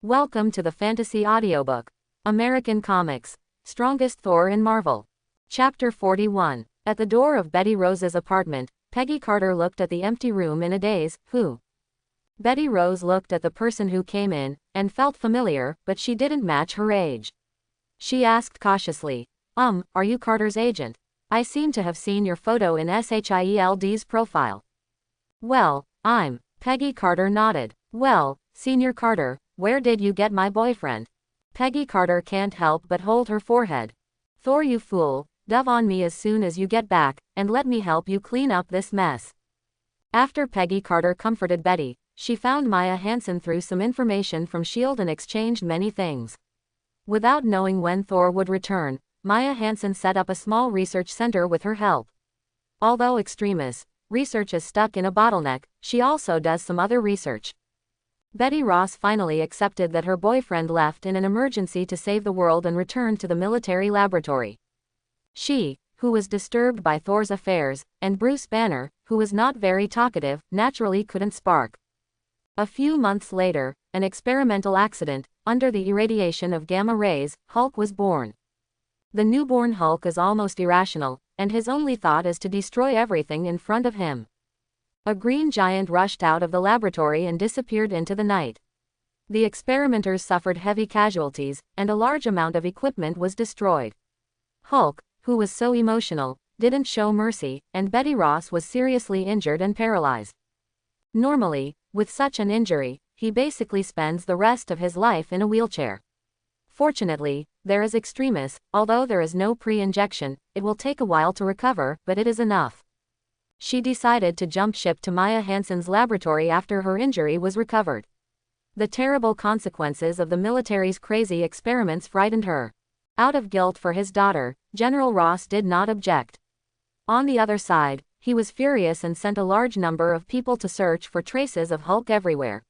Welcome to the Fantasy Audiobook. American Comics. Strongest Thor in Marvel. Chapter 41. At the door of Betty Rose's apartment, Peggy Carter looked at the empty room in a daze. Who? Betty Rose looked at the person who came in, and felt familiar, but she didn't match her age. She asked cautiously, are you Carter's agent? I seem to have seen your photo in SHIELD's profile. Well, I'm. Peggy Carter nodded. Well, Senior Carter, where did you get my boyfriend? Peggy Carter can't help but hold her forehead. Thor, you fool, dove on me as soon as you get back, and let me help you clean up this mess. After Peggy Carter comforted Betty, she found Maya Hansen through some information from S.H.I.E.L.D. and exchanged many things. Without knowing when Thor would return, Maya Hansen set up a small research center with her help. Although extremist research is stuck in a bottleneck, she also does some other research. Betty Ross finally accepted that her boyfriend left in an emergency to save the world and returned to the military laboratory. She, who was disturbed by Thor's affairs, and Bruce Banner, who was not very talkative, naturally couldn't spark. A few months later, an experimental accident, under the irradiation of gamma rays, Hulk was born. The newborn Hulk is almost irrational, and his only thought is to destroy everything in front of him. A green giant rushed out of the laboratory and disappeared into the night. The experimenters suffered heavy casualties, and a large amount of equipment was destroyed. Hulk, who was so emotional, didn't show mercy, and Betty Ross was seriously injured and paralyzed. Normally, with such an injury, he basically spends the rest of his life in a wheelchair. Fortunately, there is extremis, although there is no pre-injection, it will take a while to recover, but it is enough. She decided to jump ship to Maya Hansen's laboratory after her injury was recovered. The terrible consequences of the military's crazy experiments frightened her. Out of guilt for his daughter, General Ross did not object. On the other side, he was furious and sent a large number of people to search for traces of Hulk everywhere.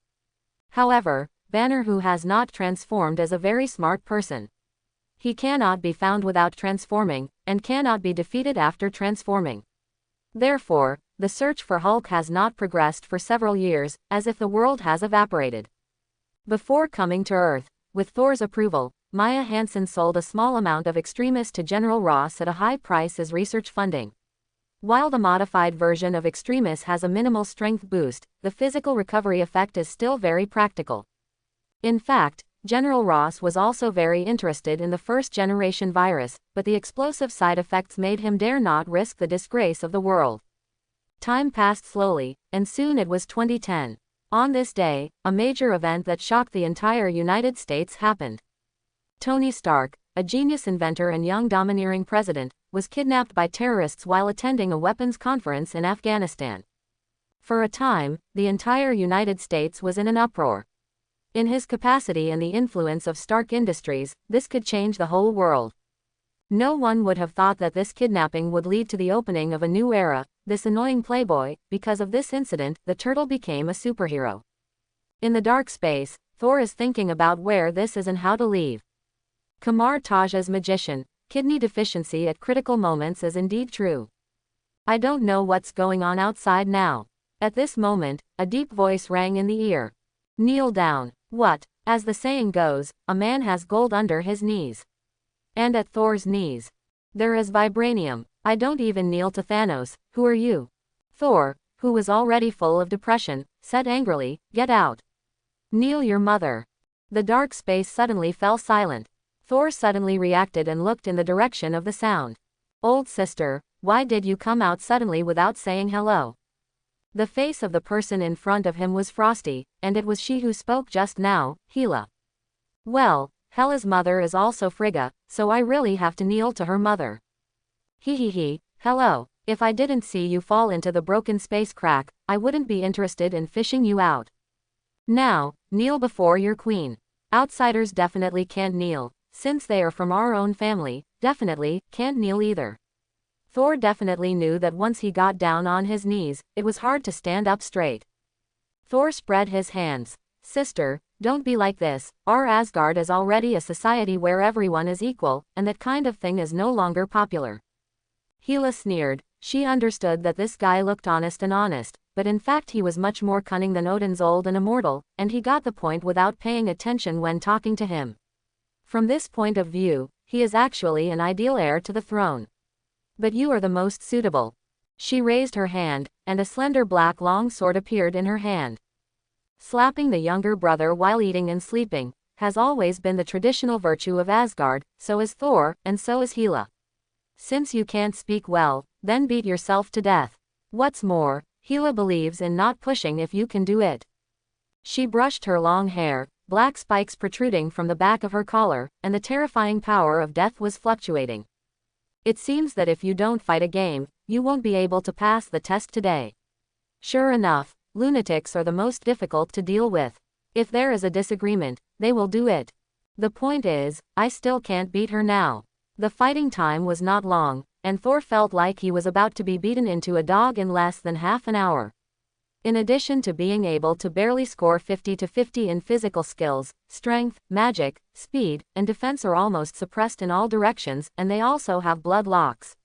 However, Banner, who has not transformed, is a very smart person. He cannot be found without transforming, and cannot be defeated after transforming. Therefore, the search for Hulk has not progressed for several years, as if the world has evaporated. Before coming to Earth, with Thor's approval, Maya Hansen sold a small amount of Extremis to General Ross at a high price as research funding. While the modified version of Extremis has a minimal strength boost, the physical recovery effect is still very practical. In fact, General Ross was also very interested in the first-generation virus, but the explosive side effects made him dare not risk the disgrace of the world. Time passed slowly, and soon it was 2010. On this day, a major event that shocked the entire United States happened. Tony Stark, a genius inventor and young domineering president, was kidnapped by terrorists while attending a weapons conference in Afghanistan. For a time, the entire United States was in an uproar. In his capacity and the influence of Stark Industries, this could change the whole world. No one would have thought that this kidnapping would lead to the opening of a new era. This annoying playboy, because of this incident, the turtle became a superhero. In the dark space, Thor is thinking about where this is and how to leave. Kamar Taj's magician, kidney deficiency at critical moments is indeed true. I don't know what's going on outside now. At this moment, a deep voice rang in the ear. Kneel down. What? As the saying goes, a man has gold under his knees. And at Thor's knees, there is vibranium. I don't even kneel to Thanos. Who are you? Thor, who was already full of depression, said angrily, Get out. Kneel your mother. The dark space suddenly fell silent. Thor suddenly reacted and looked in the direction of the sound. Old sister, why did you come out suddenly without saying hello? The face of the person in front of him was frosty, and it was she who spoke just now, Hela. Well, Hela's mother is also Frigga, so I really have to kneel to her mother. Hello, if I didn't see you fall into the broken space crack, I wouldn't be interested in fishing you out. Now, kneel before your queen. Outsiders definitely can't kneel, since they are from our own family, definitely can't kneel either. Thor definitely knew that once he got down on his knees, it was hard to stand up straight. Thor spread his hands. Sister, don't be like this. Our Asgard is already a society where everyone is equal, and that kind of thing is no longer popular. Hela sneered. She understood that this guy looked honest and honest, but in fact he was much more cunning than Odin's old and immortal, and he got the point without paying attention when talking to him. From this point of view, he is actually an ideal heir to the throne. But you are the most suitable. She raised her hand, and a slender black long sword appeared in her hand. Slapping the younger brother while eating and sleeping has always been the traditional virtue of Asgard, so is Thor, and so is Hela. Since you can't speak well, then beat yourself to death. What's more, Hela believes in not pushing if you can do it. She brushed her long hair, black spikes protruding from the back of her collar, and the terrifying power of death was fluctuating. It seems that if you don't fight a game, you won't be able to pass the test today. Sure enough, lunatics are the most difficult to deal with. If there is a disagreement, they will do it. The point is, I still can't beat her now. The fighting time was not long, and Thor felt like he was about to be beaten into a dog in less than half an hour. In addition to being able to barely score 50 to 50 in physical skills, strength, magic, speed, and defense are almost suppressed in all directions, and they also have blood locks.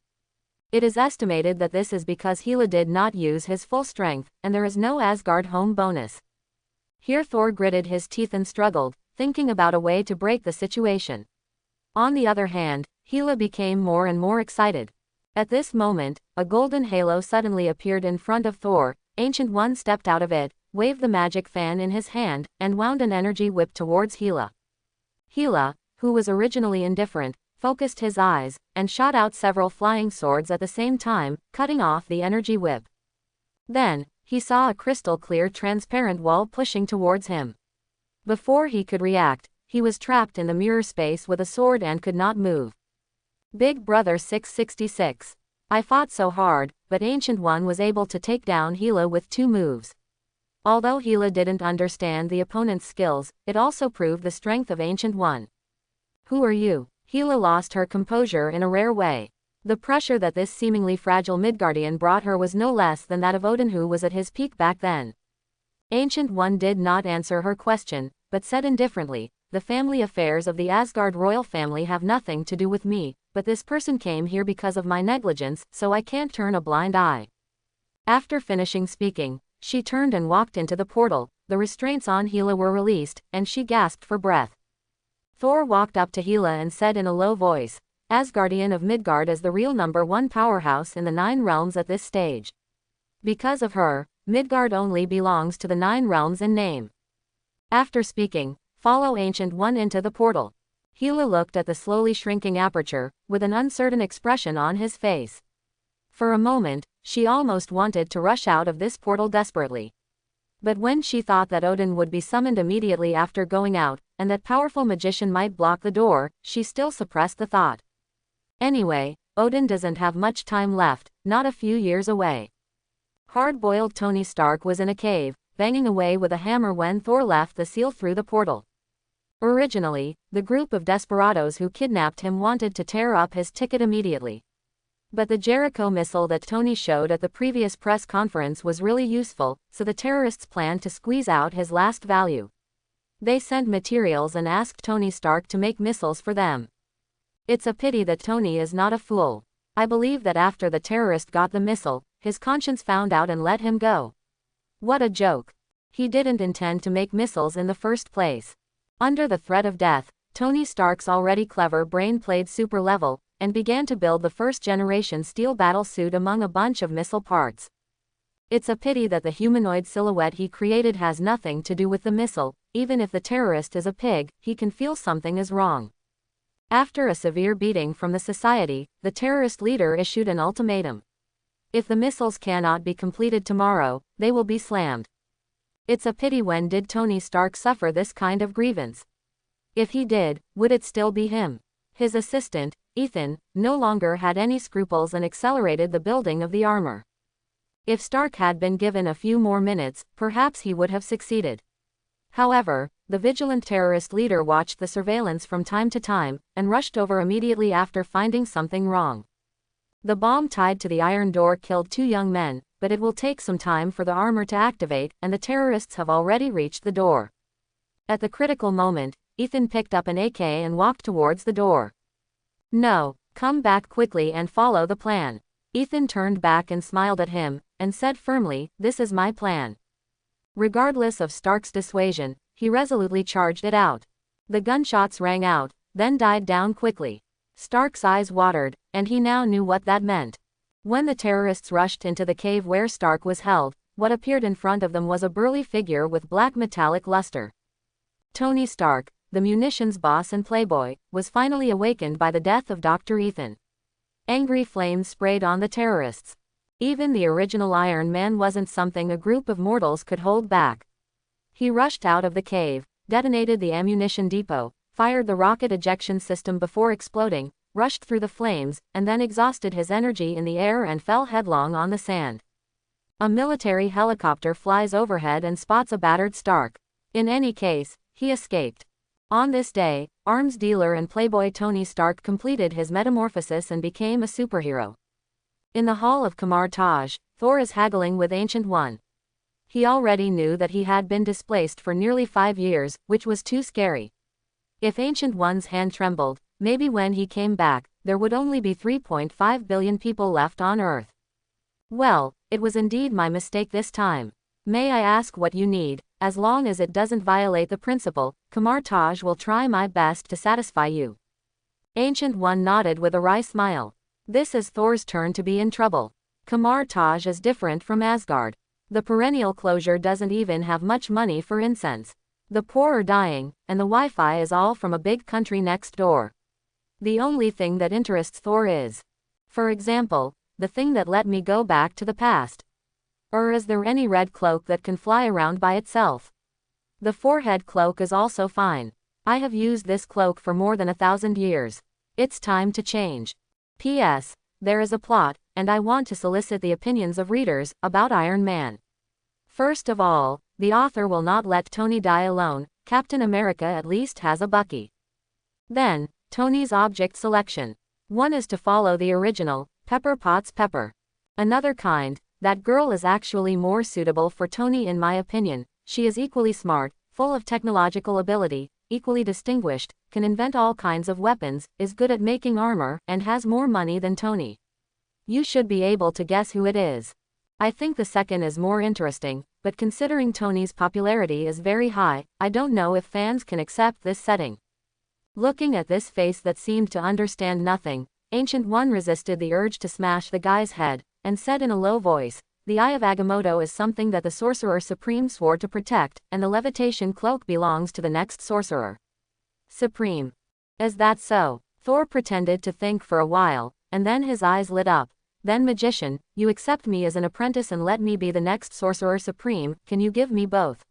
It is estimated that this is because Hela did not use his full strength, and there is no Asgard home bonus. Here Thor gritted his teeth and struggled, thinking about a way to break the situation. On the other hand, Hela became more and more excited. At this moment, a golden halo suddenly appeared in front of Thor. Ancient One stepped out of it, waved the magic fan in his hand, and wound an energy whip towards Hela. Hela, who was originally indifferent, focused his eyes, and shot out several flying swords at the same time, cutting off the energy whip. Then, he saw a crystal-clear transparent wall pushing towards him. Before he could react, he was trapped in the mirror space with a sword and could not move. Big Brother 666. I fought so hard, but Ancient One was able to take down Hela with 2 moves. Although Hela didn't understand the opponent's skills, it also proved the strength of Ancient One. Who are you? Hela lost her composure in a rare way. The pressure that this seemingly fragile Midgardian brought her was no less than that of Odin, who was at his peak back then. Ancient One did not answer her question, but said indifferently, "The family affairs of the Asgard royal family have nothing to do with me, but this person came here because of my negligence, so I can't turn a blind eye." After finishing speaking, she turned and walked into the portal. The restraints on Hela were released, and she gasped for breath. Thor walked up to Hela and said in a low voice, "Asgardian of Midgard is the real #1 powerhouse in the 9 realms at this stage. Because of her, Midgard only belongs to the 9 realms in name." After speaking, follow Ancient One into the portal. Hela looked at the slowly shrinking aperture, with an uncertain expression on his face. For a moment, she almost wanted to rush out of this portal desperately. But when she thought that Odin would be summoned immediately after going out, and that powerful magician might block the door, she still suppressed the thought. Anyway, Odin doesn't have much time left, not a few years away. Hard-boiled Tony Stark was in a cave, banging away with a hammer when Thor left the seal through the portal. Originally, the group of desperados who kidnapped him wanted to tear up his ticket immediately. But the Jericho missile that Tony showed at the previous press conference was really useful, so the terrorists planned to squeeze out his last value. They sent materials and asked Tony Stark to make missiles for them. It's a pity that Tony is not a fool. I believe that after the terrorist got the missile, his conscience found out and let him go. What a joke. He didn't intend to make missiles in the first place. Under the threat of death, Tony Stark's already clever brain played super level, and began to build the first-generation steel battle suit among a bunch of missile parts. It's a pity that the humanoid silhouette he created has nothing to do with the missile. Even if the terrorist is a pig, he can feel something is wrong. After a severe beating from the society, the terrorist leader issued an ultimatum. If the missiles cannot be completed tomorrow, they will be slammed. It's a pity. When did Tony Stark suffer this kind of grievance? If he did, would it still be him? His assistant, Ethan, no longer had any scruples and accelerated the building of the armor. If Stark had been given a few more minutes, perhaps he would have succeeded. However, the vigilant terrorist leader watched the surveillance from time to time, and rushed over immediately after finding something wrong. The bomb tied to the iron door killed 2 young men, but it will take some time for the armor to activate, and the terrorists have already reached the door. At the critical moment, Ethan picked up an AK and walked towards the door. "No, come back quickly and follow the plan." Ethan turned back and smiled at him, and said firmly, "This is my plan." Regardless of Stark's dissuasion, he resolutely charged it out. The gunshots rang out, then died down quickly. Stark's eyes watered, and he now knew what that meant. When the terrorists rushed into the cave where Stark was held, what appeared in front of them was a burly figure with black metallic luster. Tony Stark, the munitions boss and playboy, was finally awakened by the death of Dr. Ethan. Angry flames sprayed on the terrorists. Even the original Iron Man wasn't something a group of mortals could hold back. He rushed out of the cave, detonated the ammunition depot, fired the rocket ejection system before exploding, rushed through the flames, and then exhausted his energy in the air and fell headlong on the sand. A military helicopter flies overhead and spots a battered Stark. In any case, he escaped. On this day, arms dealer and playboy Tony Stark completed his metamorphosis and became a superhero. In the hall of Kamar Taj, Thor is haggling with Ancient One. He already knew that he had been displaced for nearly 5 years, which was too scary. If Ancient One's hand trembled, maybe when he came back, there would only be 3.5 billion people left on Earth. Well, it was indeed my mistake this time. May I ask what you need? As long as it doesn't violate the principle, Kamar Taj will try my best to satisfy you. Ancient One nodded with a wry smile. This is Thor's turn to be in trouble. Kamar Taj is different from Asgard. The perennial closure doesn't even have much money for incense. The poor are dying, and the Wi-Fi is all from a big country next door. The only thing that interests Thor is, for example, the thing that let me go back to the past. Or is there any red cloak that can fly around by itself? The forehead cloak is also fine. I have used this cloak for more than 1,000 years. It's time to change. P.S. There is a plot, and I want to solicit the opinions of readers about Iron Man. First of all, the author will not let Tony die alone. Captain America at least has a Bucky. Then, Tony's object selection. One is to follow the original, Pepper Potts Pepper. Another kind, that girl is actually more suitable for Tony in my opinion. She is equally smart, full of technological ability, equally distinguished, can invent all kinds of weapons, is good at making armor, and has more money than Tony. You should be able to guess who it is. I think the second is more interesting, but considering Tony's popularity is very high, I don't know if fans can accept this setting. Looking at this face that seemed to understand nothing, Ancient One resisted the urge to smash the guy's head, and said in a low voice, "The Eye of Agamotto is something that the Sorcerer Supreme swore to protect, and the levitation cloak belongs to the next Sorcerer Supreme." Is that so? Thor pretended to think for a while, and then his eyes lit up. Then Magician, you accept me as an apprentice and let me be the next Sorcerer Supreme, can you give me both?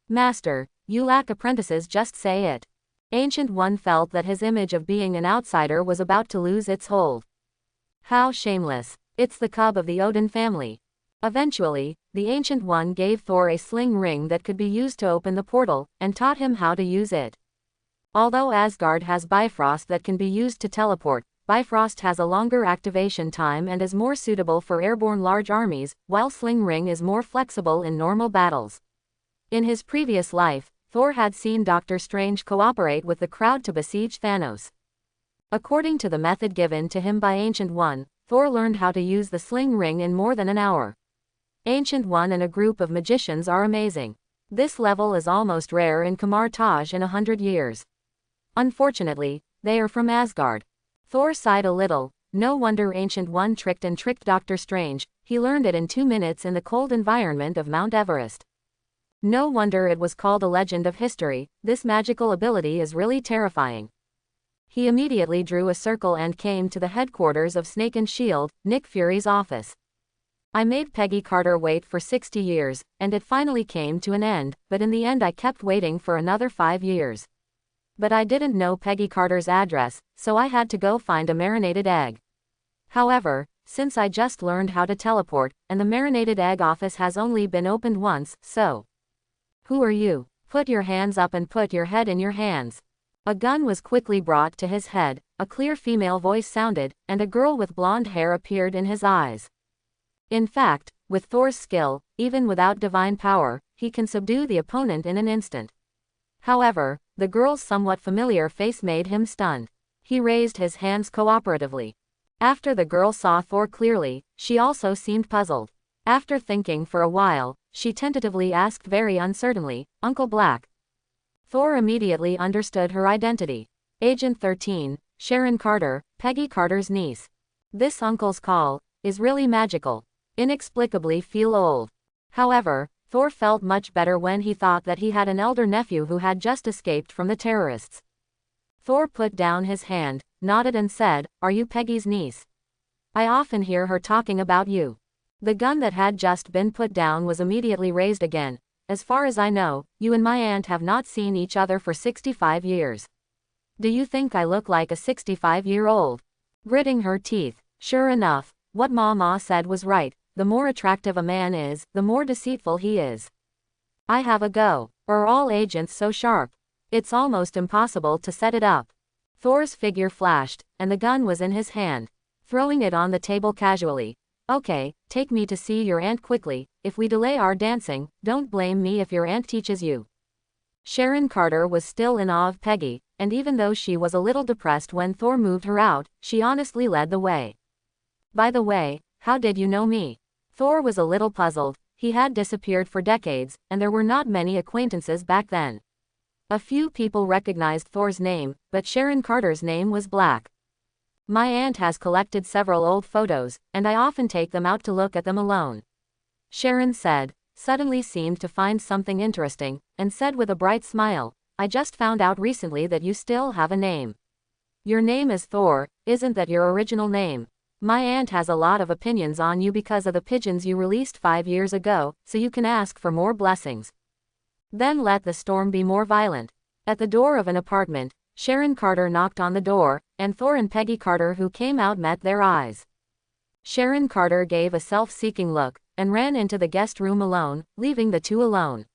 Master, you lack apprentices, just say it. Ancient One felt that his image of being an outsider was about to lose its hold. How shameless. It's the cub of the Odin family. Eventually, the Ancient One gave Thor a sling ring that could be used to open the portal, and taught him how to use it. Although Asgard has Bifrost that can be used to teleport, Bifrost has a longer activation time and is more suitable for airborne large armies, while Sling Ring is more flexible in normal battles. In his previous life, Thor had seen Doctor Strange cooperate with the crowd to besiege Thanos. According to the method given to him by Ancient One, Thor learned how to use the Sling Ring in more than an hour. Ancient One and a group of magicians are amazing. This level is almost rare in Kamar Taj in 100 years. Unfortunately, they are from Asgard. Thor sighed a little. No wonder Ancient One tricked Doctor Strange. He learned it in 2 minutes in the cold environment of Mount Everest. No wonder it was called a legend of history. This magical ability is really terrifying. He immediately drew a circle and came to the headquarters of Snake and Shield, Nick Fury's office. I made Peggy Carter wait for 60 years, and it finally came to an end, but in the end I kept waiting for another 5 years. But I didn't know Peggy Carter's address, so I had to go find a marinated egg. However, since I just learned how to teleport, and the marinated egg office has only been opened once, so. Who are you? Put your hands up and put your head in your hands. A gun was quickly brought to his head, a clear female voice sounded, and a girl with blonde hair appeared in his eyes. In fact, with Thor's skill, even without divine power, he can subdue the opponent in an instant. However, the girl's somewhat familiar face made him stunned. He raised his hands cooperatively. After the girl saw Thor clearly, she also seemed puzzled. After thinking for a while, she tentatively asked very uncertainly, Uncle Black. Thor immediately understood her identity. Agent 13, Sharon Carter, Peggy Carter's niece. This uncle's call is really magical. Inexplicably feel old. However, Thor felt much better when he thought that he had an elder nephew who had just escaped from the terrorists. Thor put down his hand, nodded and said, Are you Peggy's niece? I often hear her talking about you. The gun that had just been put down was immediately raised again. As far as I know, you and my aunt have not seen each other for 65 years. Do you think I look like a 65-year-old? Gritting her teeth. Sure enough, what Mama said was right. The more attractive a man is, the more deceitful he is. I have a go. Are all agents so sharp? It's almost impossible to set it up. Thor's figure flashed, and the gun was in his hand. Throwing it on the table casually. Okay, take me to see your aunt quickly. If we delay our dancing, don't blame me if your aunt teaches you. Sharon Carter was still in awe of Peggy, and even though she was a little depressed when Thor moved her out, she honestly led the way. By the way, how did you know me? Thor was a little puzzled. He had disappeared for decades, and there were not many acquaintances back then. A few people recognized Thor's name, but Sharon Carter's name was Black. My aunt has collected several old photos, and I often take them out to look at them alone. Sharon said, suddenly seemed to find something interesting, and said with a bright smile, I just found out recently that you still have a name. Your name is Thor, isn't that your original name? My aunt has a lot of opinions on you because of the pigeons you released 5 years ago, so you can ask for more blessings. Then let the storm be more violent. At the door of an apartment, Sharon Carter knocked on the door, and Thor and Peggy Carter who came out met their eyes. Sharon Carter gave a self-seeking look, and ran into the guest room alone, leaving the two alone.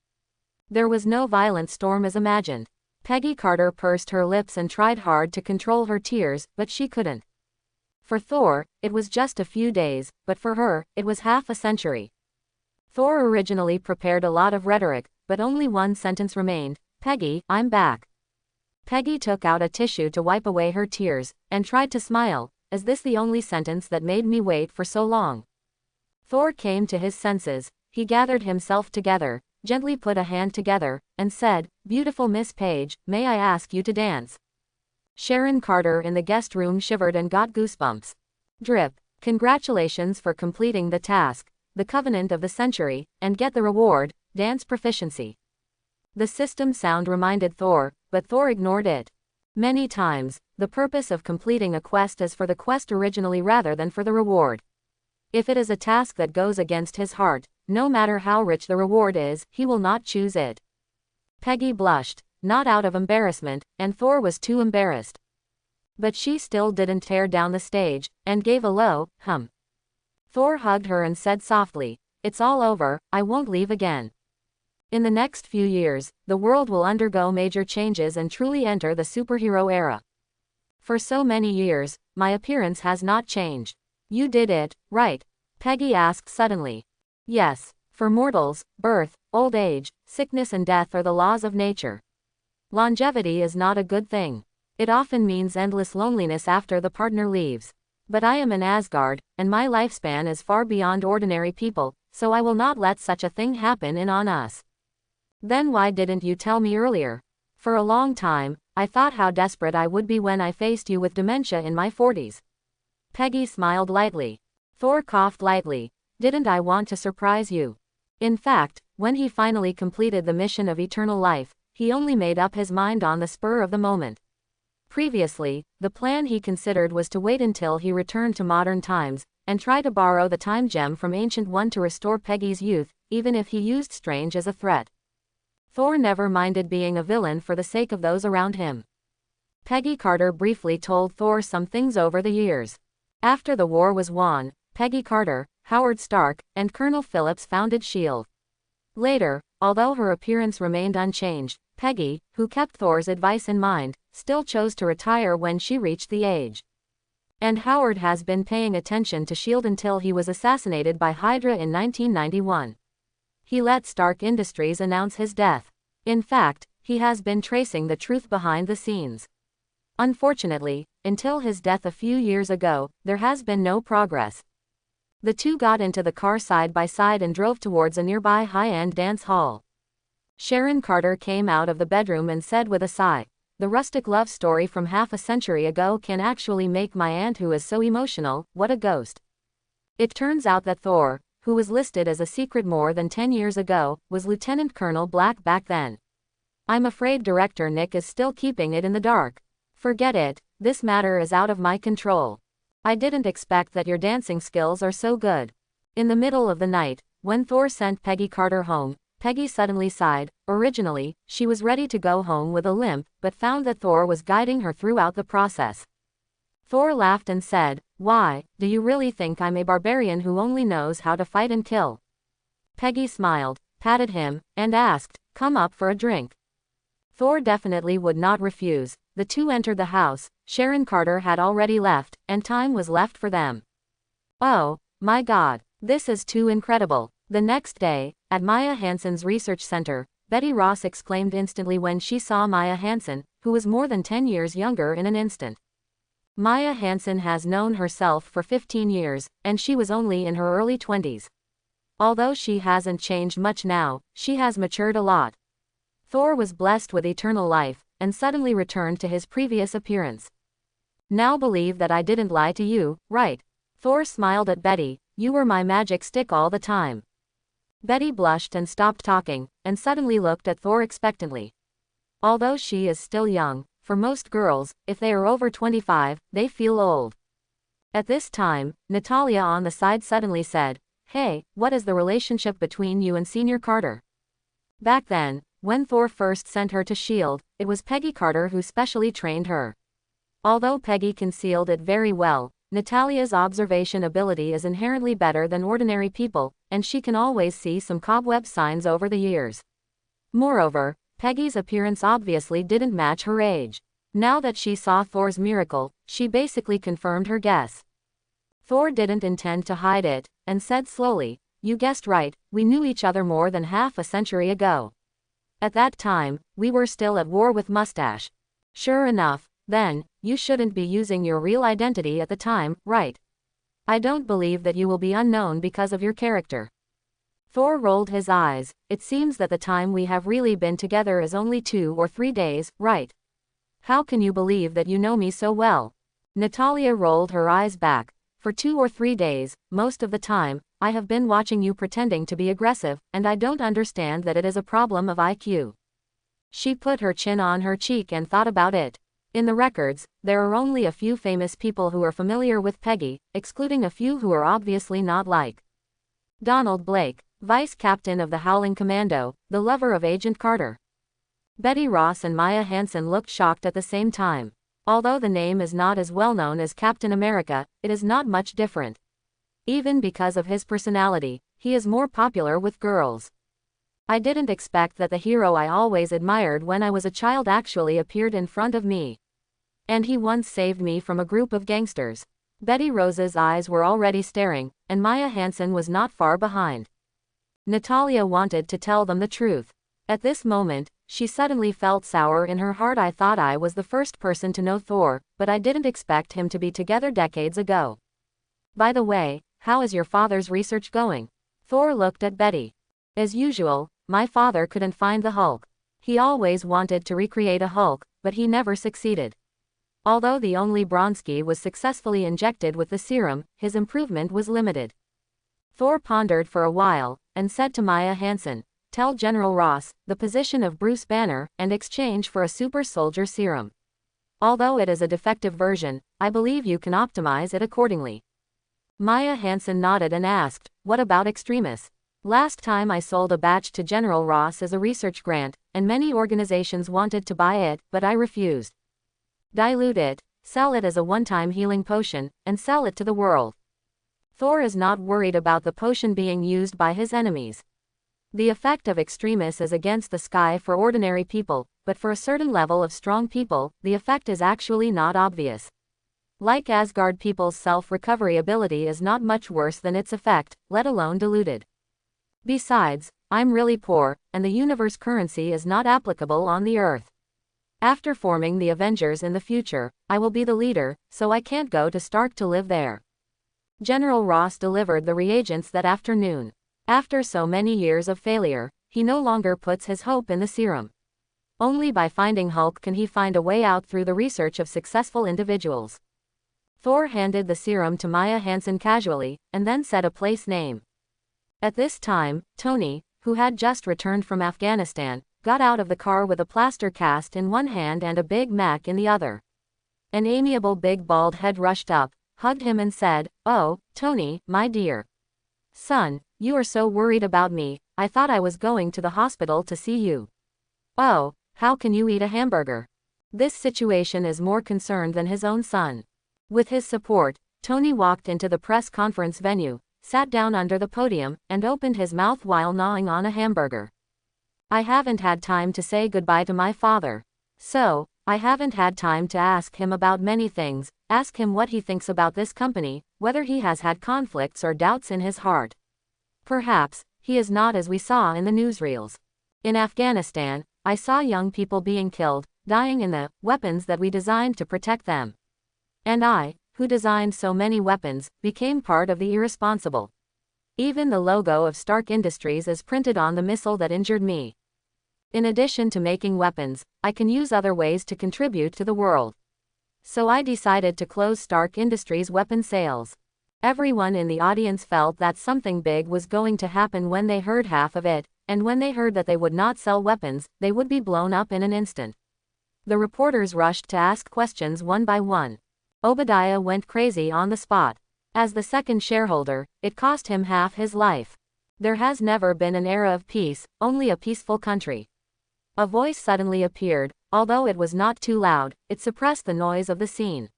There was no violent storm as imagined. Peggy Carter pursed her lips and tried hard to control her tears, but she couldn't. For Thor, it was just a few days, but for her, it was half a century. Thor originally prepared a lot of rhetoric, but only one sentence remained, Peggy, I'm back. Peggy took out a tissue to wipe away her tears, and tried to smile. Is this the only sentence that made me wait for so long? Thor came to his senses. He gathered himself together, gently put a hand together, and said, Beautiful Miss Page, may I ask you to dance? Sharon Carter in the guest room shivered and got goosebumps. Drip. Congratulations for completing the task, the covenant of the century, and get the reward, dance proficiency. The system sound reminded Thor, but Thor ignored it. Many times, the purpose of completing a quest is for the quest originally rather than for the reward. If it is a task that goes against his heart, no matter how rich the reward is, he will not choose it. Peggy blushed, not out of embarrassment, and Thor was too embarrassed. But she still didn't tear down the stage, and gave a low, hum. Thor hugged her and said softly, It's all over, I won't leave again. In the next few years, the world will undergo major changes and truly enter the superhero era. For so many years, my appearance has not changed. You did it, right? Peggy asked suddenly. Yes, for mortals, birth, old age, sickness and death are the laws of nature. Longevity is not a good thing. It often means endless loneliness after the partner leaves. But I am in Asgard, and my lifespan is far beyond ordinary people, so I will not let such a thing happen on us. Then why didn't you tell me earlier? For a long time, I thought how desperate I would be when I faced you with dementia in my 40s. Peggy smiled lightly. Thor coughed lightly. Didn't I want to surprise you? In fact, when he finally completed the mission of eternal life, he only made up his mind on the spur of the moment. Previously, the plan he considered was to wait until he returned to modern times, and try to borrow the time gem from Ancient One to restore Peggy's youth, even if he used Strange as a threat. Thor never minded being a villain for the sake of those around him. Peggy Carter briefly told Thor some things over the years. After the war was won, Peggy Carter, Howard Stark, and Colonel Phillips founded S.H.I.E.L.D. Later, although her appearance remained unchanged, Peggy, who kept Thor's advice in mind, still chose to retire when she reached the age. And Howard has been paying attention to S.H.I.E.L.D. until he was assassinated by Hydra in 1991. He let Stark Industries announce his death. In fact, he has been tracing the truth behind the scenes. Unfortunately, until his death a few years ago, there has been no progress. The two got into the car side by side and drove towards a nearby high-end dance hall. Sharon Carter came out of the bedroom and said with a sigh, "The rustic love story from half a century ago can actually make my aunt, who is so emotional, what a ghost." It turns out that Thor, who was listed as a secret more than 10 years ago, was Lieutenant Colonel Black back then. I'm afraid Director Nick is still keeping it in the dark. Forget it, this matter is out of my control. I didn't expect that your dancing skills are so good. In the middle of the night, when Thor sent Peggy Carter home, Peggy suddenly sighed. Originally, she was ready to go home with a limp, but found that Thor was guiding her throughout the process. Thor laughed and said, "Why, do you really think I'm a barbarian who only knows how to fight and kill?" Peggy smiled, patted him, and asked, "Come up for a drink." Thor definitely would not refuse. The two entered the house. Sharon Carter had already left, and time was left for them. "Oh, my God, this is too incredible." The next day, at Maya Hansen's research center, Betty Ross exclaimed instantly when she saw Maya Hansen, who was more than 10 years younger in an instant. Maya Hansen has known herself for 15 years, and she was only in her early 20s. Although she hasn't changed much now, she has matured a lot. Thor was blessed with eternal life, and suddenly returned to his previous appearance. "Now believe that I didn't lie to you, right?" Thor smiled at Betty. "You were my magic stick all the time." Betty blushed and stopped talking, and suddenly looked at Thor expectantly. Although she is still young, for most girls, if they are over 25, they feel old. At this time, Natalia on the side suddenly said, "Hey, what is the relationship between you and Senior Carter?" Back then, when Thor first sent her to S.H.I.E.L.D., it was Peggy Carter who specially trained her. Although Peggy concealed it very well, Natalia's observation ability is inherently better than ordinary people, and she can always see some cobweb signs over the years. Moreover, Peggy's appearance obviously didn't match her age. Now that she saw Thor's miracle, she basically confirmed her guess. Thor didn't intend to hide it, and said slowly, "You guessed right, we knew each other more than half a century ago. At that time, we were still at war with Mustache." "Sure enough, then, you shouldn't be using your real identity at the time, right? I don't believe that you will be unknown because of your character." Thor rolled his eyes. "It seems that the time we have really been together is only 2 or 3 days, right? How can you believe that you know me so well?" Natalia rolled her eyes back. "For 2 or 3 days, most of the time, I have been watching you pretending to be aggressive, and I don't understand that it is a problem of IQ." She put her chin on her cheek and thought about it. In the records, there are only a few famous people who are familiar with Peggy, excluding a few who are obviously not, like Donald Blake, vice captain of the Howling Commando, the lover of Agent Carter. Betty Ross and Maya Hansen looked shocked at the same time. Although the name is not as well known as Captain America, it is not much different. Even because of his personality, he is more popular with girls. "I didn't expect that the hero I always admired when I was a child actually appeared in front of me. And he once saved me from a group of gangsters." Betty Rose's eyes were already staring, and Maya Hansen was not far behind. Natalia wanted to tell them the truth. At this moment, she suddenly felt sour in her heart. "I thought I was the first person to know Thor, but I didn't expect him to be together decades ago. By the way, how is your father's research going?" Thor looked at Betty. "As usual, my father couldn't find the Hulk. He always wanted to recreate a Hulk, but he never succeeded. Although the only Bronski was successfully injected with the serum, his improvement was limited." Thor pondered for a while, and said to Maya Hansen, "Tell General Ross the position of Bruce Banner, and exchange for a super soldier serum. Although it is a defective version, I believe you can optimize it accordingly." Maya Hansen nodded and asked, "What about Extremis? Last time I sold a batch to General Ross as a research grant, and many organizations wanted to buy it, but I refused. Dilute it, sell it as a one-time healing potion, and sell it to the world." Thor is not worried about the potion being used by his enemies. The effect of Extremis is against the sky for ordinary people, but for a certain level of strong people, the effect is actually not obvious. Like Asgard people's self-recovery ability is not much worse than its effect, let alone diluted. Besides, I'm really poor, and the universe currency is not applicable on the Earth. After forming the Avengers in the future, I will be the leader, so I can't go to Stark to live there. General Ross delivered the reagents that afternoon. After so many years of failure, he no longer puts his hope in the serum. Only by finding Hulk can he find a way out through the research of successful individuals. Thor handed the serum to Maya Hansen casually, and then said a place name. At this time, Tony, who had just returned from Afghanistan, got out of the car with a plaster cast in one hand and a Big Mac in the other. An amiable big bald head rushed up, hugged him and said, "Oh, Tony, my dear son, you are so worried about me, I thought I was going to the hospital to see you. Oh, how can you eat a hamburger?" This situation is more concerned than his own son. With his support, Tony walked into the press conference venue, sat down under the podium, and opened his mouth while gnawing on a hamburger. "I haven't had time to say goodbye to my father. So, I haven't had time to ask him about many things, ask him what he thinks about this company, whether he has had conflicts or doubts in his heart. Perhaps, he is not as we saw in the newsreels. In Afghanistan, I saw young people being killed, dying in the weapons that we designed to protect them. And I, who designed so many weapons, became part of the irresponsible. Even the logo of Stark Industries is printed on the missile that injured me. In addition to making weapons, I can use other ways to contribute to the world. So I decided to close Stark Industries' weapon sales." Everyone in the audience felt that something big was going to happen when they heard half of it, and when they heard that they would not sell weapons, they would be blown up in an instant. The reporters rushed to ask questions one by one. Obadiah went crazy on the spot. As the second shareholder, it cost him half his life. There has never been an era of peace, only a peaceful country. A voice suddenly appeared, although it was not too loud, it suppressed the noise of the scene.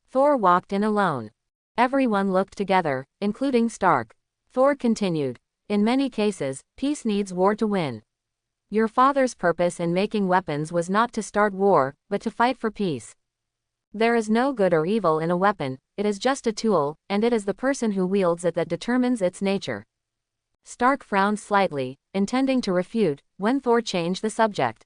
Thor walked in alone. Everyone looked together, including Stark. Thor continued, "In many cases, peace needs war to win. Your father's purpose in making weapons was not to start war, but to fight for peace. There is no good or evil in a weapon, it is just a tool, and it is the person who wields it that determines its nature." Stark frowned slightly, intending to refute, when Thor changed the subject.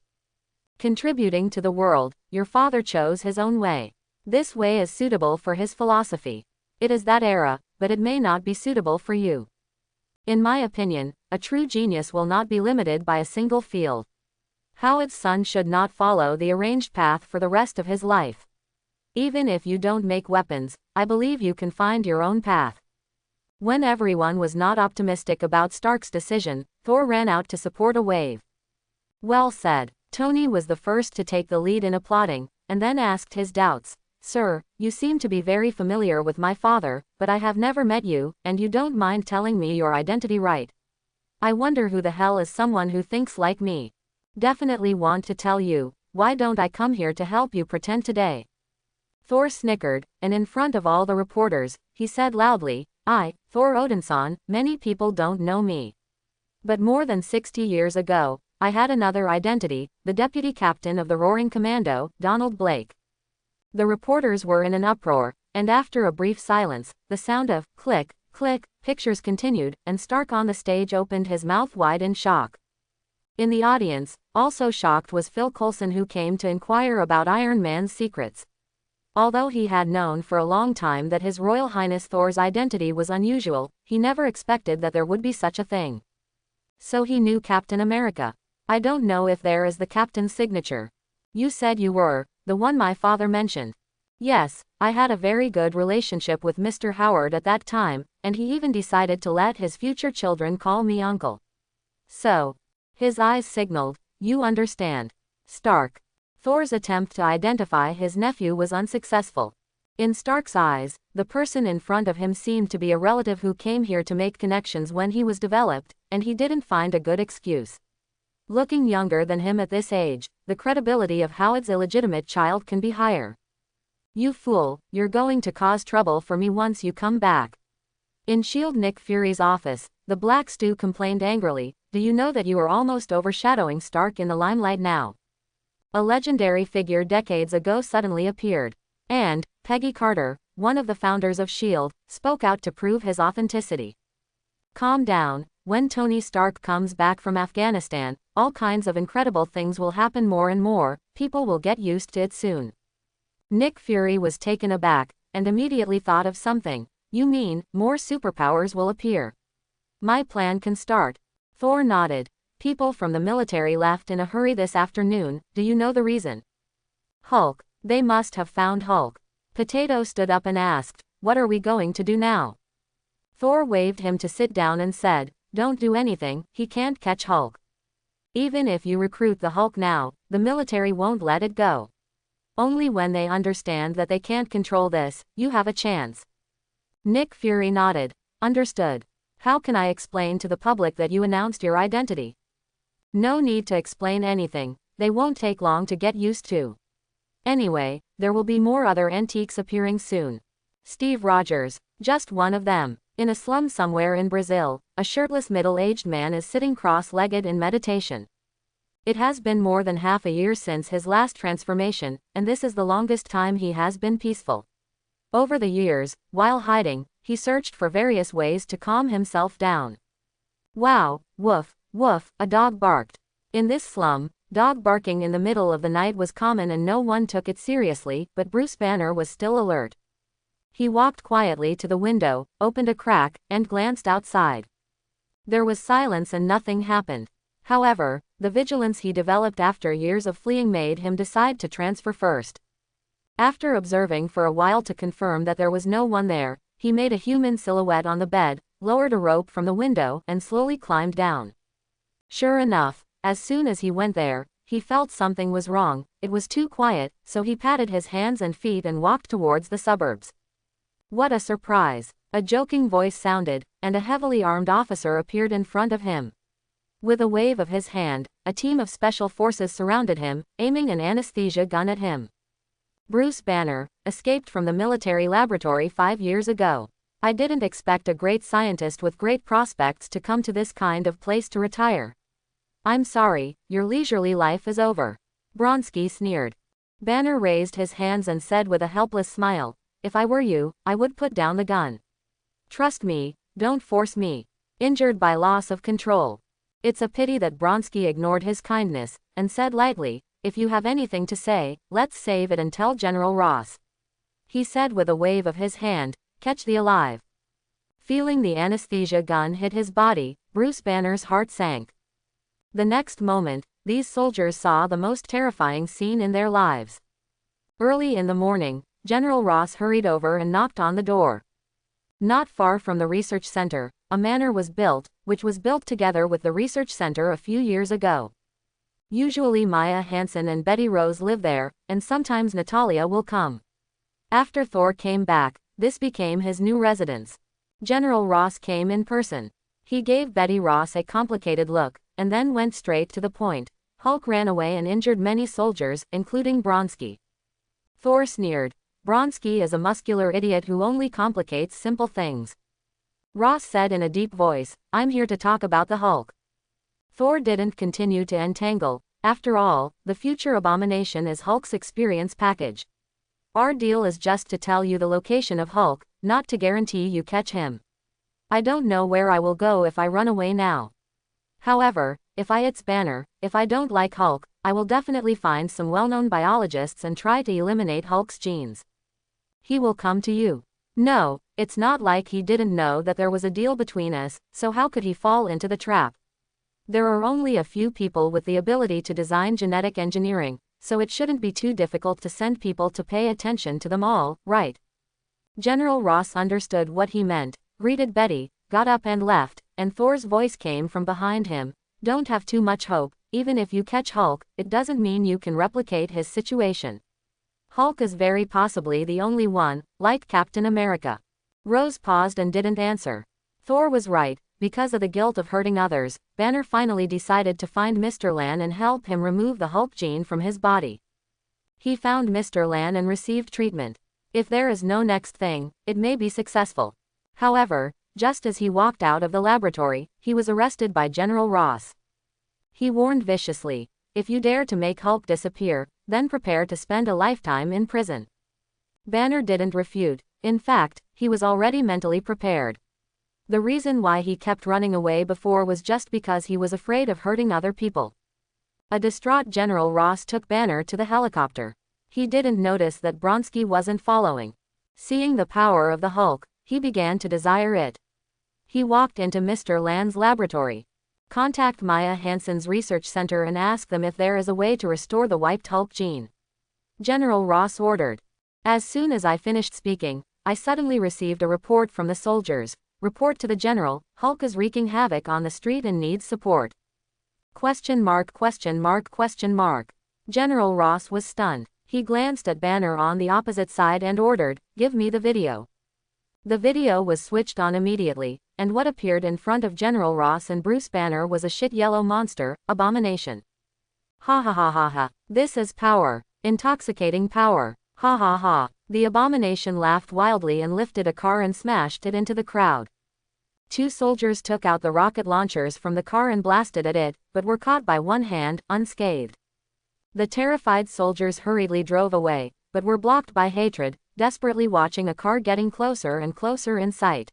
"Contributing to the world, your father chose his own way. This way is suitable for his philosophy. It is that era, but it may not be suitable for you. In my opinion, a true genius will not be limited by a single field. Howard's son should not follow the arranged path for the rest of his life. Even if you don't make weapons, I believe you can find your own path." When everyone was not optimistic about Stark's decision, Thor ran out to support a wave. "Well said." Tony was the first to take the lead in applauding, and then asked his doubts. "Sir, you seem to be very familiar with my father, but I have never met you, and you don't mind telling me your identity, right? I wonder who the hell is someone who thinks like me. Definitely want to tell you, why don't I come here to help you pretend today?" Thor snickered, and in front of all the reporters, he said loudly, "I, Thor Odinson, many people don't know me. But more than 60 years ago, I had another identity, the deputy captain of the Roaring Commando, Donald Blake." The reporters were in an uproar, and after a brief silence, the sound of click, click, pictures continued, and Stark on the stage opened his mouth wide in shock. In the audience, also shocked was Phil Coulson, who came to inquire about Iron Man's secrets. Although he had known for a long time that His Royal Highness Thor's identity was unusual, he never expected that there would be such a thing. "So he knew Captain America. I don't know if there is the captain's signature. You said you were the one my father mentioned." "Yes, I had a very good relationship with Mr. Howard at that time, and he even decided to let his future children call me uncle. So." His eyes signaled, "You understand." Stark. Thor's attempt to identify his nephew was unsuccessful. In Stark's eyes, the person in front of him seemed to be a relative who came here to make connections when he was developed, and he didn't find a good excuse. Looking younger than him at this age, the credibility of Howard's illegitimate child can be higher. "You fool, you're going to cause trouble for me once you come back." In S.H.I.E.L.D. Nick Fury's office, the Black Stew complained angrily, "Do you know that you are almost overshadowing Stark in the limelight now? A legendary figure decades ago suddenly appeared." And Peggy Carter, one of the founders of S.H.I.E.L.D., spoke out to prove his authenticity. "Calm down. When Tony Stark comes back from Afghanistan, all kinds of incredible things will happen more and more, people will get used to it soon." Nick Fury was taken aback, and immediately thought of something. You mean, more superpowers will appear? My plan can start. Thor nodded. People from the military left in a hurry this afternoon. Do you know the reason? Hulk. They must have found Hulk. Potato stood up and asked, what are we going to do now? Thor waved him to sit down and said, don't do anything, he can't catch Hulk. Even if you recruit the Hulk now, the military won't let it go. Only when they understand that they can't control this, you have a chance. Nick Fury nodded. Understood. How can I explain to the public that you announced your identity? No need to explain anything, they won't take long to get used to. Anyway, there will be more other antiques appearing soon. Steve Rogers, just one of them. In a slum somewhere in Brazil, a shirtless middle-aged man is sitting cross-legged in meditation. It has been more than half a year since his last transformation, and this is the longest time he has been peaceful. Over the years, while hiding, he searched for various ways to calm himself down. Wow, woof, woof, a dog barked. In this slum, dog barking in the middle of the night was common and no one took it seriously, but Bruce Banner was still alert. He walked quietly to the window, opened a crack, and glanced outside. There was silence and nothing happened. However, the vigilance he developed after years of fleeing made him decide to transfer first. After observing for a while to confirm that there was no one there, he made a human silhouette on the bed, lowered a rope from the window, and slowly climbed down. Sure enough, as soon as he went there, he felt something was wrong. It was too quiet, so he patted his hands and feet and walked towards the suburbs. What a surprise! A joking voice sounded, and a heavily armed officer appeared in front of him. With a wave of his hand, a team of special forces surrounded him, aiming an anesthesia gun at him. Bruce Banner, escaped from the military laboratory 5 years ago. I didn't expect a great scientist with great prospects to come to this kind of place to retire. I'm sorry, your leisurely life is over. Bronski sneered. Banner raised his hands and said with a helpless smile, if I were you, I would put down the gun. Trust me, don't force me. Injured by loss of control. It's a pity that Bronski ignored his kindness, and said lightly, if you have anything to say, let's save it and tell General Ross. He said with a wave of his hand, catch the alive. Feeling the anesthesia gun hit his body, Bruce Banner's heart sank. The next moment, these soldiers saw the most terrifying scene in their lives. Early in the morning, General Ross hurried over and knocked on the door. Not far from the research center, a manor was built, which was built together with the research center a few years ago. Usually Maya Hansen and Betty Rose live there, and sometimes Natalia will come. After Thor came back, this became his new residence. General Ross came in person. He gave Betty Ross a complicated look, and then went straight to the point. Hulk ran away and injured many soldiers, including Bronski. Thor sneered. Bronski is a muscular idiot who only complicates simple things. Ross said in a deep voice, I'm here to talk about the Hulk. Thor didn't continue to entangle. After all, the future abomination is Hulk's experience package. Our deal is just to tell you the location of Hulk, not to guarantee you catch him. I don't know where I will go if I run away now. However, if it's Banner, if I don't like Hulk, I will definitely find some well-known biologists and try to eliminate Hulk's genes. He will come to you. No, it's not like he didn't know that there was a deal between us, so how could he fall into the trap? There are only a few people with the ability to design genetic engineering, so it shouldn't be too difficult to send people to pay attention to them all, right? General Ross understood what he meant, greeted Betty, got up and left, and Thor's voice came from behind him. Don't have too much hope, even if you catch Hulk, it doesn't mean you can replicate his situation. Hulk is very possibly the only one, like Captain America. Rose paused and didn't answer. Thor was right, because of the guilt of hurting others, Banner finally decided to find Mr. Lan and help him remove the Hulk gene from his body. He found Mr. Lan and received treatment. If there is no next thing, it may be successful. However, just as he walked out of the laboratory, he was arrested by General Ross. He warned viciously, if you dare to make Hulk disappear, then prepare to spend a lifetime in prison. Banner didn't refute. In fact, he was already mentally prepared. The reason why he kept running away before was just because he was afraid of hurting other people. A distraught General Ross took Banner to the helicopter. He didn't notice that Bronski wasn't following. Seeing the power of the Hulk, he began to desire it. He walked into Mr. Land's laboratory. Contact Maya Hansen's research center and ask them if there is a way to restore the wiped Hulk gene. General Ross ordered. As soon as I finished speaking, I suddenly received a report from the soldiers. Report to the general, Hulk is wreaking havoc on the street and needs support. Question mark, question mark, question mark. General Ross was stunned. He glanced at Banner on the opposite side and ordered, "Give me the video." The video was switched on immediately, and what appeared in front of General Ross and Bruce Banner was a shit yellow monster, Abomination. Ha ha ha ha ha. This is power. Intoxicating power. Ha ha ha. The Abomination laughed wildly and lifted a car and smashed it into the crowd. Two soldiers took out the rocket launchers from the car and blasted at it, but were caught by one hand, unscathed. The terrified soldiers hurriedly drove away, but were blocked by hatred, desperately watching a car getting closer and closer in sight.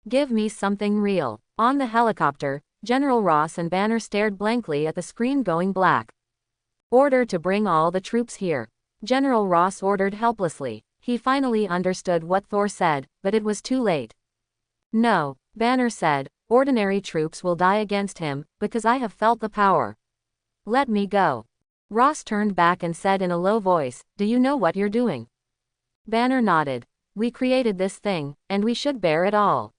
Give me something real. On the helicopter, General Ross and Banner stared blankly at the screen going black. Order to bring all the troops here. General Ross ordered helplessly. He finally understood what Thor said, but it was too late. No, Banner said, ordinary troops will die against him, because I have felt the power. Let me go. Ross turned back and said in a low voice, "Do you know what you're doing?" Banner nodded. "We created this thing, and we should bear it all."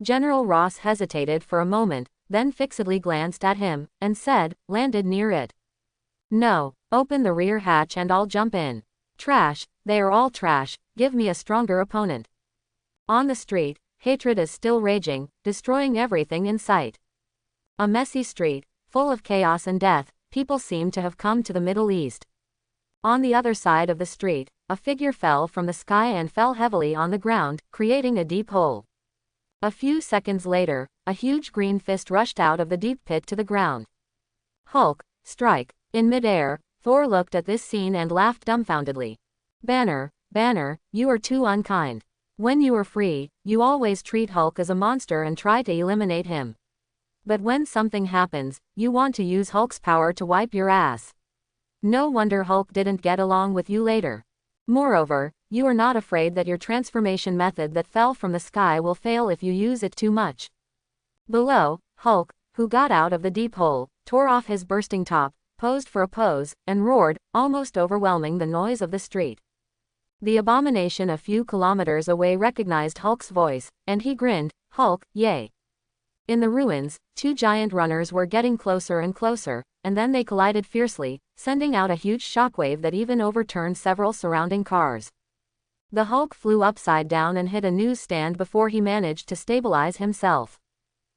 General Ross hesitated for a moment, then fixedly glanced at him, and said, "Landed near it." "No, open the rear hatch and I'll jump in." "Trash, they are all trash, give me a stronger opponent." On the street, hatred is still raging, destroying everything in sight. A messy street, full of chaos and death, people seem to have come to the Middle East. On the other side of the street, a figure fell from the sky and fell heavily on the ground, creating a deep hole. A few seconds later, a huge green fist rushed out of the deep pit to the ground. Hulk, strike. In midair, Thor looked at this scene and laughed dumbfoundedly. Banner, you are too unkind. When you are free, you always treat Hulk as a monster and try to eliminate him. But when something happens, you want to use Hulk's power to wipe your ass. No wonder Hulk didn't get along with you later. Moreover, you are not afraid that your transformation method that fell from the sky will fail if you use it too much. Below, Hulk, who got out of the deep hole, tore off his bursting top, posed for a pose, and roared, almost overwhelming the noise of the street. The Abomination a few kilometers away recognized Hulk's voice, and he grinned, "Hulk, yay." In the ruins, two giant runners were getting closer and closer, and then they collided fiercely, sending out a huge shockwave that even overturned several surrounding cars. The Hulk flew upside down and hit a newsstand before he managed to stabilize himself.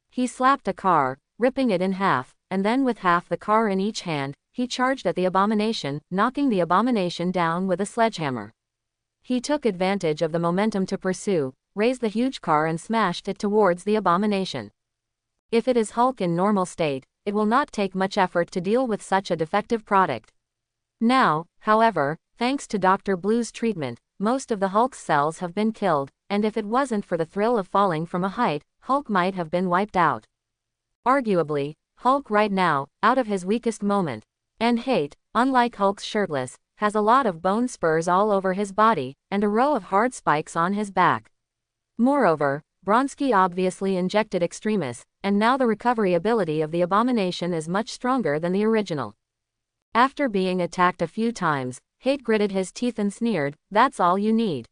He slapped a car, ripping it in half, and then with half the car in each hand, he charged at the Abomination, knocking the Abomination down with a sledgehammer. He took advantage of the momentum to pursue, raised the huge car and smashed it towards the Abomination. If it is Hulk in normal state, it will not take much effort to deal with such a defective product. Now, however, thanks to Dr. Blue's treatment, most of the Hulk's cells have been killed, and if it wasn't for the thrill of falling from a height, Hulk might have been wiped out. Arguably, Hulk right now, out of his weakest moment. And hate, unlike Hulk's shirtless, has a lot of bone spurs all over his body, and a row of hard spikes on his back. Moreover, Bronski obviously injected Extremis, and now the recovery ability of the Abomination is much stronger than the original. After being attacked a few times, Hate gritted his teeth and sneered, "That's all you need."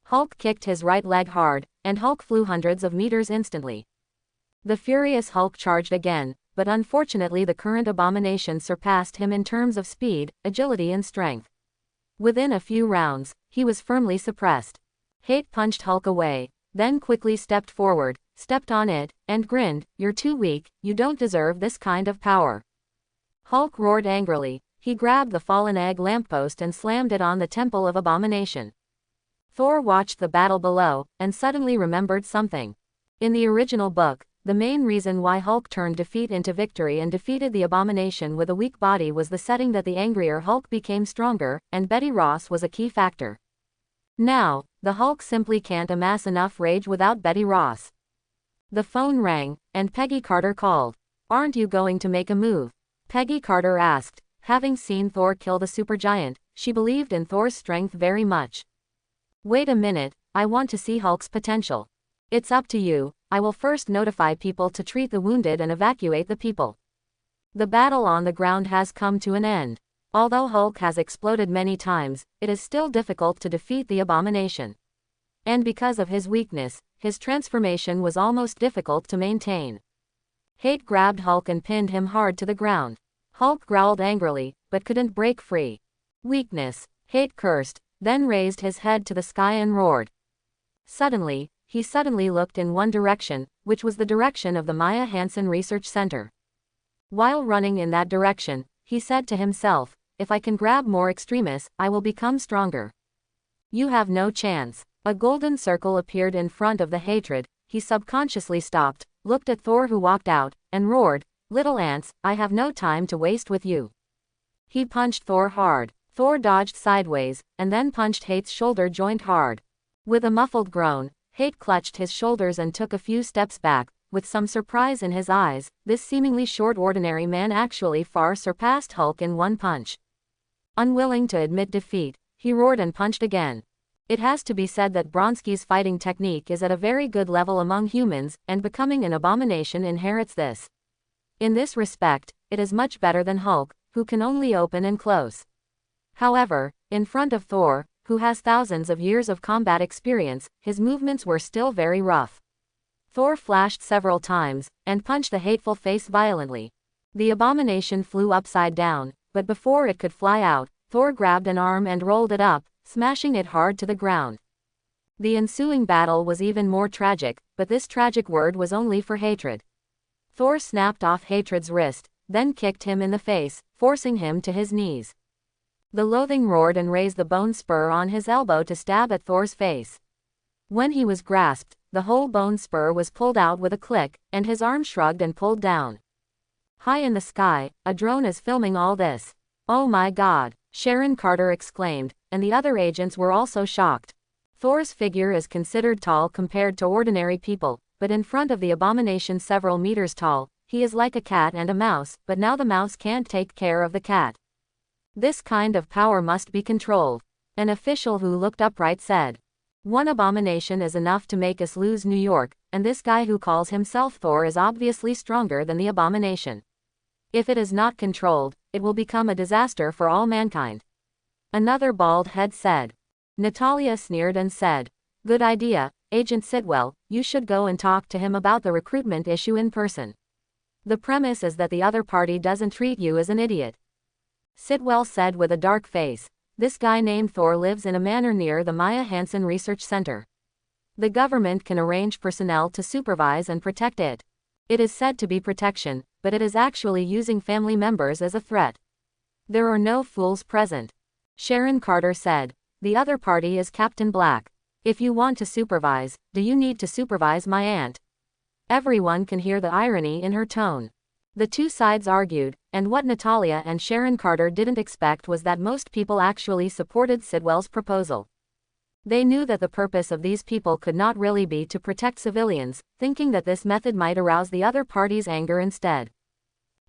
Hulk kicked his right leg hard, and Hulk flew hundreds of meters instantly. The furious Hulk charged again, but unfortunately the current Abomination surpassed him in terms of speed, agility and strength. Within a few rounds, he was firmly suppressed. Hate punched Hulk away, then quickly stepped forward, stepped on it, and grinned, "You're too weak, you don't deserve this kind of power." Hulk roared angrily. He grabbed the fallen egg lamppost and slammed it on the Temple of Abomination. Thor watched the battle below, and suddenly remembered something. In the original book, the main reason why Hulk turned defeat into victory and defeated the Abomination with a weak body was the setting that the angrier Hulk became stronger, and Betty Ross was a key factor. Now, the Hulk simply can't amass enough rage without Betty Ross. The phone rang, and Peggy Carter called. "Aren't you going to make a move?" Peggy Carter asked. Having seen Thor kill the supergiant, she believed in Thor's strength very much. "Wait a minute, I want to see Hulk's potential. It's up to you. I will first notify people to treat the wounded and evacuate the people. The battle on the ground has come to an end. Although Hulk has exploded many times, it is still difficult to defeat the abomination. And because of his weakness, his transformation was almost difficult to maintain. Hate grabbed Hulk and pinned him hard to the ground. Hulk growled angrily, but couldn't break free. Weakness. Hate cursed, then raised his head to the sky and roared. Suddenly, he looked in one direction, which was the direction of the Maya Hansen Research Center. While running in that direction, he said to himself, if I can grab more extremists, I will become stronger. You have no chance. A golden circle appeared in front of the hatred. He subconsciously stopped, looked at Thor who walked out, and roared, little ants, I have no time to waste with you. He punched Thor hard. Thor dodged sideways, and then punched Hate's shoulder joint hard. With a muffled groan, Hate clutched his shoulders and took a few steps back, with some surprise in his eyes. This seemingly short ordinary man actually far surpassed Hulk in one punch. Unwilling to admit defeat, he roared and punched again. It has to be said that Bronski's fighting technique is at a very good level among humans, and becoming an abomination inherits this. In this respect, it is much better than Hulk, who can only open and close. However, in front of Thor, who has thousands of years of combat experience, his movements were still very rough. Thor flashed several times, and punched the hateful face violently. The abomination flew upside down, but before it could fly out, Thor grabbed an arm and rolled it up, smashing it hard to the ground. The ensuing battle was even more tragic, but this tragic word was only for hatred. Thor snapped off Hatred's wrist, then kicked him in the face, forcing him to his knees. The loathing roared and raised the bone spur on his elbow to stab at Thor's face. When he was grasped, the whole bone spur was pulled out with a click, and his arm shrugged and pulled down. High in the sky, a drone is filming all this. Oh my God, Sharon Carter exclaimed, and the other agents were also shocked. Thor's figure is considered tall compared to ordinary people, but in front of the abomination several meters tall, he is like a cat and a mouse, but now the mouse can't take care of the cat. This kind of power must be controlled. An official who looked upright said. One abomination is enough to make us lose New York, and this guy who calls himself Thor is obviously stronger than the abomination. If it is not controlled, it will become a disaster for all mankind. Another bald head said. Natalia sneered and said, good idea, Agent Sidwell, you should go and talk to him about the recruitment issue in person. The premise is that the other party doesn't treat you as an idiot. Sidwell said with a dark face, this guy named Thor lives in a manor near the Maya Hansen Research Center. The government can arrange personnel to supervise and protect it. It is said to be protection, but it is actually using family members as a threat. There are no fools present. Sharon Carter said, the other party is Captain Black. If you want to supervise, do you need to supervise my aunt? Everyone can hear the irony in her tone. The two sides argued, and what Natalia and Sharon Carter didn't expect was that most people actually supported Sidwell's proposal. They knew that the purpose of these people could not really be to protect civilians, thinking that this method might arouse the other party's anger instead.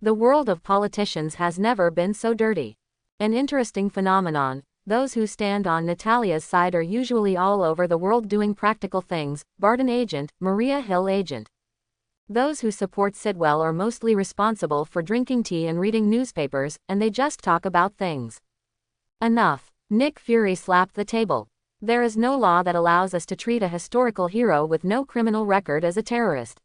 The world of politicians has never been so dirty. An interesting phenomenon, those who stand on Natalia's side are usually all over the world doing practical things, Barton agent, Maria Hill agent. Those who support Sidwell are mostly responsible for drinking tea and reading newspapers, and they just talk about things. Enough. Nick Fury slapped the table. There is no law that allows us to treat a historical hero with no criminal record as a terrorist.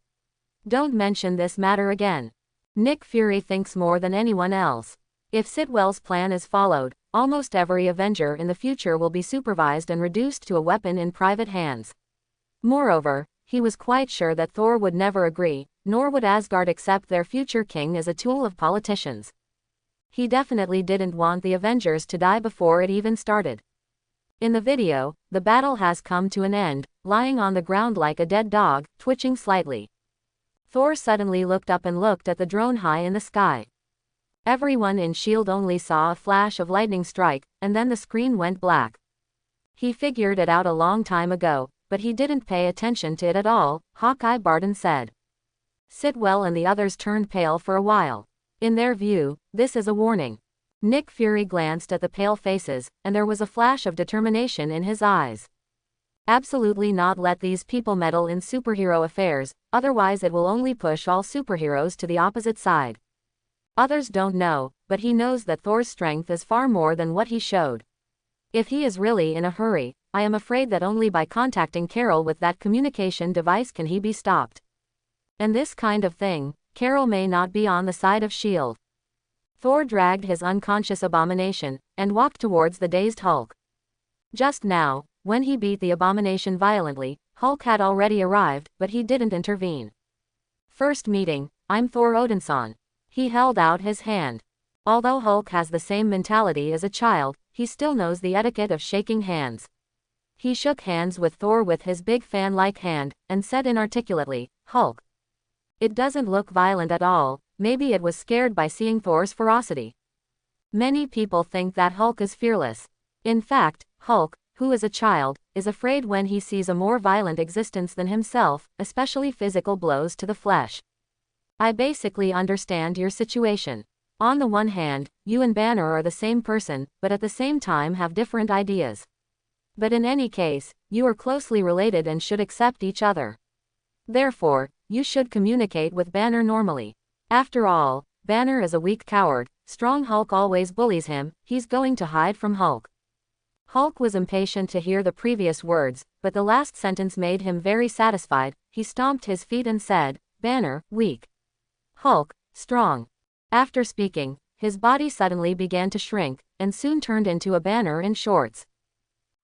Don't mention this matter again. Nick Fury thinks more than anyone else. If Sidwell's plan is followed, almost every Avenger in the future will be supervised and reduced to a weapon in private hands. Moreover, he was quite sure that Thor would never agree, nor would Asgard accept their future king as a tool of politicians. He definitely didn't want the Avengers to die before it even started. In the video, the battle has come to an end, lying on the ground like a dead dog, twitching slightly. Thor suddenly looked up and looked at the drone high in the sky. Everyone in S.H.I.E.L.D. only saw a flash of lightning strike, and then the screen went black. He figured it out a long time ago, but he didn't pay attention to it at all, Hawkeye Barton said. Sidwell and the others turned pale for a while. In their view, this is a warning. Nick Fury glanced at the pale faces, and there was a flash of determination in his eyes. Absolutely not let these people meddle in superhero affairs, otherwise it will only push all superheroes to the opposite side. Others don't know, but he knows that Thor's strength is far more than what he showed. If he is really in a hurry, I am afraid that only by contacting Carol with that communication device can he be stopped. And this kind of thing, Carol may not be on the side of S.H.I.E.L.D. Thor dragged his unconscious abomination, and walked towards the dazed Hulk. Just now, when he beat the abomination violently, Hulk had already arrived, but he didn't intervene. First meeting, I'm Thor Odinson. He held out his hand. Although Hulk has the same mentality as a child, he still knows the etiquette of shaking hands. He shook hands with Thor with his big fan-like hand, and said inarticulately, Hulk. It doesn't look violent at all, maybe it was scared by seeing Thor's ferocity. Many people think that Hulk is fearless. In fact, Hulk, who is a child, is afraid when he sees a more violent existence than himself, especially physical blows to the flesh. I basically understand your situation. On the one hand, you and Banner are the same person, but at the same time have different ideas. But in any case, you are closely related and should accept each other. Therefore, you should communicate with Banner normally. After all, Banner is a weak coward, strong Hulk always bullies him, he's going to hide from Hulk. Hulk was impatient to hear the previous words, but the last sentence made him very satisfied. He stomped his feet and said, Banner, weak. Hulk, strong. After speaking, his body suddenly began to shrink, and soon turned into a Banner in shorts.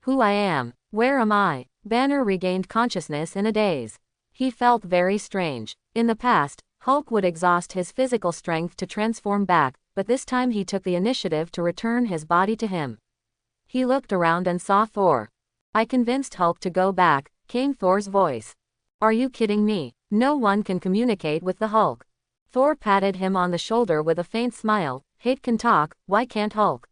Who I am? Where am I? Banner regained consciousness in a daze. He felt very strange. In the past, Hulk would exhaust his physical strength to transform back, but this time he took the initiative to return his body to him. He looked around and saw Thor. I convinced Hulk to go back, came Thor's voice. Are you kidding me? No one can communicate with the Hulk. Thor patted him on the shoulder with a faint smile. Hate can talk, why can't Hulk?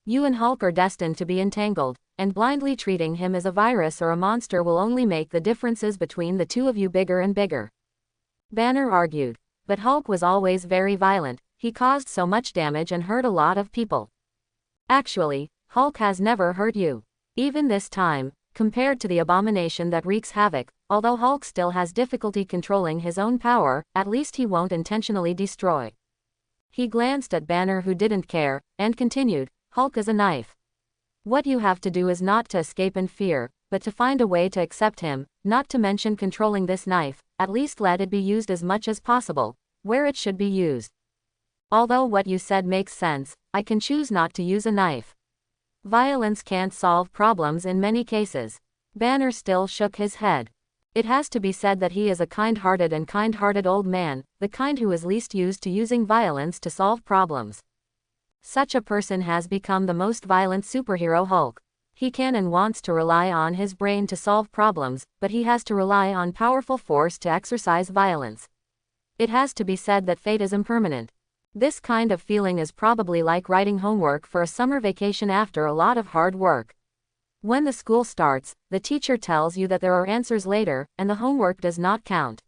You and Hulk are destined to be entangled, and blindly treating him as a virus or a monster will only make the differences between the two of you bigger and bigger. Banner argued. But Hulk was always very violent, he caused so much damage and hurt a lot of people. Actually, Hulk has never hurt you. Even this time, compared to the abomination that wreaks havoc, although Hulk still has difficulty controlling his own power, at least he won't intentionally destroy. He glanced at Banner who didn't care, and continued, Hulk is a knife. What you have to do is not to escape in fear, but to find a way to accept him, not to mention controlling this knife, at least let it be used as much as possible, where it should be used. Although what you said makes sense, I can choose not to use a knife. Violence can't solve problems in many cases. Banner still shook his head. It has to be said that he is a kind-hearted old man, the kind who is least used to using violence to solve problems. Such a person has become the most violent superhero Hulk. He can and wants to rely on his brain to solve problems, but he has to rely on powerful force to exercise violence. It has to be said that fate is impermanent. This kind of feeling is probably like writing homework for a summer vacation after a lot of hard work. When the school starts, the teacher tells you that there are answers later, and the homework does not count.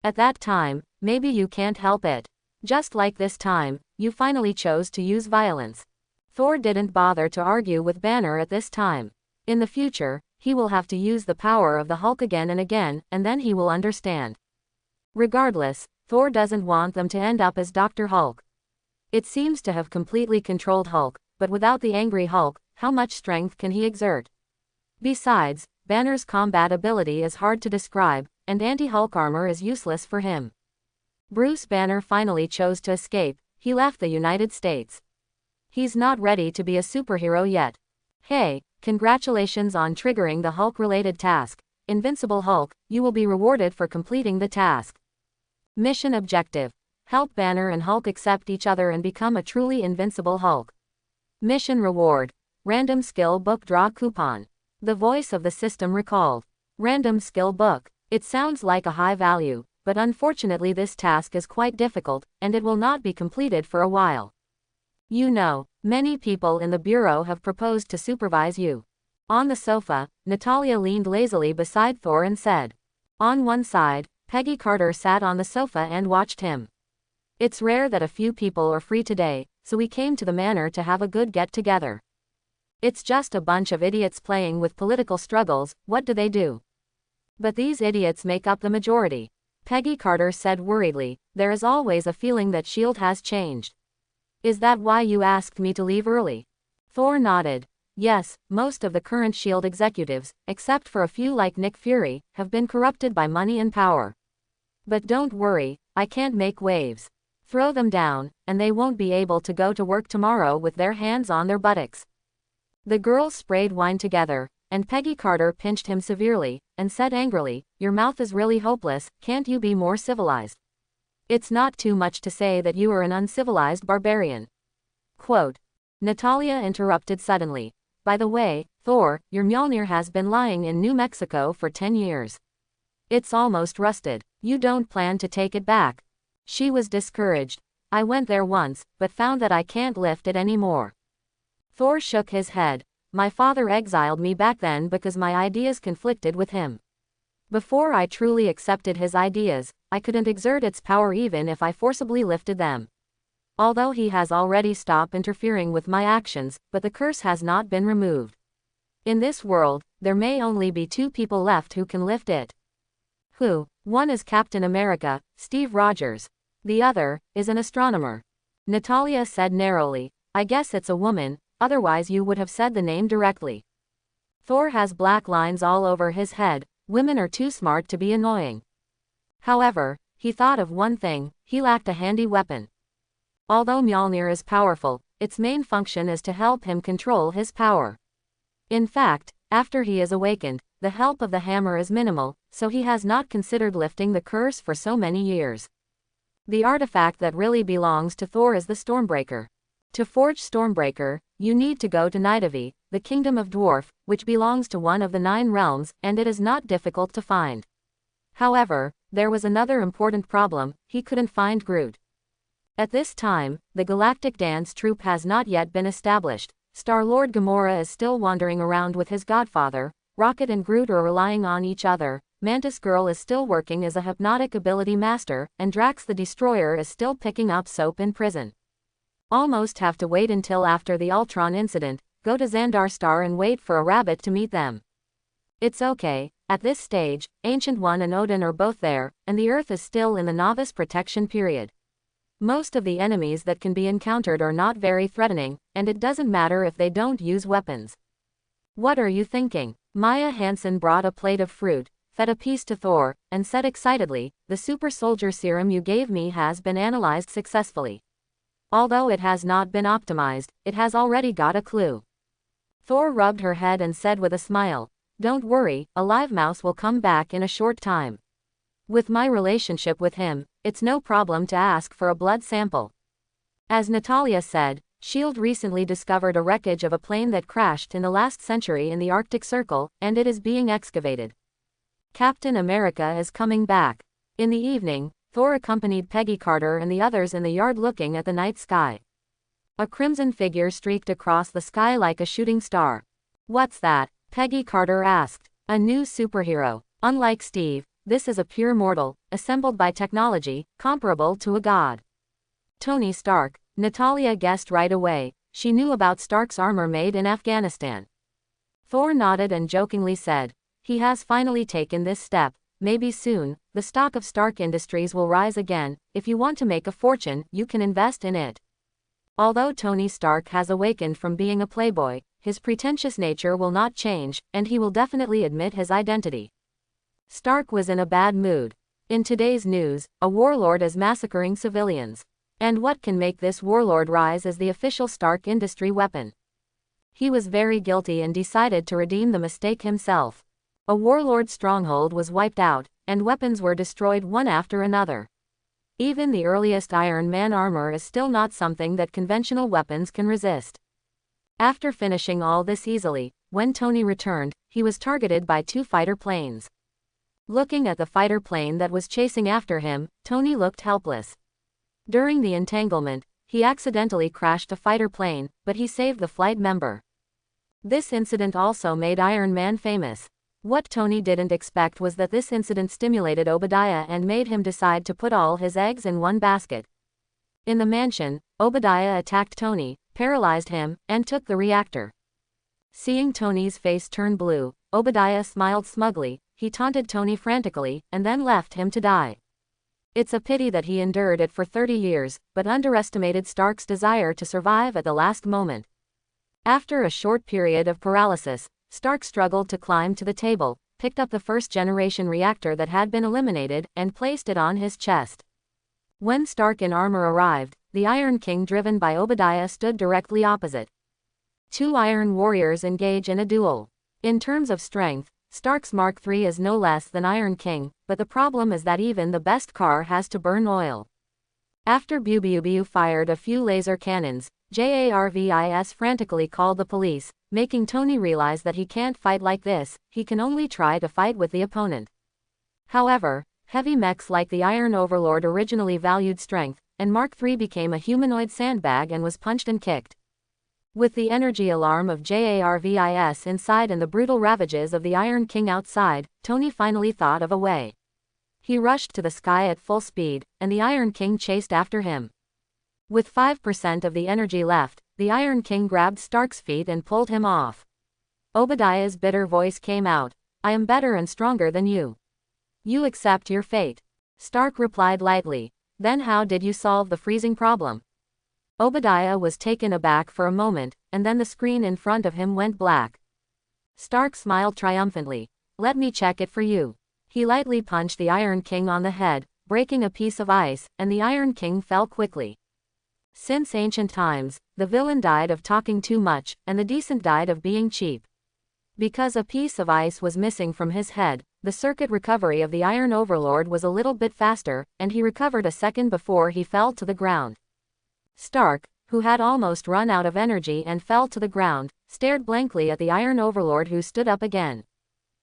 At that time, maybe you can't help it. Just like this time, you finally chose to use violence. Thor didn't bother to argue with Banner at this time. In the future, he will have to use the power of the Hulk again and again, and then he will understand. Regardless, Thor doesn't want them to end up as Dr. Hulk. It seems to have completely controlled Hulk, but without the angry Hulk, how much strength can he exert? Besides, Banner's combat ability is hard to describe, and anti-Hulk armor is useless for him. Bruce Banner finally chose to escape. He left the United States. He's not ready to be a superhero yet. Hey, congratulations on triggering the Hulk-related task. Invincible Hulk, you will be rewarded for completing the task. Mission objective. Help Banner and Hulk accept each other and become a truly invincible Hulk. Mission reward. Random skill book draw coupon. The voice of the system recalled. Random skill book. It sounds like a high value, but unfortunately this task is quite difficult, and it will not be completed for a while. You know, many people in the bureau have proposed to supervise you. On the sofa, Natalia leaned lazily beside Thor and said. On one side, Peggy Carter sat on the sofa and watched him. It's rare that a few people are free today, so we came to the manor to have a good get-together. It's just a bunch of idiots playing with political struggles, what do? But these idiots make up the majority. Peggy Carter said worriedly, there is always a feeling that S.H.I.E.L.D. has changed. Is that why you asked me to leave early? Thor nodded. Yes, most of the current S.H.I.E.L.D. executives, except for a few like Nick Fury, have been corrupted by money and power. But don't worry, I can't make waves. Throw them down, and they won't be able to go to work tomorrow with their hands on their buttocks. The girls sprayed wine together, and Peggy Carter pinched him severely, and said angrily, your mouth is really hopeless, can't you be more civilized? It's not too much to say that you are an uncivilized barbarian. Quote. Natalia interrupted suddenly. By the way, Thor, your Mjolnir has been lying in New Mexico for 10 years. It's almost rusted. You don't plan to take it back. She was discouraged. I went there once, but found that I can't lift it anymore. Thor shook his head. My father exiled me back then because my ideas conflicted with him. Before I truly accepted his ideas, I couldn't exert its power even if I forcibly lifted them. Although he has already stopped interfering with my actions, but the curse has not been removed. In this world, there may only be 2 people left who can lift it. Who? One is Captain America, Steve Rogers. The other is an astronomer. Natalia said narrowly, I guess it's a woman, otherwise you would have said the name directly. Thor has black lines all over his head, women are too smart to be annoying. However, he thought of one thing, he lacked a handy weapon. Although Mjolnir is powerful, its main function is to help him control his power. In fact, after he is awakened, the help of the hammer is minimal, so he has not considered lifting the curse for so many years. The artifact that really belongs to Thor is the Stormbreaker. To forge Stormbreaker, you need to go to Nidavellir, the kingdom of Dwarf, which belongs to one of the 9 realms, and it is not difficult to find. However, there was another important problem, he couldn't find Groot. At this time, the Galactic Dance Troupe has not yet been established. Star-Lord Gamora is still wandering around with his godfather, Rocket and Groot are relying on each other, Mantis Girl is still working as a hypnotic ability master, and Drax the Destroyer is still picking up soap in prison. Almost have to wait until after the Ultron incident, go to Xandar Star and wait for a rabbit to meet them. It's okay, at this stage, Ancient One and Odin are both there, and the Earth is still in the novice protection period. Most of the enemies that can be encountered are not very threatening, and it doesn't matter if they don't use weapons. What are you thinking? Maya Hansen brought a plate of fruit, fed a piece to Thor, and said excitedly, the super soldier serum you gave me has been analyzed successfully. Although it has not been optimized, it has already got a clue. Thor rubbed her head and said with a smile, don't worry, a live mouse will come back in a short time. With my relationship with him, it's no problem to ask for a blood sample. As Natalia said, S.H.I.E.L.D. recently discovered a wreckage of a plane that crashed in the last century in the Arctic Circle, and it is being excavated. Captain America is coming back. In the evening, Thor accompanied Peggy Carter and the others in the yard looking at the night sky. A crimson figure streaked across the sky like a shooting star. What's that? Peggy Carter asked. A new superhero. Unlike Steve, this is a pure mortal, assembled by technology, comparable to a god. Tony Stark. Natalia guessed right away, she knew about Stark's armor made in Afghanistan. Thor nodded and jokingly said, he has finally taken this step, maybe soon, the stock of Stark Industries will rise again, if you want to make a fortune, you can invest in it. Although Tony Stark has awakened from being a playboy, his pretentious nature will not change, and he will definitely admit his identity. Stark was in a bad mood. In today's news, a warlord is massacring civilians. And what can make this warlord rise as the official Stark Industry weapon? He was very guilty and decided to redeem the mistake himself. A warlord's stronghold was wiped out, and weapons were destroyed one after another. Even the earliest Iron Man armor is still not something that conventional weapons can resist. After finishing all this easily, when Tony returned, he was targeted by 2 fighter planes. Looking at the fighter plane that was chasing after him, Tony looked helpless. During the entanglement, he accidentally crashed a fighter plane, but he saved the flight member. This incident also made Iron Man famous. What Tony didn't expect was that this incident stimulated Obadiah and made him decide to put all his eggs in one basket. In the mansion, Obadiah attacked Tony, paralyzed him, and took the reactor. Seeing Tony's face turn blue, Obadiah smiled smugly. He taunted Tony frantically, and then left him to die. It's a pity that he endured it for 30 years, but underestimated Stark's desire to survive at the last moment. After a short period of paralysis, Stark struggled to climb to the table, picked up the first-generation reactor that had been eliminated, and placed it on his chest. When Stark in armor arrived, the Iron King driven by Obadiah stood directly opposite. Two Iron Warriors engage in a duel. In terms of strength, Stark's Mark III is no less than Iron King, but the problem is that even the best car has to burn oil. After Bububu fired a few laser cannons, Jarvis frantically called the police, making Tony realize that he can't fight like this, he can only try to fight with the opponent. However, heavy mechs like the Iron Overlord originally valued strength, and Mark III became a humanoid sandbag and was punched and kicked. With the energy alarm of Jarvis inside and the brutal ravages of the Iron King outside, Tony finally thought of a way. He rushed to the sky at full speed, and the Iron King chased after him. With 5% of the energy left, the Iron King grabbed Stark's feet and pulled him off. Obadiah's bitter voice came out. "I am better and stronger than you. You accept your fate." Stark replied lightly. "Then how did you solve the freezing problem?" Obadiah was taken aback for a moment, and then the screen in front of him went black. Stark smiled triumphantly. "Let me check it for you." He lightly punched the Iron King on the head, breaking a piece of ice, and the Iron King fell quickly. Since ancient times, the villain died of talking too much, and the decent died of being cheap. Because a piece of ice was missing from his head, the circuit recovery of the Iron Overlord was a little bit faster, and he recovered a second before he fell to the ground. Stark, who had almost run out of energy and fell to the ground, stared blankly at the Iron Overlord who stood up again.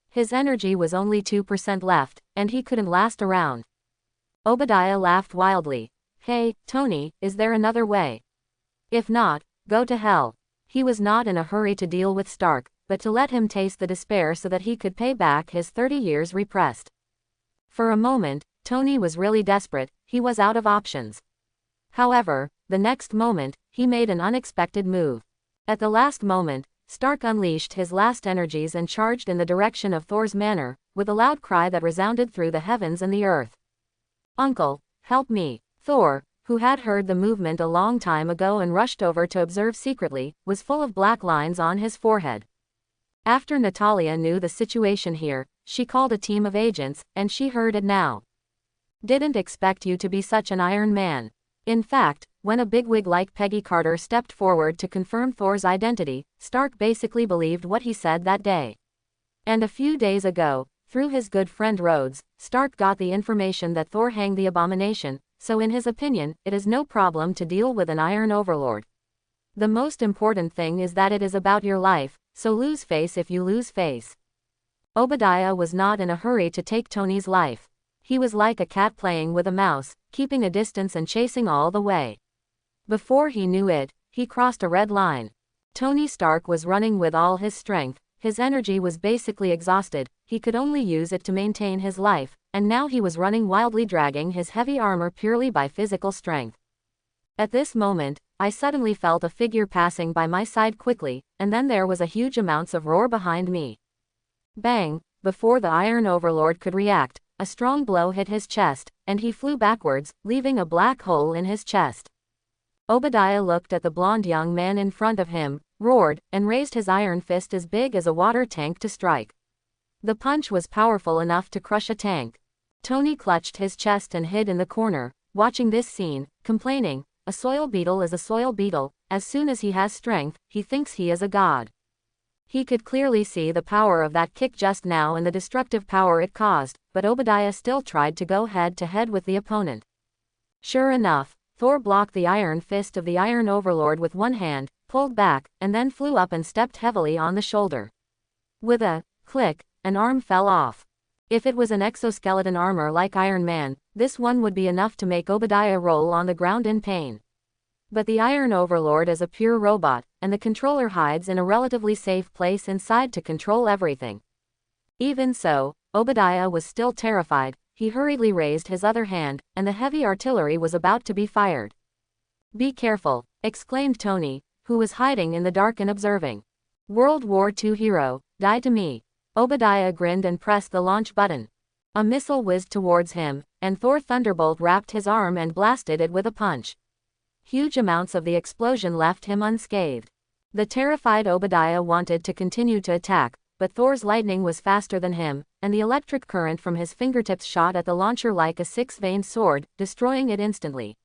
His energy was only 2% left, and he couldn't last a round. Obadiah laughed wildly. "Hey, Tony, is there another way? If not, go to hell." He was not in a hurry to deal with Stark, but to let him taste the despair so that he could pay back his 30 years repressed. For a moment, Tony was really desperate. He was out of options. However, the next moment, he made an unexpected move. At the last moment, Stark unleashed his last energies and charged in the direction of Thor's manor, with a loud cry that resounded through the heavens and the earth. "Uncle, help me!" Thor, who had heard the movement a long time ago and rushed over to observe secretly, was full of black lines on his forehead. After Natalia knew the situation here, she called a team of agents, and she heard it now. "Didn't expect you to be such an Iron Man." In fact, when a bigwig like Peggy Carter stepped forward to confirm Thor's identity, Stark basically believed what he said that day. And a few days ago, through his good friend Rhodes, Stark got the information that Thor hanged the abomination, so in his opinion, it is no problem to deal with an Iron Overlord. The most important thing is that it is about your life, so lose face if you lose face. Obadiah was not in a hurry to take Tony's life. He was like a cat playing with a mouse, keeping a distance and chasing all the way. Before he knew it, he crossed a red line. Tony Stark was running with all his strength, his energy was basically exhausted, he could only use it to maintain his life, and now he was running wildly dragging his heavy armor purely by physical strength. At this moment, I suddenly felt a figure passing by my side quickly, and then there was a huge amounts of roar behind me. Bang! Before the Iron Overlord could react, a strong blow hit his chest, and he flew backwards, leaving a black hole in his chest. Obadiah looked at the blonde young man in front of him, roared, and raised his iron fist as big as a water tank to strike. The punch was powerful enough to crush a tank. Tony clutched his chest and hid in the corner, watching this scene, complaining, "A soil beetle is a soil beetle, as soon as he has strength, he thinks he is a god." He could clearly see the power of that kick just now and the destructive power it caused, but Obadiah still tried to go head to head with the opponent. Sure enough, Thor blocked the iron fist of the Iron Overlord with one hand, pulled back, and then flew up and stepped heavily on the shoulder. With a click, an arm fell off. If it was an exoskeleton armor like Iron Man, this one would be enough to make Obadiah roll on the ground in pain. But the Iron Overlord is a pure robot, and the controller hides in a relatively safe place inside to control everything. Even so, Obadiah was still terrified. He hurriedly raised his other hand, and the heavy artillery was about to be fired. "Be careful," exclaimed Tony, who was hiding in the dark and observing. World War II hero, die to me. Obadiah grinned and pressed the launch button. A missile whizzed towards him, and Thor Thunderbolt wrapped his arm and blasted it with a punch. Huge amounts of the explosion left him unscathed. The terrified Obadiah wanted to continue to attack, but Thor's lightning was faster than him, and the electric current from his fingertips shot at the launcher like a six-veined sword, destroying it instantly.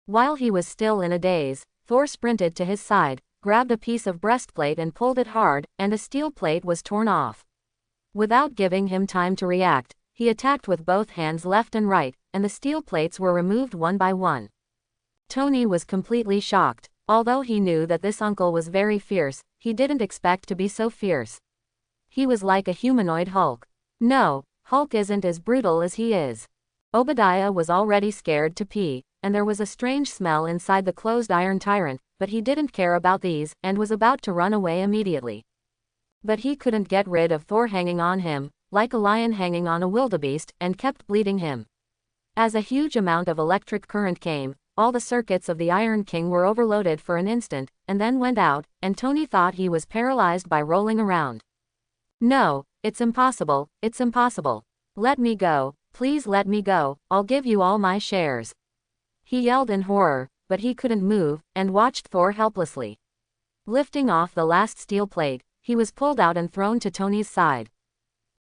While he was still in a daze, Thor sprinted to his side, grabbed a piece of breastplate and pulled it hard, and a steel plate was torn off. Without giving him time to react, he attacked with both hands left and right, and the steel plates were removed one by one. Tony was completely shocked. Although he knew that this uncle was very fierce, he didn't expect to be so fierce. He was like a humanoid Hulk. No, Hulk isn't as brutal as he is. Obadiah was already scared to pee, and there was a strange smell inside the closed iron tyrant, but he didn't care about these, and was about to run away immediately. But he couldn't get rid of Thor hanging on him, like a lion hanging on a wildebeest, and kept bleeding him. As a huge amount of electric current came, all the circuits of the Iron King were overloaded for an instant, and then went out, and Tony thought he was paralyzed by rolling around. No, it's impossible, it's impossible. Let me go, please let me go, I'll give you all my shares. He yelled in horror, but he couldn't move, and watched Thor helplessly. Lifting off the last steel plate, he was pulled out and thrown to Tony's side.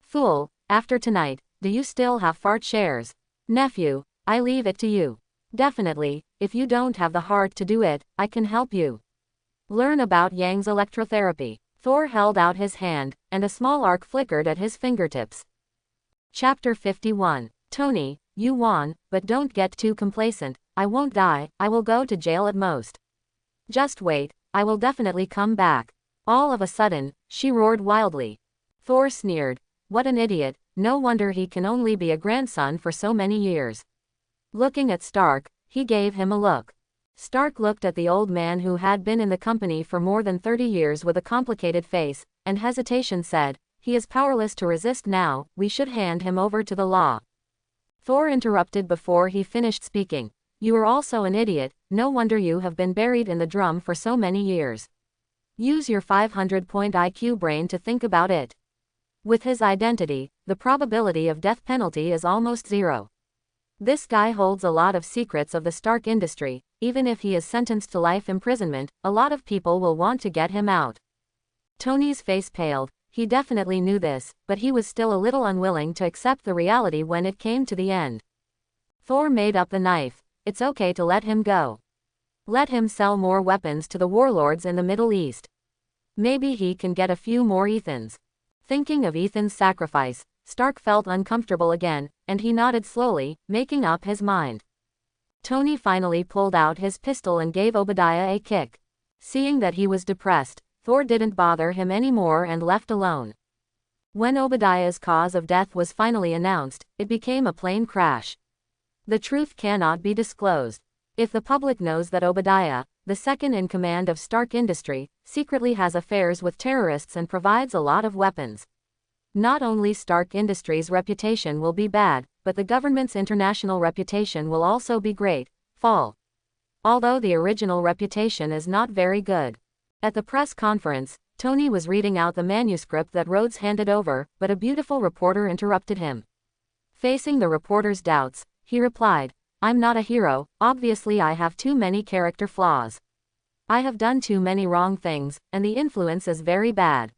Fool, after tonight, do you still have fart shares? Nephew, I leave it to you. Definitely, if you don't have the heart to do it, I can help you. Learn about Yang's electrotherapy. Thor held out his hand, and a small arc flickered at his fingertips. Chapter 51. Tony, you won, but don't get too complacent. I won't die, I will go to jail at most. Just wait, I will definitely come back. All of a sudden, she roared wildly. Thor sneered. What an idiot, no wonder he can only be a grandson for so many years. Looking at Stark, he gave him a look. Stark looked at the old man who had been in the company for more than 30 years with a complicated face, and hesitation said, he is powerless to resist now, we should hand him over to the law. Thor interrupted before he finished speaking. You are also an idiot, no wonder you have been buried in the drum for so many years. Use your 500-point IQ brain to think about it. With his identity, the probability of death penalty is almost zero. This guy holds a lot of secrets of the Stark industry. Even if he is sentenced to life imprisonment, a lot of people will want to get him out. Tony's face paled. He definitely knew this, but he was still a little unwilling to accept the reality when it came to the end. Thor made up the knife. It's okay to let him go. Let him sell more weapons to the warlords in the Middle East. Maybe he can get a few more Ethans. Thinking of Ethan's sacrifice, Stark felt uncomfortable again, and he nodded slowly, making up his mind. Tony finally pulled out his pistol and gave Obadiah a kick. Seeing that he was depressed, Thor didn't bother him anymore and left alone. When Obadiah's cause of death was finally announced, it became a plane crash. The truth cannot be disclosed. If the public knows that Obadiah, the second in command of Stark Industry, secretly has affairs with terrorists and provides a lot of weapons, not only Stark Industries' reputation will be bad, but the government's international reputation will also be great. Fall. Although the original reputation is not very good. At the press conference, Tony was reading out the manuscript that Rhodes handed over, but a beautiful reporter interrupted him. Facing the reporter's doubts, he replied, I'm not a hero, obviously I have too many character flaws. I have done too many wrong things, and the influence is very bad.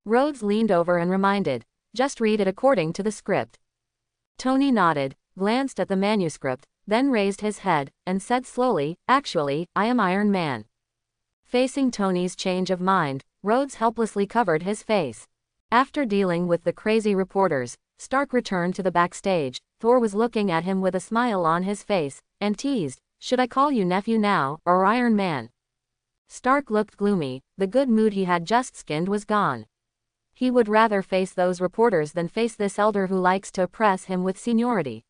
Rhodes leaned over and reminded, just read it according to the script. Tony nodded, glanced at the manuscript, then raised his head, and said slowly, actually, I am Iron Man. Facing Tony's change of mind, Rhodes helplessly covered his face. After dealing with the crazy reporters, Stark returned to the backstage. Thor was looking at him with a smile on his face, and teased, should I call you nephew now, or Iron Man? Stark looked gloomy, the good mood he had just skinned was gone. He would rather face those reporters than face this elder who likes to oppress him with seniority.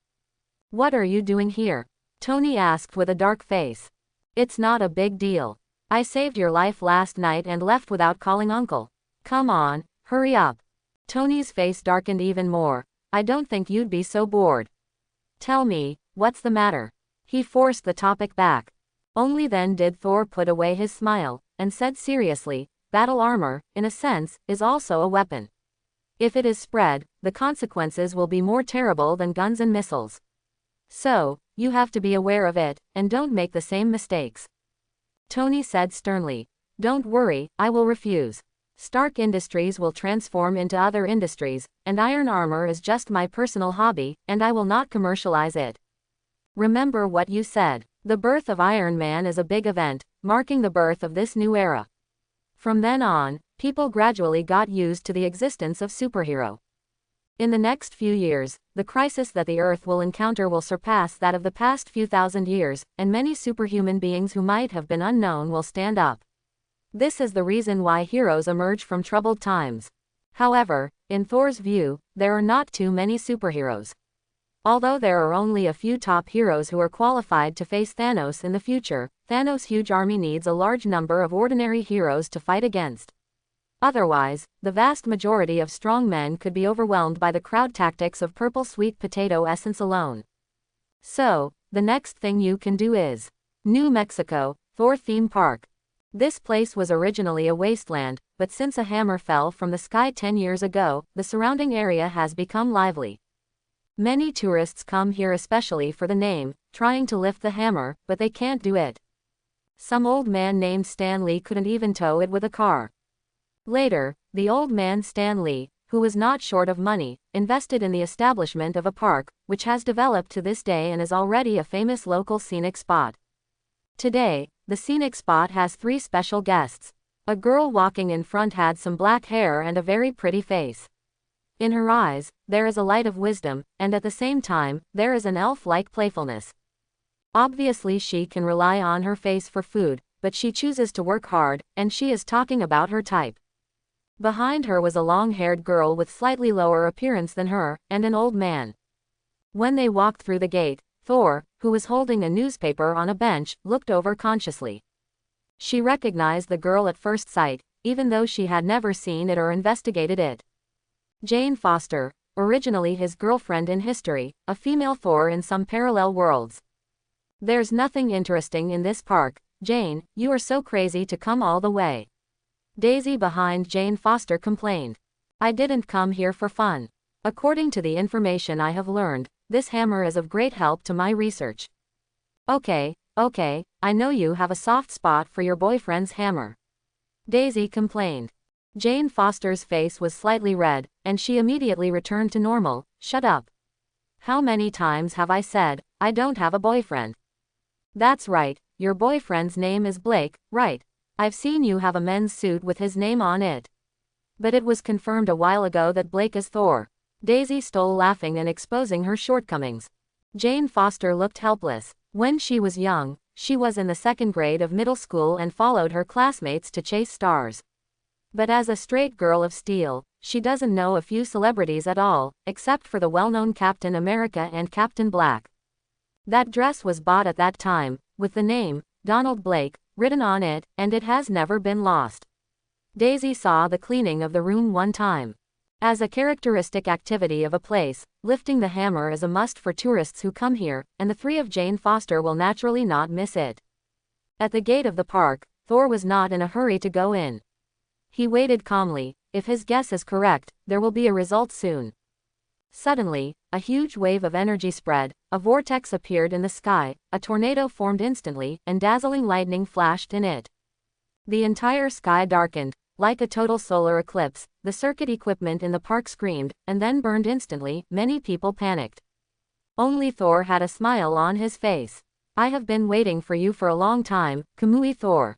What are you doing here? Tony asked with a dark face. It's not a big deal. I saved your life last night and left without calling uncle. Come on, hurry up. Tony's face darkened even more. I don't think you'd be so bored. Tell me, what's the matter? He forced the topic back. Only then did Thor put away his smile, and said seriously, battle armor, in a sense, is also a weapon. If it is spread, the consequences will be more terrible than guns and missiles. So, you have to be aware of it, and don't make the same mistakes. Tony said sternly. Don't worry, I will refuse. Stark Industries will transform into other industries, and iron armor is just my personal hobby, and I will not commercialize it. Remember what you said. The birth of Iron Man is a big event, marking the birth of this new era. From then on, people gradually got used to the existence of superhero. In the next few years, the crisis that the Earth will encounter will surpass that of the past few thousand years, and many superhuman beings who might have been unknown will stand up. This is the reason why heroes emerge from troubled times. However, in Thor's view, there are not too many superheroes. Although there are only a few top heroes who are qualified to face Thanos in the future, Thanos' huge army needs a large number of ordinary heroes to fight against. Otherwise, the vast majority of strong men could be overwhelmed by the crowd tactics of purple sweet potato essence alone. So, the next thing you can do is New Mexico, Thor Theme Park. This place was originally a wasteland, but since a hammer fell from the sky 10 years ago, the surrounding area has become lively. Many tourists come here especially for the name, trying to lift the hammer, but they can't do it. Some old man named Stan Lee couldn't even tow it with a car. Later, the old man Stan Lee, who was not short of money, invested in the establishment of a park, which has developed to this day and is already a famous local scenic spot. Today, the scenic spot has 3 special guests. A girl walking in front had some black hair and a very pretty face. In her eyes, there is a light of wisdom, and at the same time, there is an elf-like playfulness. Obviously she can rely on her face for food, but she chooses to work hard, and she is talking about her type. Behind her was a long-haired girl with slightly lower appearance than her, and an old man. When they walked through the gate, Thor, who was holding a newspaper on a bench, looked over consciously. She recognized the girl at first sight, even though she had never seen it or investigated it. Jane Foster, originally his girlfriend in history, a female Thor in some parallel worlds. There's nothing interesting in this park, Jane, you are so crazy to come all the way. Daisy behind Jane Foster complained. I didn't come here for fun. According to the information I have learned, this hammer is of great help to my research. Okay, I know you have a soft spot for your boyfriend's hammer. Daisy complained. Jane Foster's face was slightly red, and she immediately returned to normal. Shut up. How many times have I said, I don't have a boyfriend? That's right, your boyfriend's name is Blake, right? I've seen you have a men's suit with his name on it. But it was confirmed a while ago that Blake is Thor. Daisy stole laughing and exposing her shortcomings. Jane Foster looked helpless. When she was young, she was in the 2nd grade of middle school and followed her classmates to chase stars. But as a straight girl of steel, she doesn't know a few celebrities at all, except for the well-known Captain America and Captain Black. That dress was bought at that time, with the name, Donald Blake, written on it, and it has never been lost. Daisy saw the cleaning of the room one time. As a characteristic activity of a place, lifting the hammer is a must for tourists who come here, and the 3 of Jane Foster will naturally not miss it. At the gate of the park, Thor was not in a hurry to go in. He waited calmly. If his guess is correct, there will be a result soon. Suddenly, a huge wave of energy spread, a vortex appeared in the sky, a tornado formed instantly, and dazzling lightning flashed in it. The entire sky darkened, like a total solar eclipse. The circuit equipment in the park screamed, and then burned instantly. Many people panicked. Only Thor had a smile on his face. I have been waiting for you for a long time, Kamui Thor.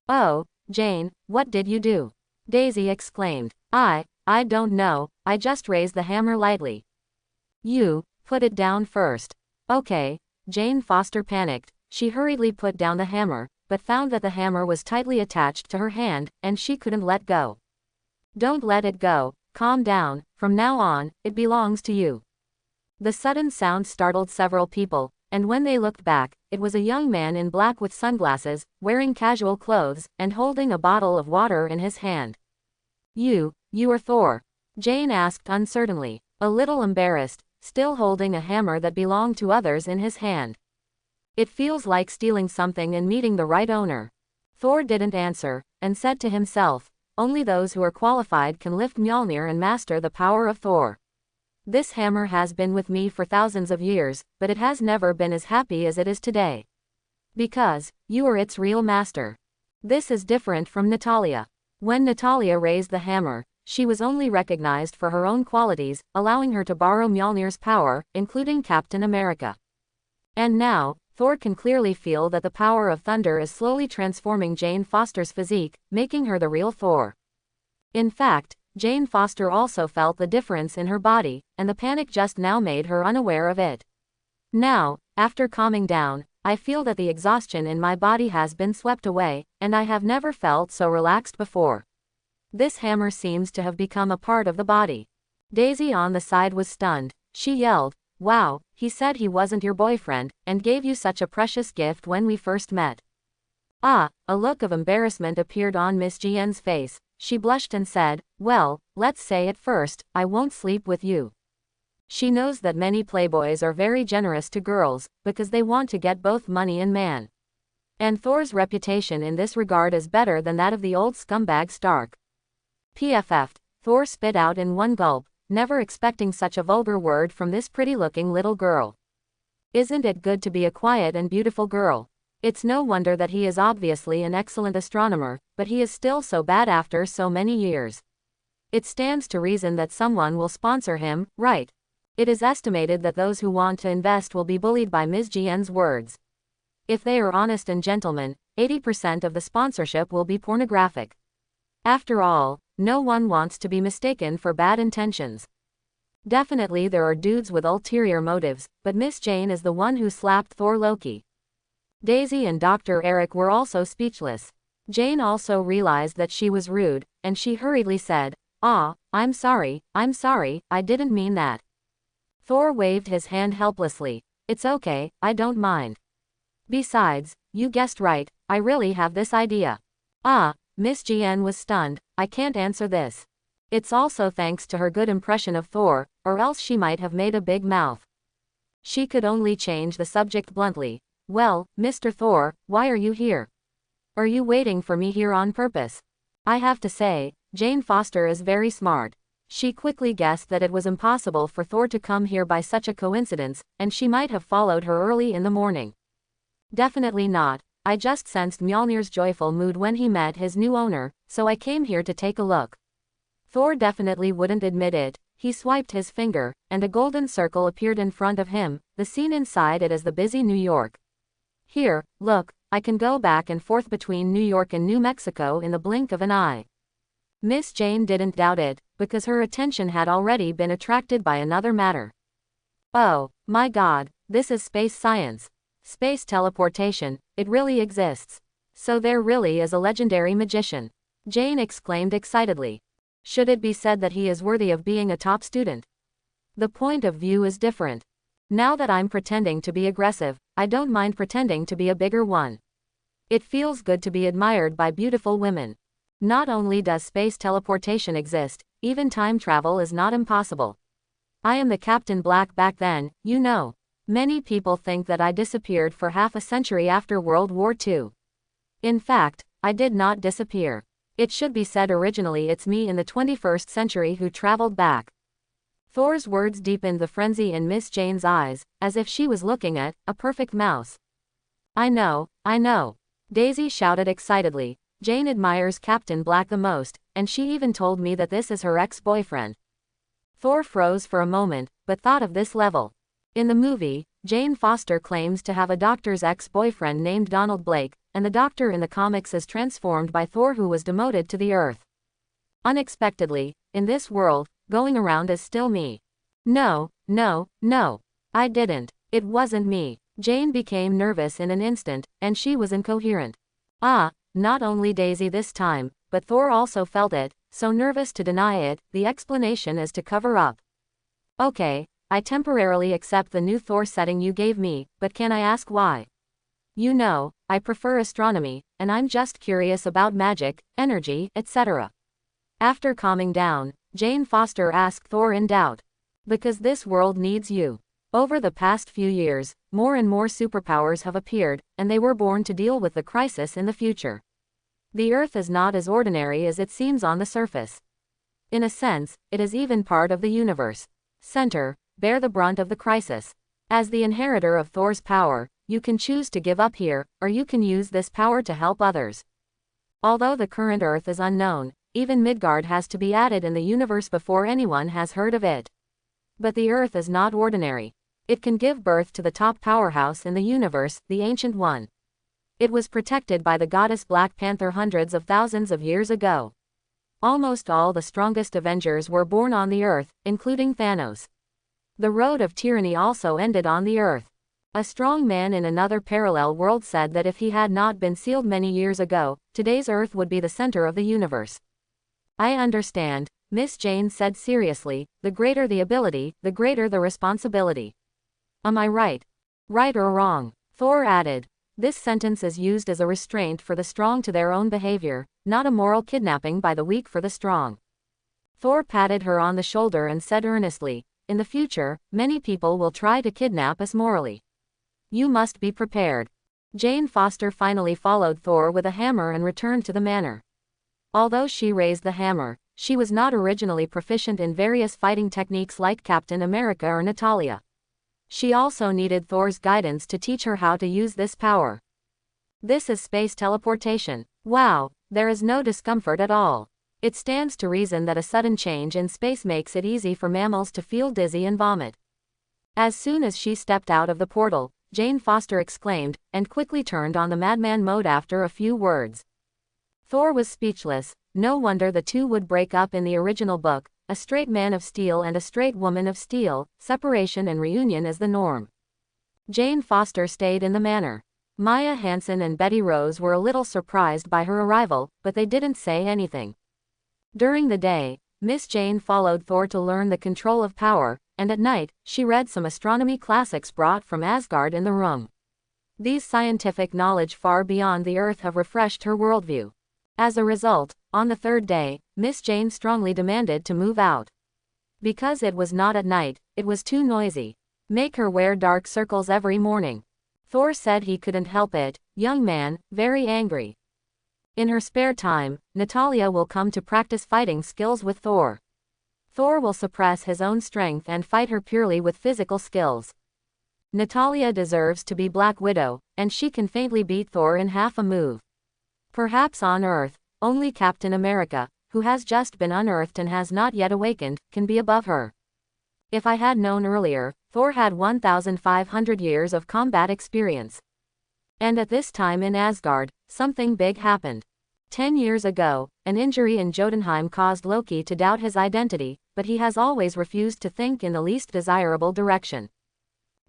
Oh, Jane, what did you do? Daisy exclaimed. I don't know, I just raised the hammer lightly. You, put it down first. Okay, Jane Foster panicked. She hurriedly put down the hammer, but found that the hammer was tightly attached to her hand, and she couldn't let go. Don't let it go, calm down, from now on, it belongs to you. The sudden sound startled several people, and when they looked back, it was a young man in black with sunglasses, wearing casual clothes, and holding a bottle of water in his hand. You are Thor? Jane asked uncertainly, a little embarrassed, still holding a hammer that belonged to others in his hand. It feels like stealing something and meeting the right owner. Thor didn't answer, and said to himself, only those who are qualified can lift Mjolnir and master the power of Thor. This hammer has been with me for thousands of years, but it has never been as happy as it is today. Because, you are its real master. This is different from Natalia. When Natalia raised the hammer, she was only recognized for her own qualities, allowing her to borrow Mjolnir's power, including Captain America. And now, Thor can clearly feel that the power of thunder is slowly transforming Jane Foster's physique, making her the real Thor. In fact, Jane Foster also felt the difference in her body, and the panic just now made her unaware of it. Now, after calming down, I feel that the exhaustion in my body has been swept away, and I have never felt so relaxed before. This hammer seems to have become a part of the body. Daisy on the side was stunned. She yelled, "Wow, he said he wasn't your boyfriend, and gave you such a precious gift when we first met." A look of embarrassment appeared on Miss Jian's face. She blushed and said, "Well, let's say it first, I won't sleep with you." She knows that many playboys are very generous to girls, because they want to get both money and man. And Thor's reputation in this regard is better than that of the old scumbag Stark. PFF, Thor spit out in one gulp, never expecting such a vulgar word from this pretty-looking little girl. Isn't it good to be a quiet and beautiful girl? It's no wonder that he is obviously an excellent astronomer, but he is still so bad after so many years. It stands to reason that someone will sponsor him, right? It is estimated that those who want to invest will be bullied by Ms. Jian's words. If they are honest and gentlemen, 80% of the sponsorship will be pornographic. After all, no one wants to be mistaken for bad intentions. Definitely there are dudes with ulterior motives, but Miss Jane is the one who slapped Thor Loki. Daisy and Dr. Eric were also speechless. Jane also realized that she was rude, and she hurriedly said, I'm sorry, I didn't mean that." Thor waved his hand helplessly. "It's okay, I don't mind. Besides, you guessed right, I really have this idea." Miss Jian was stunned. "I can't answer this." It's also thanks to her good impression of Thor, or else she might have made a big mouth. She could only change the subject bluntly. "Well, Mr. Thor, why are you here? Are you waiting for me here on purpose?" I have to say, Jane Foster is very smart. She quickly guessed that it was impossible for Thor to come here by such a coincidence, and she might have followed her early in the morning. "Definitely not. I just sensed Mjolnir's joyful mood when he met his new owner, so I came here to take a look." Thor definitely wouldn't admit it. He swiped his finger, and a golden circle appeared in front of him, the scene inside it as the busy New York. "Here, look, I can go back and forth between New York and New Mexico in the blink of an eye." Miss Jane didn't doubt it, because her attention had already been attracted by another matter. "Oh, my God, this is space science. Space teleportation, it really exists. So there really is a legendary magician," Jane exclaimed excitedly. "Should it be said that he is worthy of being a top student? The point of view is different. Now that I'm pretending to be aggressive, I don't mind pretending to be a bigger one. It feels good to be admired by beautiful women. Not only does space teleportation exist, even time travel is not impossible. I am the Captain Black back then, you know. Many people think that I disappeared for half a century after World War II. In fact, I did not disappear. It should be said originally it's me in the 21st century who traveled back." Thor's words deepened the frenzy in Miss Jane's eyes, as if she was looking at a perfect mouse. I know. Daisy shouted excitedly. "Jane admires Captain Black the most, and she even told me that this is her ex-boyfriend." Thor froze for a moment, but thought of this level. In the movie, Jane Foster claims to have a doctor's ex-boyfriend named Donald Blake, and the doctor in the comics is transformed by Thor, who was demoted to the earth. Unexpectedly, in this world, going around is still me. No, I didn't. It wasn't me. Jane became nervous in an instant, and she was incoherent. Not only Daisy this time, but Thor also felt it, so nervous to deny it, the explanation is to cover up. "Okay, I temporarily accept the new Thor setting you gave me, but can I ask why? You know, I prefer astronomy, and I'm just curious about magic, energy, etc." After calming down, Jane Foster asked Thor in doubt. "Because this world needs you. Over the past few years, more and more superpowers have appeared, and they were born to deal with the crisis in the future. The Earth is not as ordinary as it seems on the surface. In a sense, it is even part of the universe. Center, bear the brunt of the crisis. As the inheritor of Thor's power, you can choose to give up here, or you can use this power to help others. Although the current Earth is unknown, even Midgard has to be added in the universe before anyone has heard of it. But the Earth is not ordinary. It can give birth to the top powerhouse in the universe, the Ancient One. It was protected by the goddess Black Panther hundreds of thousands of years ago. Almost all the strongest Avengers were born on the Earth, including Thanos. The road of tyranny also ended on the Earth. A strong man in another parallel world said that if he had not been sealed many years ago, today's Earth would be the center of the universe. I understand, Miss Jane said seriously, the greater the ability, the greater the responsibility. Am I right? Right or wrong? Thor added. This sentence is used as a restraint for the strong to their own behavior, not a moral kidnapping by the weak for the strong. Thor patted her on the shoulder and said earnestly, in the future, many people will try to kidnap us morally. You must be prepared. Jane Foster finally followed Thor with a hammer and returned to the manor. Although she raised the hammer, she was not originally proficient in various fighting techniques like Captain America or Natalia. She also needed Thor's guidance to teach her how to use this power. This is space teleportation. Wow, there is no discomfort at all. It stands to reason that a sudden change in space makes it easy for mammals to feel dizzy and vomit. As soon as she stepped out of the portal, Jane Foster exclaimed, and quickly turned on the madman mode after a few words. Thor was speechless. No wonder the two would break up in the original book, a straight man of steel and a straight woman of steel, separation and reunion is the norm. Jane Foster stayed in the manor. Maya Hansen and Betty Rose were a little surprised by her arrival, but they didn't say anything. During the day, Miss Jane followed Thor to learn the control of power, and at night, she read some astronomy classics brought from Asgard in the room. These scientific knowledge far beyond the Earth have refreshed her worldview. As a result, on the third day, Miss Jane strongly demanded to move out. Because it was not at night, it was too noisy. Make her wear dark circles every morning. Thor said he couldn't help it, young man, very angry. In her spare time, Natalia will come to practice fighting skills with Thor. Thor will suppress his own strength and fight her purely with physical skills. Natalia deserves to be Black Widow, and she can faintly beat Thor in half a move. Perhaps on Earth, only Captain America, who has just been unearthed and has not yet awakened, can be above her. If I had known earlier, Thor had 1,500 years of combat experience. And at this time in Asgard, something big happened. 10 years ago, an injury in Jotunheim caused Loki to doubt his identity, but he has always refused to think in the least desirable direction.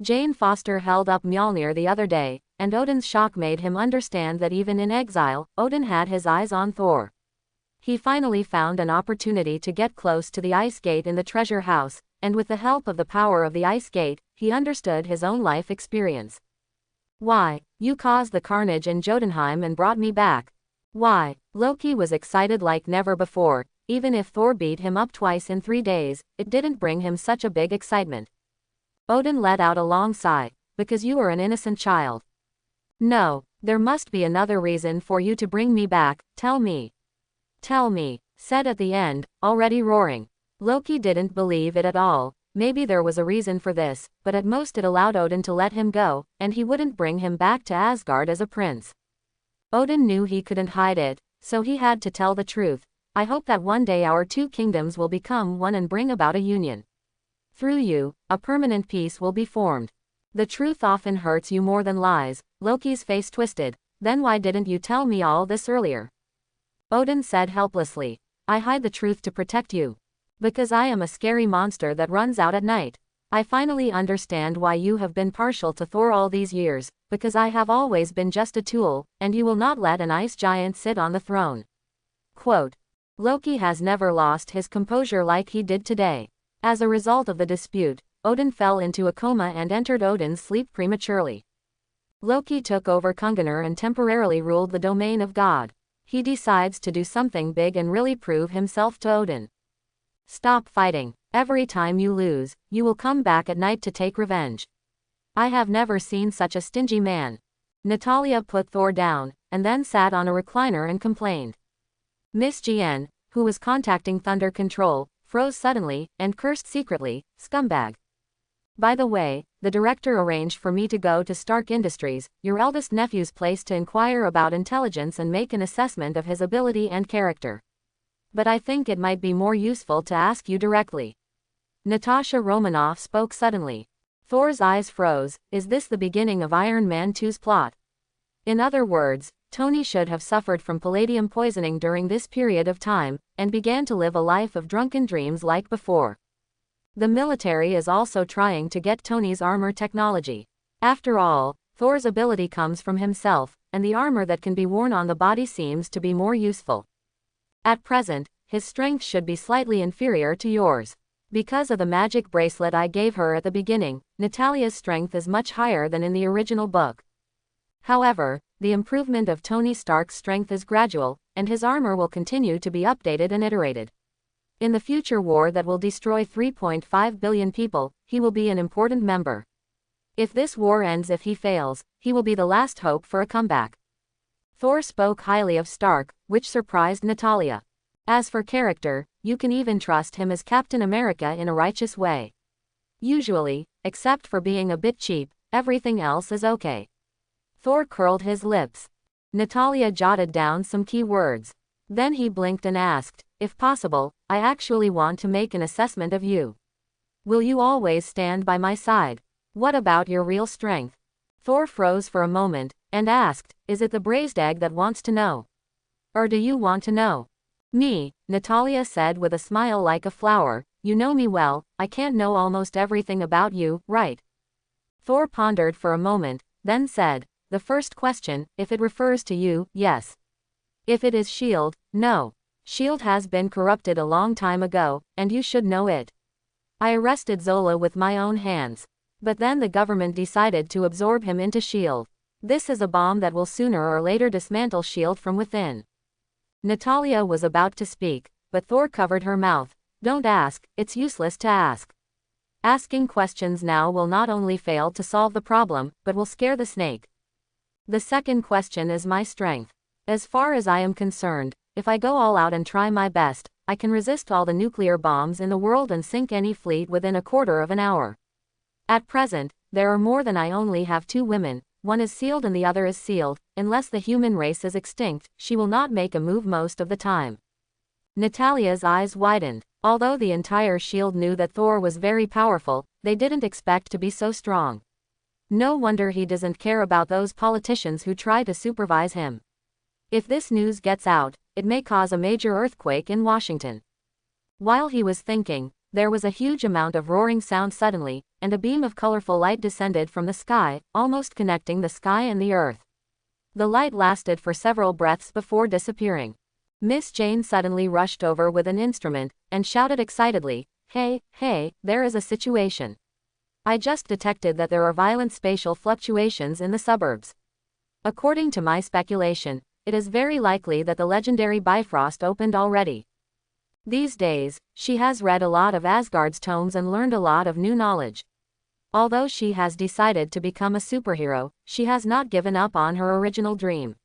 Jane Foster held up Mjolnir the other day, and Odin's shock made him understand that even in exile, Odin had his eyes on Thor. He finally found an opportunity to get close to the ice gate in the treasure house, and with the help of the power of the ice gate, he understood his own life experience. Why, you caused the carnage in Jotunheim and brought me back. Why? Loki was excited like never before. Even if Thor beat him up twice in 3 days, it didn't bring him such a big excitement. Odin let out a long sigh. Because you are an innocent child. No, there must be another reason for you to bring me back, tell me. Tell me, said at the end, already roaring. Loki didn't believe it at all. Maybe there was a reason for this, but at most it allowed Odin to let him go, and he wouldn't bring him back to Asgard as a prince. Odin knew he couldn't hide it, so he had to tell the truth. I hope that one day our two kingdoms will become one and bring about a union. Through you, a permanent peace will be formed. The truth often hurts you more than lies. Loki's face twisted. Then why didn't you tell me all this earlier? Odin said helplessly. I hide the truth to protect you. Because I am a scary monster that runs out at night. I finally understand why you have been partial to Thor all these years, because I have always been just a tool, and you will not let an ice giant sit on the throne. Quote. Loki has never lost his composure like he did today. As a result of the dispute, Odin fell into a coma and entered Odin's sleep prematurely. Loki took over Kungunir and temporarily ruled the domain of God. He decides to do something big and really prove himself to Odin. Stop fighting. Every time you lose, you will come back at night to take revenge. I have never seen such a stingy man. Natalia put Thor down, and then sat on a recliner and complained. Miss GN, who was contacting Thunder Control, froze suddenly, and cursed secretly, "Scumbag. By the way, the director arranged for me to go to Stark Industries, your eldest nephew's place, to inquire about intelligence and make an assessment of his ability and character. But I think it might be more useful to ask you directly." Natasha Romanoff spoke suddenly. Thor's eyes froze. Is this the beginning of Iron Man 2's plot? In other words, Tony should have suffered from palladium poisoning during this period of time, and began to live a life of drunken dreams like before. The military is also trying to get Tony's armor technology. After all, Thor's ability comes from himself, and the armor that can be worn on the body seems to be more useful. At present, his strength should be slightly inferior to yours. Because of the magic bracelet I gave her at the beginning, Natalia's strength is much higher than in the original book. However, the improvement of Tony Stark's strength is gradual, and his armor will continue to be updated and iterated. In the future war that will destroy 3.5 billion people, he will be an important member. If this war ends, if he fails, he will be the last hope for a comeback. Thor spoke highly of Stark, which surprised Natalia. As for character, you can even trust him as Captain America in a righteous way. Usually, except for being a bit cheap, everything else is okay. Thor curled his lips. Natalia jotted down some key words. Then he blinked and asked, "If possible, I actually want to make an assessment of you. Will you always stand by my side? What about your real strength?" Thor froze for a moment, and asked, "Is it the braised egg that wants to know? Or do you want to know?" "Me," Natalia said with a smile like a flower, "you know me well, I can't know almost everything about you, right?" Thor pondered for a moment, then said, "The first question, if it refers to you, yes. If it is S.H.I.E.L.D., no. S.H.I.E.L.D. has been corrupted a long time ago, and you should know it. I arrested Zola with my own hands. But then the government decided to absorb him into S.H.I.E.L.D. This is a bomb that will sooner or later dismantle S.H.I.E.L.D. from within." Natalia was about to speak, but Thor covered her mouth. "Don't ask, it's useless to ask. Asking questions now will not only fail to solve the problem, but will scare the snake. The second question is my strength. As far as I am concerned, if I go all out and try my best, I can resist all the nuclear bombs in the world and sink any fleet within a quarter of an hour. At present, there are more than I only have 2 women, one is sealed and the other is sealed. Unless the human race is extinct, she will not make a move most of the time." Natalia's eyes widened. Although the entire S.H.I.E.L.D. knew that Thor was very powerful, they didn't expect to be so strong. No wonder he doesn't care about those politicians who try to supervise him. If this news gets out, it may cause a major earthquake in Washington. While he was thinking, there was a huge amount of roaring sound suddenly, and a beam of colorful light descended from the sky, almost connecting the sky and the earth. The light lasted for several breaths before disappearing. Miss Jane suddenly rushed over with an instrument, and shouted excitedly, Hey, there is a situation. I just detected that there are violent spatial fluctuations in the suburbs. According to my speculation, it is very likely that the legendary Bifrost opened already. These days, she has read a lot of Asgard's tomes and learned a lot of new knowledge. Although she has decided to become a superhero, she has not given up on her original dream.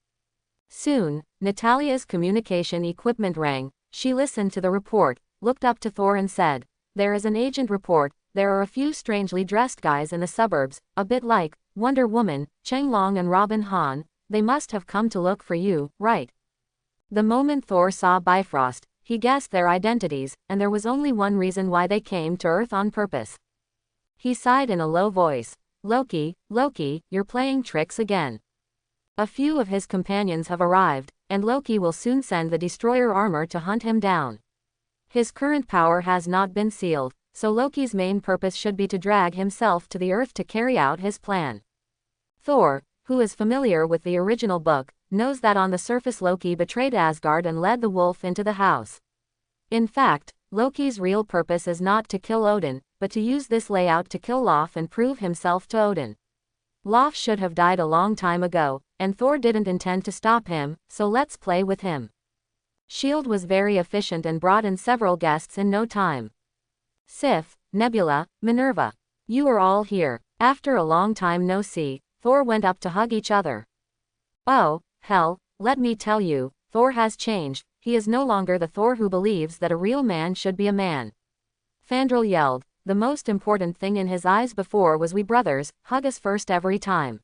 Soon, Natalia's communication equipment rang. She listened to the report, looked up to Thor and said, "There is an agent report. There are a few strangely dressed guys in the suburbs, a bit like Wonder Woman, Cheng Long and Robin Han. They must have come to look for you, right?" The moment Thor saw Bifrost, he guessed their identities, and there was only one reason why they came to Earth on purpose. He sighed in a low voice. Loki, you're playing tricks again. A few of his companions have arrived, and Loki will soon send the destroyer armor to hunt him down. His current power has not been sealed, so Loki's main purpose should be to drag himself to the Earth to carry out his plan. Thor, who is familiar with the original book, knows that on the surface Loki betrayed Asgard and led the wolf into the house. In fact, Loki's real purpose is not to kill Odin, but to use this layout to kill Lof and prove himself to Odin. Lof should have died a long time ago, and Thor didn't intend to stop him, so let's play with him. S.H.I.E.L.D. was very efficient and brought in several guests in no time. Sif, Nebula, Minerva. You are all here. After a long time no see, Thor went up to hug each other. Oh, Hell, let me tell you, Thor has changed. He is no longer the Thor who believes that a real man should be a man. Fandral yelled. The most important thing in his eyes before was we brothers, hug us first every time.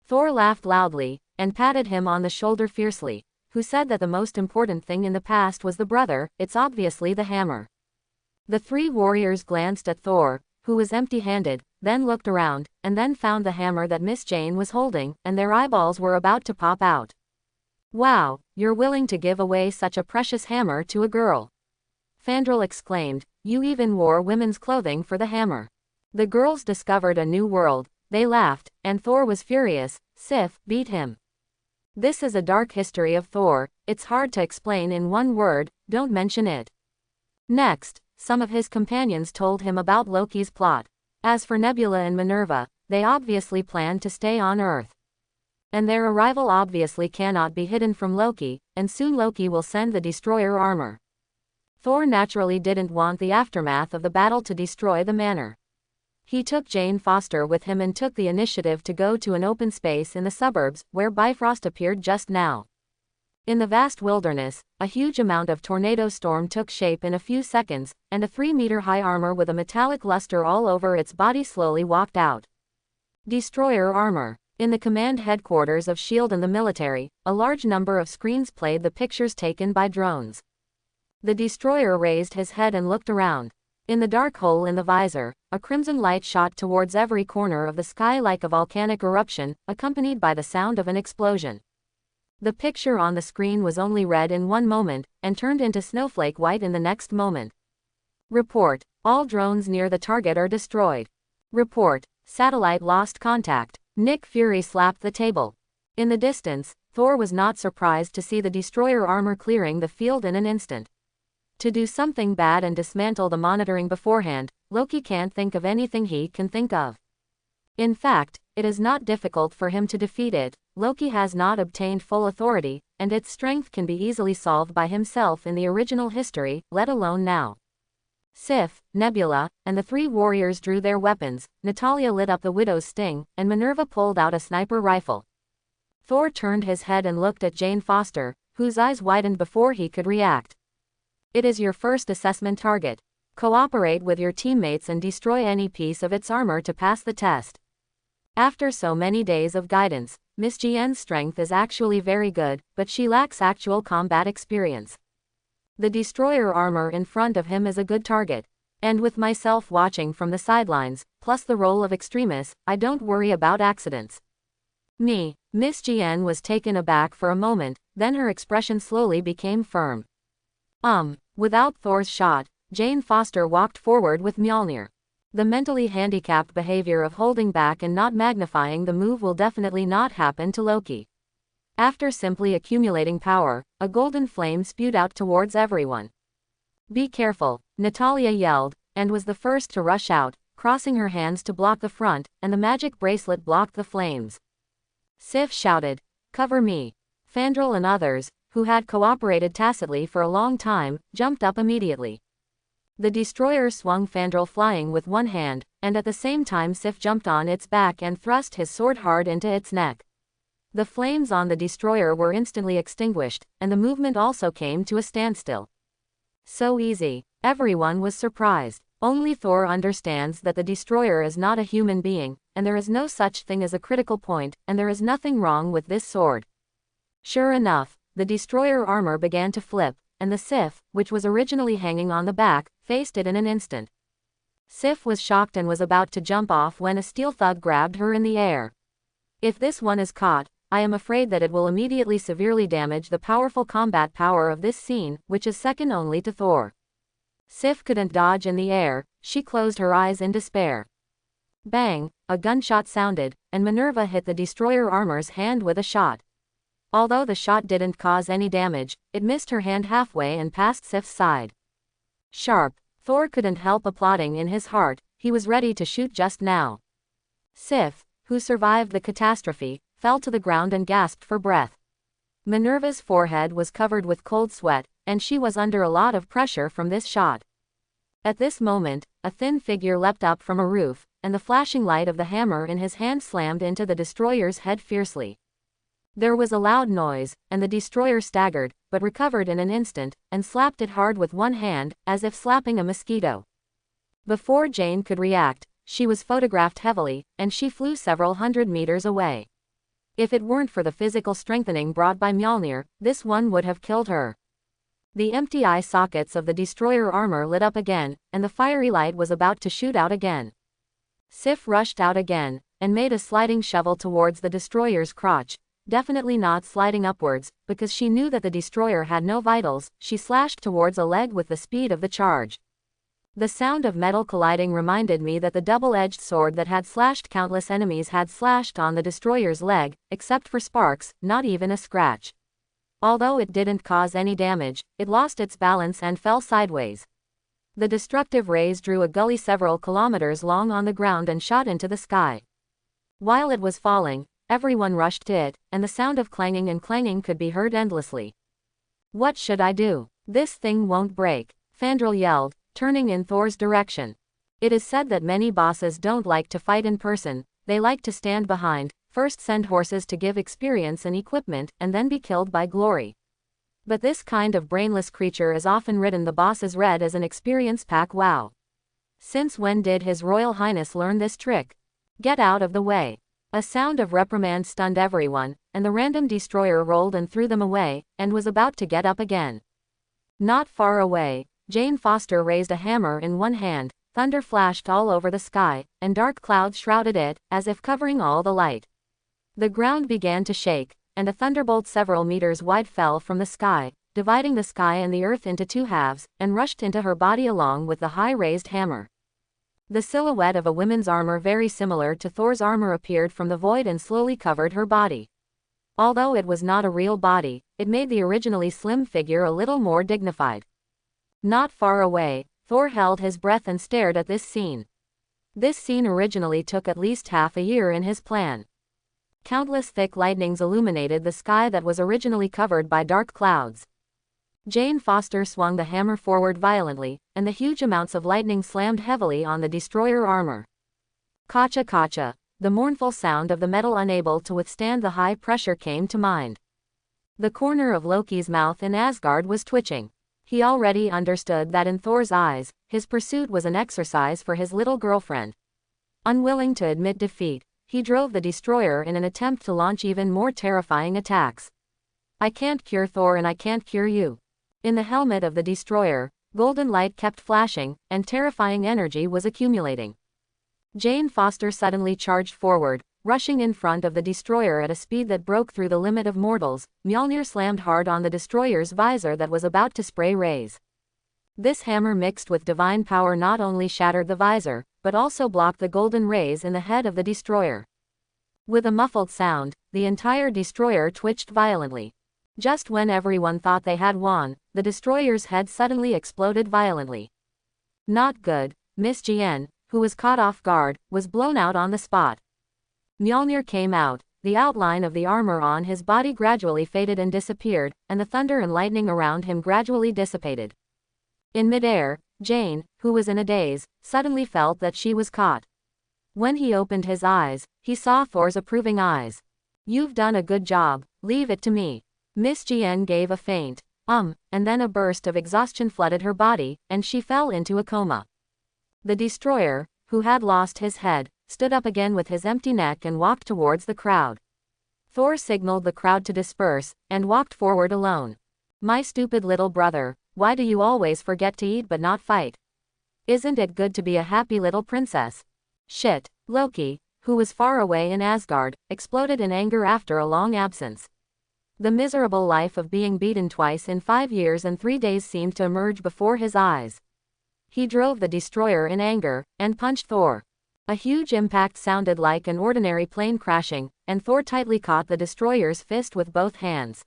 Thor laughed loudly, and patted him on the shoulder fiercely. Who said that the most important thing in the past was the brother? It's obviously the hammer. The three warriors glanced at Thor, who was empty-handed, then looked around, and then found the hammer that Miss Jane was holding, and their eyeballs were about to pop out. Wow, you're willing to give away such a precious hammer to a girl. Fandral exclaimed, you even wore women's clothing for the hammer. The girls discovered a new world, they laughed, and Thor was furious. Sif, beat him. This is a dark history of Thor, it's hard to explain in one word, don't mention it. Next, some of his companions told him about Loki's plot. As for Nebula and Minerva, they obviously planned to stay on Earth. And their arrival obviously cannot be hidden from Loki, and soon Loki will send the destroyer armor. Thor naturally didn't want the aftermath of the battle to destroy the manor. He took Jane Foster with him and took the initiative to go to an open space in the suburbs, where Bifrost appeared just now. In the vast wilderness, a huge amount of tornado storm took shape in a few seconds, and a 3-meter-high armor with a metallic luster all over its body slowly walked out. Destroyer armor. In the command headquarters of S.H.I.E.L.D. and the military, a large number of screens played the pictures taken by drones. The destroyer raised his head and looked around. In the dark hole in the visor, a crimson light shot towards every corner of the sky like a volcanic eruption, accompanied by the sound of an explosion. The picture on the screen was only red in one moment, and turned into snowflake white in the next moment. Report. All drones near the target are destroyed. Report. Satellite lost contact. Nick Fury slapped the table. In the distance, Thor was not surprised to see the destroyer armor clearing the field in an instant. To do something bad and dismantle the monitoring beforehand, Loki can't think of anything he can think of. In fact, it is not difficult for him to defeat it. Loki has not obtained full authority, and its strength can be easily solved by himself in the original history, let alone now. Sif, Nebula, and the three warriors drew their weapons. Natalia lit up the widow's sting, and Minerva pulled out a sniper rifle. Thor turned his head and looked at Jane Foster, whose eyes widened before he could react. It is your first assessment target. Cooperate with your teammates and destroy any piece of its armor to pass the test. After so many days of guidance, Miss Jien's strength is actually very good, but she lacks actual combat experience. The destroyer armor in front of him is a good target. And with myself watching from the sidelines, plus the role of extremist, I don't worry about accidents. Miss Jien was taken aback for a moment, then her expression slowly became firm. Without Thor's shot, Jane Foster walked forward with Mjolnir. The mentally handicapped behavior of holding back and not magnifying the move will definitely not happen to Loki. After simply accumulating power, a golden flame spewed out towards everyone. Be careful, Natalia yelled, and was the first to rush out, crossing her hands to block the front, and the magic bracelet blocked the flames. Sif shouted, cover me. Fandral and others, who had cooperated tacitly for a long time, jumped up immediately. The destroyer swung Fandral flying with one hand, and at the same time Sif jumped on its back and thrust his sword hard into its neck. The flames on the destroyer were instantly extinguished, and the movement also came to a standstill. So easy. Everyone was surprised. Only Thor understands that the destroyer is not a human being, and there is no such thing as a critical point, and there is nothing wrong with this sword. Sure enough, the destroyer armor began to flip, and the Sif, which was originally hanging on the back, faced it in an instant. Sif was shocked and was about to jump off when a steel thug grabbed her in the air. If this one is caught, I am afraid that it will immediately severely damage the powerful combat power of this scene, which is second only to Thor. Sif couldn't dodge in the air, she closed her eyes in despair. Bang, a gunshot sounded, and Minerva hit the destroyer armor's hand with a shot. Although the shot didn't cause any damage, it missed her hand halfway and passed Sif's side. Sharp. Thor couldn't help applauding in his heart, he was ready to shoot just now. Sif, who survived the catastrophe, fell to the ground and gasped for breath. Minerva's forehead was covered with cold sweat, and she was under a lot of pressure from this shot. At this moment, a thin figure leapt up from a roof, and the flashing light of the hammer in his hand slammed into the destroyer's head fiercely. There was a loud noise, and the destroyer staggered, but recovered in an instant, and slapped it hard with one hand, as if slapping a mosquito. Before Jane could react, she was photographed heavily, and she flew several hundred meters away. If it weren't for the physical strengthening brought by Mjolnir, this one would have killed her. The empty eye sockets of the destroyer armor lit up again, and the fiery light was about to shoot out again. Sif rushed out again, and made a sliding shovel towards the destroyer's crotch, definitely not sliding upwards, because she knew that the destroyer had no vitals. She slashed towards a leg with the speed of the charge. The sound of metal colliding reminded me that the double-edged sword that had slashed countless enemies had slashed on the destroyer's leg, except for sparks, not even a scratch. Although it didn't cause any damage, it lost its balance and fell sideways. The destructive rays drew a gully several kilometers long on the ground and shot into the sky. While it was falling, everyone rushed to it, and the sound of clanging and clanging could be heard endlessly. "What should I do? This thing won't break," Fandral yelled, turning in Thor's direction. It is said that many bosses don't like to fight in person, they like to stand behind, first send horses to give experience and equipment, and then be killed by glory. But this kind of brainless creature is often ridden the boss's red as an experience pack. Wow. Since when did His Royal Highness learn this trick? Get out of the way. A sound of reprimand stunned everyone, and the random destroyer rolled and threw them away, and was about to get up again. Not far away, Jane Foster raised a hammer in one hand, thunder flashed all over the sky, and dark clouds shrouded it, as if covering all the light. The ground began to shake, and a thunderbolt several meters wide fell from the sky, dividing the sky and the earth into two halves, and rushed into her body along with the high-raised hammer. The silhouette of a woman's armor very similar to Thor's armor appeared from the void and slowly covered her body. Although it was not a real body, it made the originally slim figure a little more dignified. Not far away, Thor held his breath and stared at this scene. This scene originally took at least half a year in his plan. Countless thick lightnings illuminated the sky that was originally covered by dark clouds. Jane Foster swung the hammer forward violently, and the huge amounts of lightning slammed heavily on the destroyer armor. Kacha kacha, the mournful sound of the metal unable to withstand the high pressure came to mind. The corner of Loki's mouth in Asgard was twitching. He already understood that in Thor's eyes, his pursuit was an exercise for his little girlfriend. Unwilling to admit defeat, he drove the destroyer in an attempt to launch even more terrifying attacks. "I can't cure Thor and I can't cure you." In the helmet of the destroyer, golden light kept flashing, and terrifying energy was accumulating. Jane Foster suddenly charged forward, rushing in front of the destroyer at a speed that broke through the limit of mortals. Mjolnir slammed hard on the destroyer's visor that was about to spray rays. This hammer mixed with divine power not only shattered the visor, but also blocked the golden rays in the head of the destroyer. With a muffled sound, the entire destroyer twitched violently. Just when everyone thought they had won, the destroyer's head suddenly exploded violently. Not good. Miss Jien, who was caught off guard, was blown out on the spot. Mjolnir came out, the outline of the armor on his body gradually faded and disappeared, and the thunder and lightning around him gradually dissipated. In midair, Jane, who was in a daze, suddenly felt that she was caught. When he opened his eyes, he saw Thor's approving eyes. "You've done a good job, leave it to me." Miss Jien gave a faint, and then a burst of exhaustion flooded her body, and she fell into a coma. The destroyer, who had lost his head, stood up again with his empty neck and walked towards the crowd. Thor signaled the crowd to disperse, and walked forward alone. "My stupid little brother, why do you always forget to eat but not fight? Isn't it good to be a happy little princess?" Shit. Loki, who was far away in Asgard, exploded in anger after a long absence. The miserable life of being beaten twice in 5 years and 3 days seemed to emerge before his eyes. He drove the destroyer in anger, and punched Thor. A huge impact sounded like an ordinary plane crashing, and Thor tightly caught the destroyer's fist with both hands.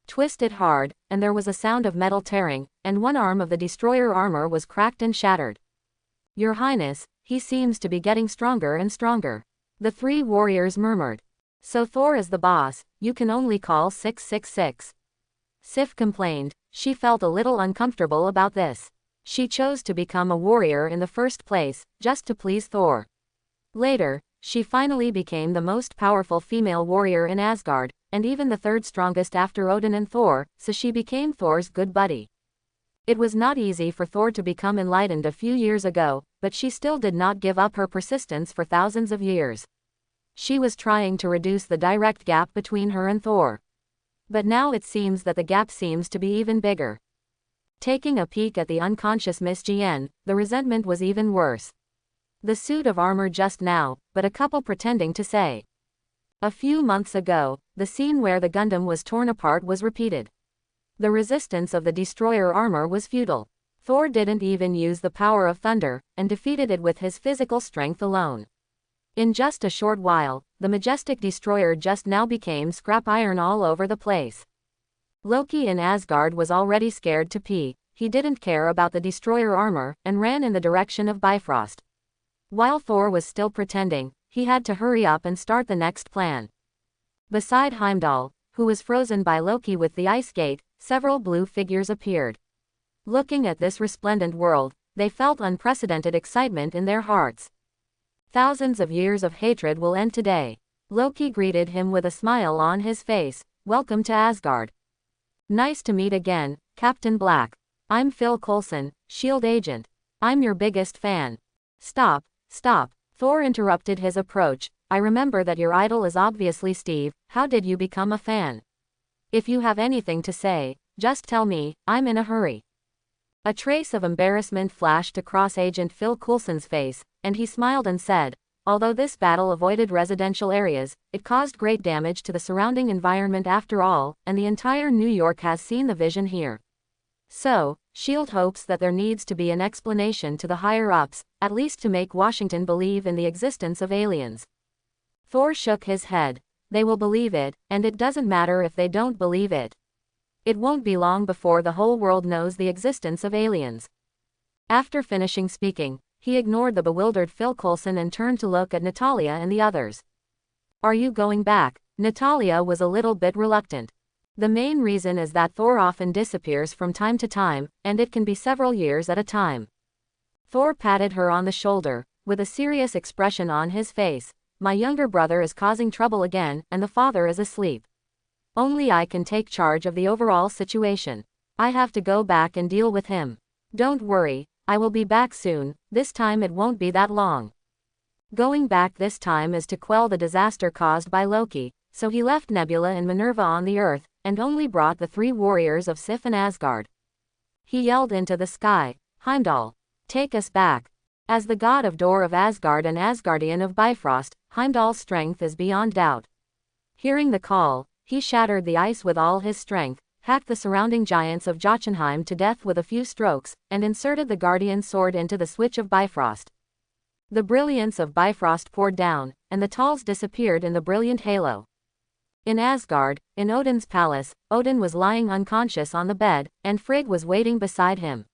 Twisted hard, and there was a sound of metal tearing, and one arm of the destroyer armor was cracked and shattered. "Your Highness, he seems to be getting stronger and stronger," the 3 warriors murmured. "So Thor is the boss, you can only call 666. Sif complained. She felt a little uncomfortable about this. She chose to become a warrior in the first place, just to please Thor. Later, she finally became the most powerful female warrior in Asgard, and even the third strongest after Odin and Thor, so she became Thor's good buddy. It was not easy for Thor to become enlightened a few years ago, but she still did not give up her persistence for thousands of years. She was trying to reduce the direct gap between her and Thor. But now it seems that the gap seems to be even bigger. Taking a peek at the unconscious Miss Jien, the resentment was even worse. The suit of armor just now, but a couple pretending to say. A few months ago, the scene where the Gundam was torn apart was repeated. The resistance of the destroyer armor was futile. Thor didn't even use the power of thunder, and defeated it with his physical strength alone. In just a short while, the majestic destroyer just now became scrap iron all over the place. Loki in Asgard was already scared to pee. He didn't care about the destroyer armor, and ran in the direction of Bifrost. While Thor was still pretending, he had to hurry up and start the next plan. Beside Heimdall, who was frozen by Loki with the ice gate, several blue figures appeared. Looking at this resplendent world, they felt unprecedented excitement in their hearts. Thousands of years of hatred will end today. Loki greeted him with a smile on his face. Welcome to Asgard. Nice to meet again, Captain Black. I'm Phil Coulson, S.H.I.E.L.D. agent. I'm your biggest fan. Stop, stop. Thor interrupted his approach. I remember that your idol is obviously Steve. How did you become a fan? If you have anything to say, just tell me, I'm in a hurry. A trace of embarrassment flashed across Agent Phil Coulson's face, and he smiled and said, although this battle avoided residential areas, it caused great damage to the surrounding environment after all, and the entire New York has seen the vision here. So, S.H.I.E.L.D. hopes that there needs to be an explanation to the higher-ups, at least to make Washington believe in the existence of aliens. Thor shook his head. They will believe it, and it doesn't matter if they don't believe it. It won't be long before the whole world knows the existence of aliens. After finishing speaking, he ignored the bewildered Phil Coulson and turned to look at Natalia and the others. Are you going back? Natalia was a little bit reluctant. The main reason is that Thor often disappears from time to time, and it can be several years at a time. Thor patted her on the shoulder, with a serious expression on his face. My younger brother is causing trouble again, and the father is asleep. Only I can take charge of the overall situation. I have to go back and deal with him. Don't worry, I will be back soon. This time it won't be that long. Going back this time is to quell the disaster caused by Loki, so he left Nebula and Minerva on the Earth, and only brought the three warriors of Sif and Asgard. He yelled into the sky, Heimdall, take us back. As the god of Door of Asgard and Asgardian of Bifrost, Heimdall's strength is beyond doubt. Hearing the call, he shattered the ice with all his strength, hacked the surrounding giants of Jotunheim to death with a few strokes, and inserted the guardian sword into the switch of Bifrost. The brilliance of Bifrost poured down, and the talls disappeared in the brilliant halo. In Asgard, in Odin's palace, Odin was lying unconscious on the bed, and Frigg was waiting beside him.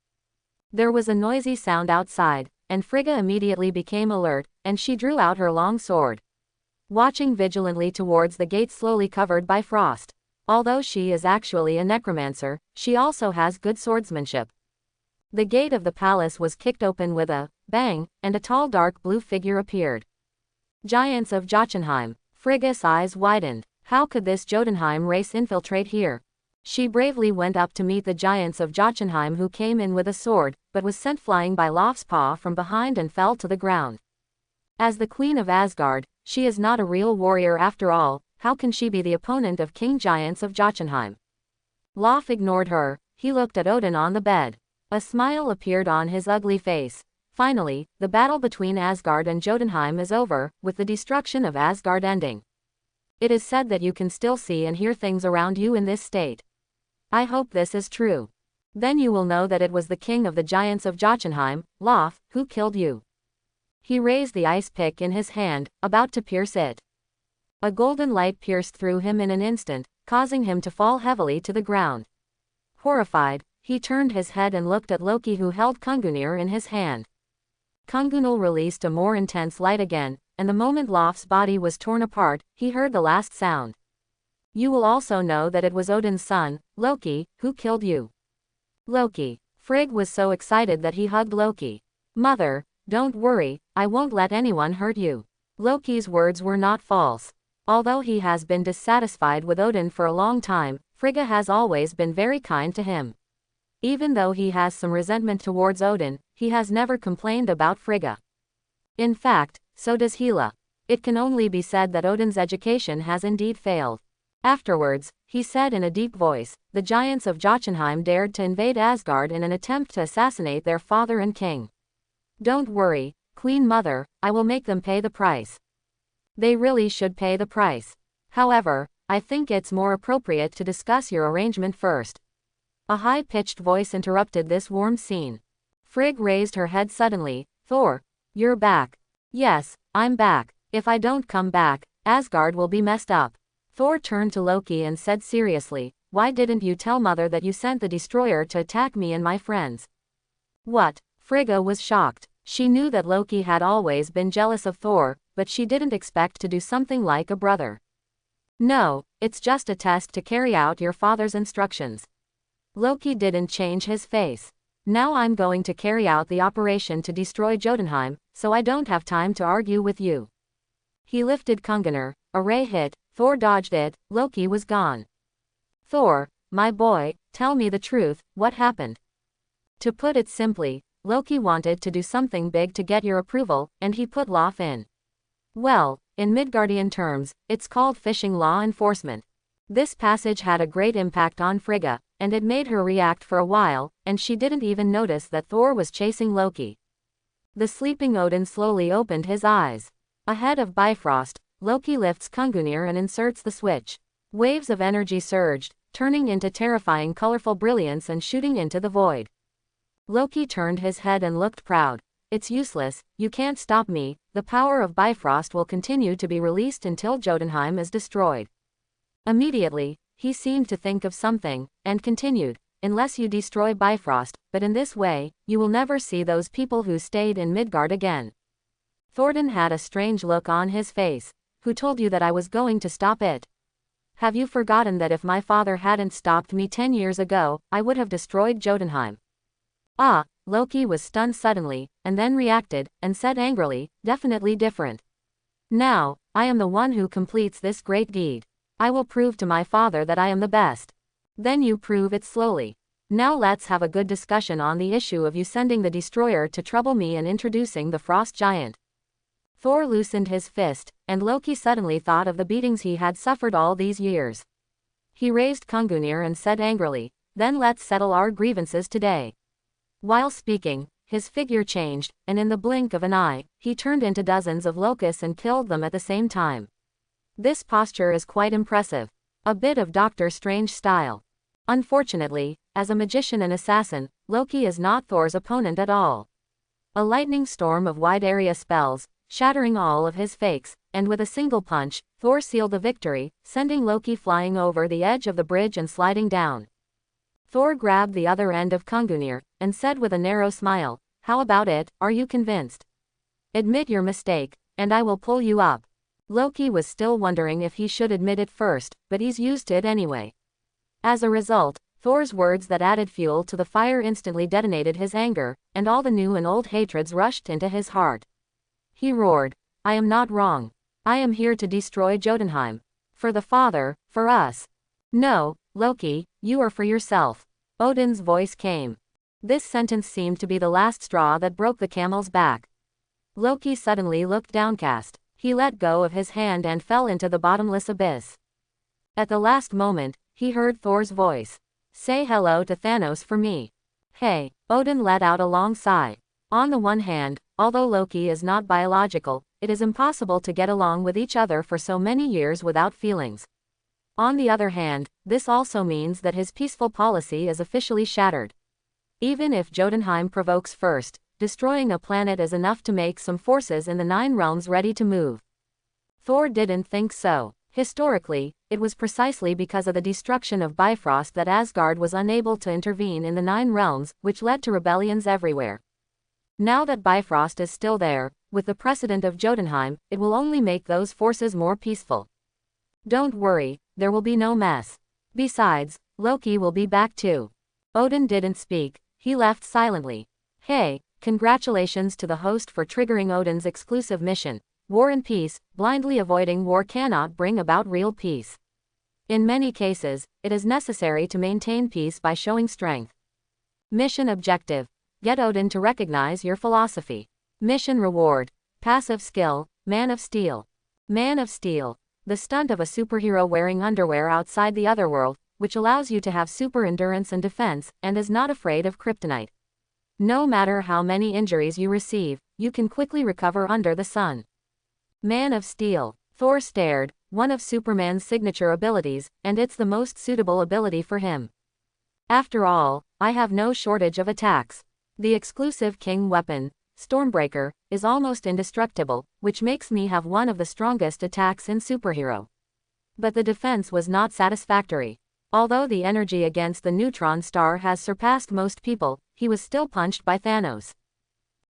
There was a noisy sound outside, and Frigga immediately became alert, and she drew out her long sword. Watching vigilantly towards the gate slowly covered by frost. Although she is actually a necromancer, she also has good swordsmanship. The gate of the palace was kicked open with a bang, and a tall dark blue figure appeared. Giants of Jotunheim. Frigga's eyes widened. How could this Jotunheim race infiltrate here? She bravely went up to meet the giants of Jotunheim, who came in with a sword, but was sent flying by Lof's paw from behind and fell to the ground. As the Queen of Asgard, she is not a real warrior after all. How can she be the opponent of King Giants of Jotunheim? Lof ignored her. He looked at Odin on the bed. A smile appeared on his ugly face. Finally, the battle between Asgard and Jotunheim is over, with the destruction of Asgard ending. It is said that you can still see and hear things around you in this state. I hope this is true. Then you will know that it was the king of the giants of Jotunheim, Lof, who killed you. He raised the ice pick in his hand, about to pierce it. A golden light pierced through him in an instant, causing him to fall heavily to the ground. Horrified, he turned his head and looked at Loki, who held Kungunir in his hand. Kungunil released a more intense light again, and the moment Lof's body was torn apart, he heard the last sound. You will also know that it was Odin's son, Loki, who killed you. Loki. Frigg was so excited that he hugged Loki. Mother, don't worry, I won't let anyone hurt you. Loki's words were not false. Although he has been dissatisfied with Odin for a long time, Frigga has always been very kind to him. Even though he has some resentment towards Odin, he has never complained about Frigga. In fact, so does Hela. It can only be said that Odin's education has indeed failed. Afterwards, he said in a deep voice, the giants of Jotunheim dared to invade Asgard in an attempt to assassinate their father and king. Don't worry, Queen Mother, I will make them pay the price. They really should pay the price. However, I think it's more appropriate to discuss your arrangement first. A high-pitched voice interrupted this warm scene. Frigg raised her head suddenly. Thor, you're back. Yes, I'm back. If I don't come back, Asgard will be messed up. Thor turned to Loki and said seriously, why didn't you tell Mother that you sent the destroyer to attack me and my friends? What? Frigga was shocked. She knew that Loki had always been jealous of Thor, but she didn't expect to do something like a brother. No, it's just a test to carry out your father's instructions. Loki didn't change his face. Now I'm going to carry out the operation to destroy Jotunheim, so I don't have time to argue with you. He lifted Kungunir, a ray hit, Thor dodged it, Loki was gone. Thor, my boy, tell me the truth, what happened? To put it simply, Loki wanted to do something big to get your approval, and he put Lof in. Well, in Midgardian terms, it's called fishing law enforcement. This passage had a great impact on Frigga, and it made her react for a while, and she didn't even notice that Thor was chasing Loki. The sleeping Odin slowly opened his eyes. Ahead of Bifrost, Loki lifts Kungunir and inserts the switch. Waves of energy surged, turning into terrifying colorful brilliance and shooting into the void. Loki turned his head and looked proud. It's useless, you can't stop me, the power of Bifrost will continue to be released until Jotunheim is destroyed. Immediately, he seemed to think of something, and continued, unless you destroy Bifrost, but in this way, you will never see those people who stayed in Midgard again. Thornton had a strange look on his face. Who told you that I was going to stop it? Have you forgotten that if my father hadn't stopped me 10 years ago, I would have destroyed Jotunheim? Ah, Loki was stunned suddenly, and then reacted, and said angrily, definitely different. Now, I am the one who completes this great deed. I will prove to my father that I am the best. Then you prove it slowly. Now let's have a good discussion on the issue of you sending the destroyer to trouble me and introducing the frost giant. Thor loosened his fist, and Loki suddenly thought of the beatings he had suffered all these years. He raised Kungunir and said angrily, then let's settle our grievances today. While speaking, his figure changed, and in the blink of an eye, he turned into dozens of locusts and killed them at the same time. This posture is quite impressive. A bit of Doctor Strange style. Unfortunately, as a magician and assassin, Loki is not Thor's opponent at all. A lightning storm of wide area spells, shattering all of his fakes, and with a single punch, Thor sealed the victory, sending Loki flying over the edge of the bridge and sliding down. Thor grabbed the other end of Kungunir, and said with a narrow smile, how about it, are you convinced? Admit your mistake, and I will pull you up. Loki was still wondering if he should admit it first, but he's used to it anyway. As a result, Thor's words that added fuel to the fire instantly detonated his anger, and all the new and old hatreds rushed into his heart. He roared, I am not wrong. I am here to destroy Jotunheim. For the father, for us. No, Loki, you are for yourself. Odin's voice came. This sentence seemed to be the last straw that broke the camel's back. Loki suddenly looked downcast. He let go of his hand and fell into the bottomless abyss. At the last moment, he heard Thor's voice. Say hello to Thanos for me. Hey, Odin let out a long sigh. On the one hand, although Loki is not biological, it is impossible to get along with each other for so many years without feelings. On the other hand, this also means that his peaceful policy is officially shattered. Even if Jotunheim provokes first, destroying a planet is enough to make some forces in the Nine Realms ready to move. Thor didn't think so. Historically, it was precisely because of the destruction of Bifrost that Asgard was unable to intervene in the Nine Realms, which led to rebellions everywhere. Now that Bifrost is still there, with the precedent of Jotunheim, it will only make those forces more peaceful. Don't worry, there will be no mess. Besides, Loki will be back too. Odin didn't speak, he left silently. Hey, congratulations to the host for triggering Odin's exclusive mission. War and peace, blindly avoiding war cannot bring about real peace. In many cases, it is necessary to maintain peace by showing strength. Mission objective. Get Odin to recognize your philosophy. Mission reward. Passive skill, Man of Steel. Man of Steel. The stunt of a superhero wearing underwear outside the otherworld, which allows you to have super endurance and defense, and is not afraid of kryptonite. No matter how many injuries you receive, you can quickly recover under the sun. Man of Steel. Thor stared, one of Superman's signature abilities, and it's the most suitable ability for him. After all, I have no shortage of attacks. The exclusive king weapon, Stormbreaker, is almost indestructible, which makes me have one of the strongest attacks in superhero. But the defense was not satisfactory. Although the energy against the neutron star has surpassed most people, he was still punched by Thanos.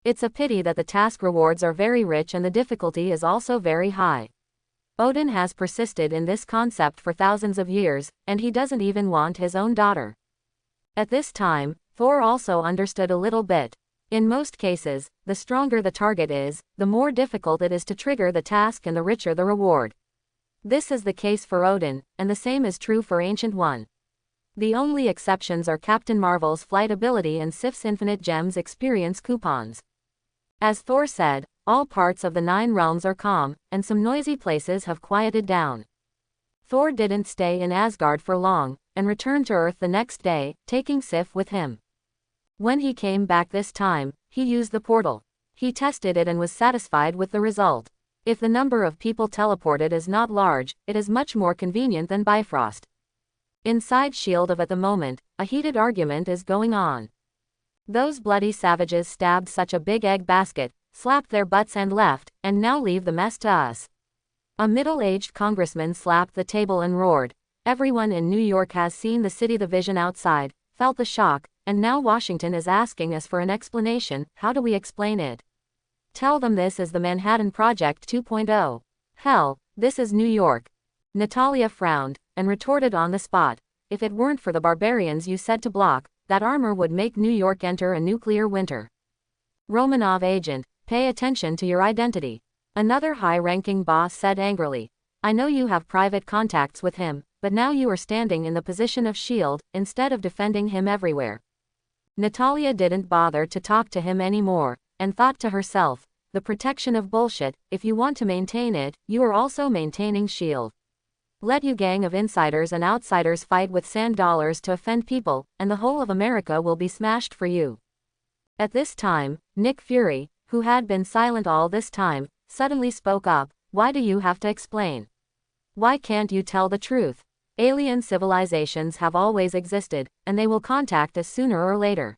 It's a pity that the task rewards are very rich and the difficulty is also very high. Odin has persisted in this concept for thousands of years, and he doesn't even want his own daughter. At this time, Thor also understood a little bit. In most cases, the stronger the target is, the more difficult it is to trigger the task and the richer the reward. This is the case for Odin, and the same is true for Ancient One. The only exceptions are Captain Marvel's flight ability and Sif's infinite gems experience coupons. As Thor said, all parts of the 9 realms are calm, and some noisy places have quieted down. Thor didn't stay in Asgard for long, and returned to Earth the next day, taking Sif with him. When he came back this time, he used the portal. He tested it and was satisfied with the result. If the number of people teleported is not large, it is much more convenient than Bifrost. Inside S.H.I.E.L.D. at the moment, a heated argument is going on. Those bloody savages stabbed such a big egg basket, slapped their butts and left, and now leave the mess to us. A middle-aged congressman slapped the table and roared. Everyone in New York has seen the city, the vision outside, felt the shock, and now Washington is asking us for an explanation. How do we explain it? Tell them this is the Manhattan Project 2.0. Hell, this is New York. Natalia frowned, and retorted on the spot. If it weren't for the barbarians you said to block, that armor would make New York enter a nuclear winter. Romanov agent, pay attention to your identity. Another high-ranking boss said angrily. I know you have private contacts with him, but now you are standing in the position of S.H.I.E.L.D., instead of defending him everywhere. Natalia didn't bother to talk to him anymore, and thought to herself, the protection of bullshit, if you want to maintain it, you are also maintaining S.H.I.E.L.D. Let you gang of insiders and outsiders fight with sand dollars to offend people, and the whole of America will be smashed for you. At this time, Nick Fury, who had been silent all this time, suddenly spoke up. Why do you have to explain? Why can't you tell the truth? Alien civilizations have always existed, and they will contact us sooner or later.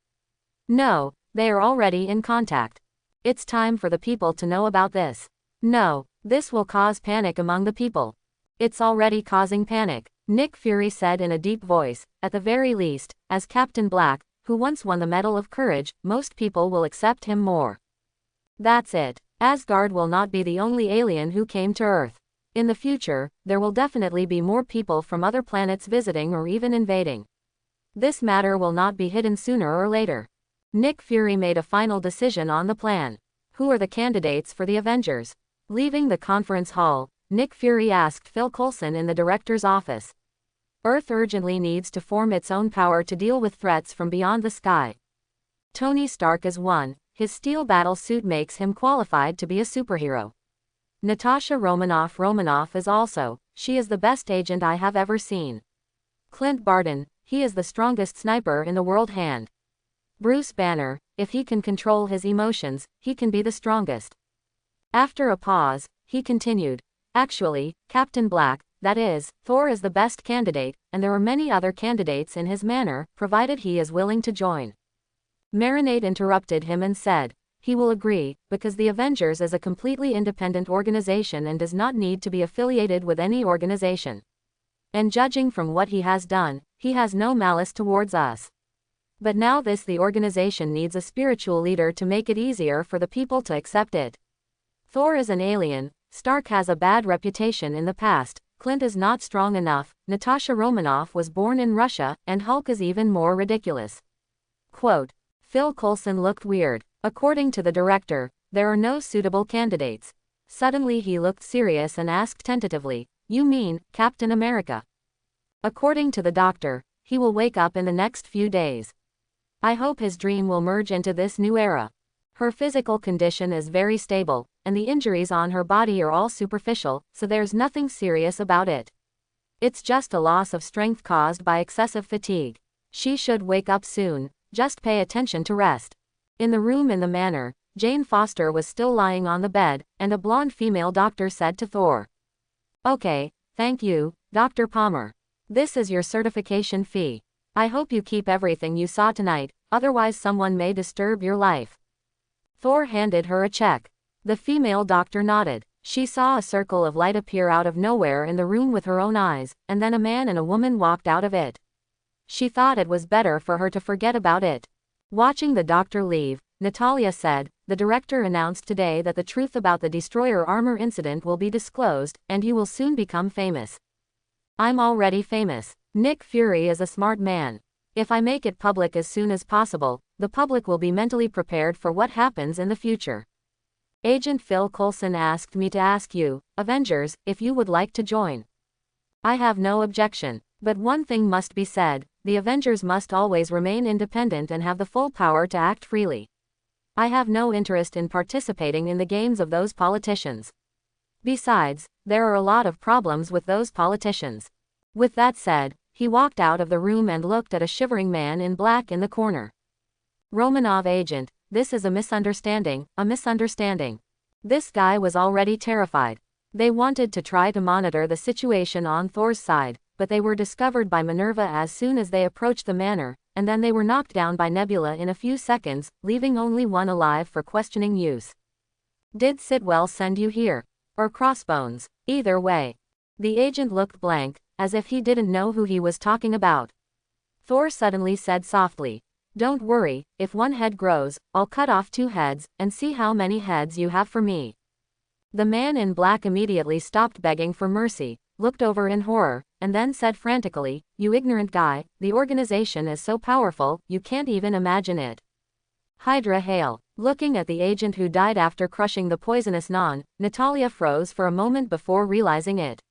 No, they are already in contact. It's time for the people to know about this. No, this will cause panic among the people. It's already causing panic, Nick Fury said in a deep voice. At the very least, as Captain Black, who once won the Medal of Courage, most people will accept him more. That's it. Asgard will not be the only alien who came to Earth. In the future, there will definitely be more people from other planets visiting or even invading. This matter will not be hidden sooner or later. Nick Fury made a final decision on the plan. Who are the candidates for the Avengers? Leaving the conference hall, Nick Fury asked Phil Coulson in the director's office. Earth urgently needs to form its own power to deal with threats from beyond the sky. Tony Stark is one. His steel battle suit makes him qualified to be a superhero. Natasha Romanoff is also. She is the best agent I have ever seen. Clint Barton, he is the strongest sniper in the world. Hand. Bruce Banner, if he can control his emotions, he can be the strongest. After a pause, he continued. Actually, Captain Black, that is, Thor is the best candidate, and there are many other candidates in his manner, provided he is willing to join. Marinade interrupted him and said, he will agree, because the Avengers is a completely independent organization and does not need to be affiliated with any organization. And judging from what he has done, he has no malice towards us. But now the organization needs a spiritual leader to make it easier for the people to accept it. Thor is an alien, Stark has a bad reputation in the past, Clint is not strong enough, Natasha Romanoff was born in Russia, and Hulk is even more ridiculous. Quote. Phil Coulson looked weird. According to the director, there are no suitable candidates. Suddenly he looked serious and asked tentatively, "You mean, Captain America?" "According to the doctor, he will wake up in the next few days. I hope his dream will merge into this new era. Her physical condition is very stable, and the injuries on her body are all superficial, so there's nothing serious about it. It's just a loss of strength caused by excessive fatigue. She should wake up soon, just pay attention to rest." In the room in the manor, Jane Foster was still lying on the bed, and a blonde female doctor said to Thor, "Okay, thank you, Dr. Palmer. This is your certification fee. I hope you keep everything you saw tonight, otherwise someone may disturb your life." Thor handed her a check. The female doctor nodded. She saw a circle of light appear out of nowhere in the room with her own eyes, and then a man and a woman walked out of it. She thought it was better for her to forget about it. Watching the doctor leave, Natalia said, "The director announced today that the truth about the destroyer armor incident will be disclosed, and you will soon become famous." "I'm already famous. Nick Fury is a smart man. If I make it public as soon as possible, the public will be mentally prepared for what happens in the future. Agent Phil Coulson asked me to ask you, Avengers, if you would like to join. I have no objection. But one thing must be said, the Avengers must always remain independent and have the full power to act freely. I have no interest in participating in the games of those politicians. Besides, there are a lot of problems with those politicians." With that said, he walked out of the room and looked at a shivering man in black in the corner. "Romanov agent, this is a misunderstanding, a misunderstanding." This guy was already terrified. They wanted to try to monitor the situation on Thor's side, but they were discovered by Minerva as soon as they approached the manor, and then they were knocked down by Nebula in a few seconds, leaving only one alive for questioning use. "Did Sitwell send you here? Or Crossbones? Either way." The agent looked blank, as if he didn't know who he was talking about. Thor suddenly said softly, "Don't worry, if one head grows, I'll cut off 2 heads, and see how many heads you have for me." The man in black immediately stopped begging for mercy, looked over in horror, and then said frantically, "You ignorant guy, the organization is so powerful, you can't even imagine it. Hydra hail." Looking at the agent who died after crushing the poisonous non, Natalia froze for a moment before realizing it.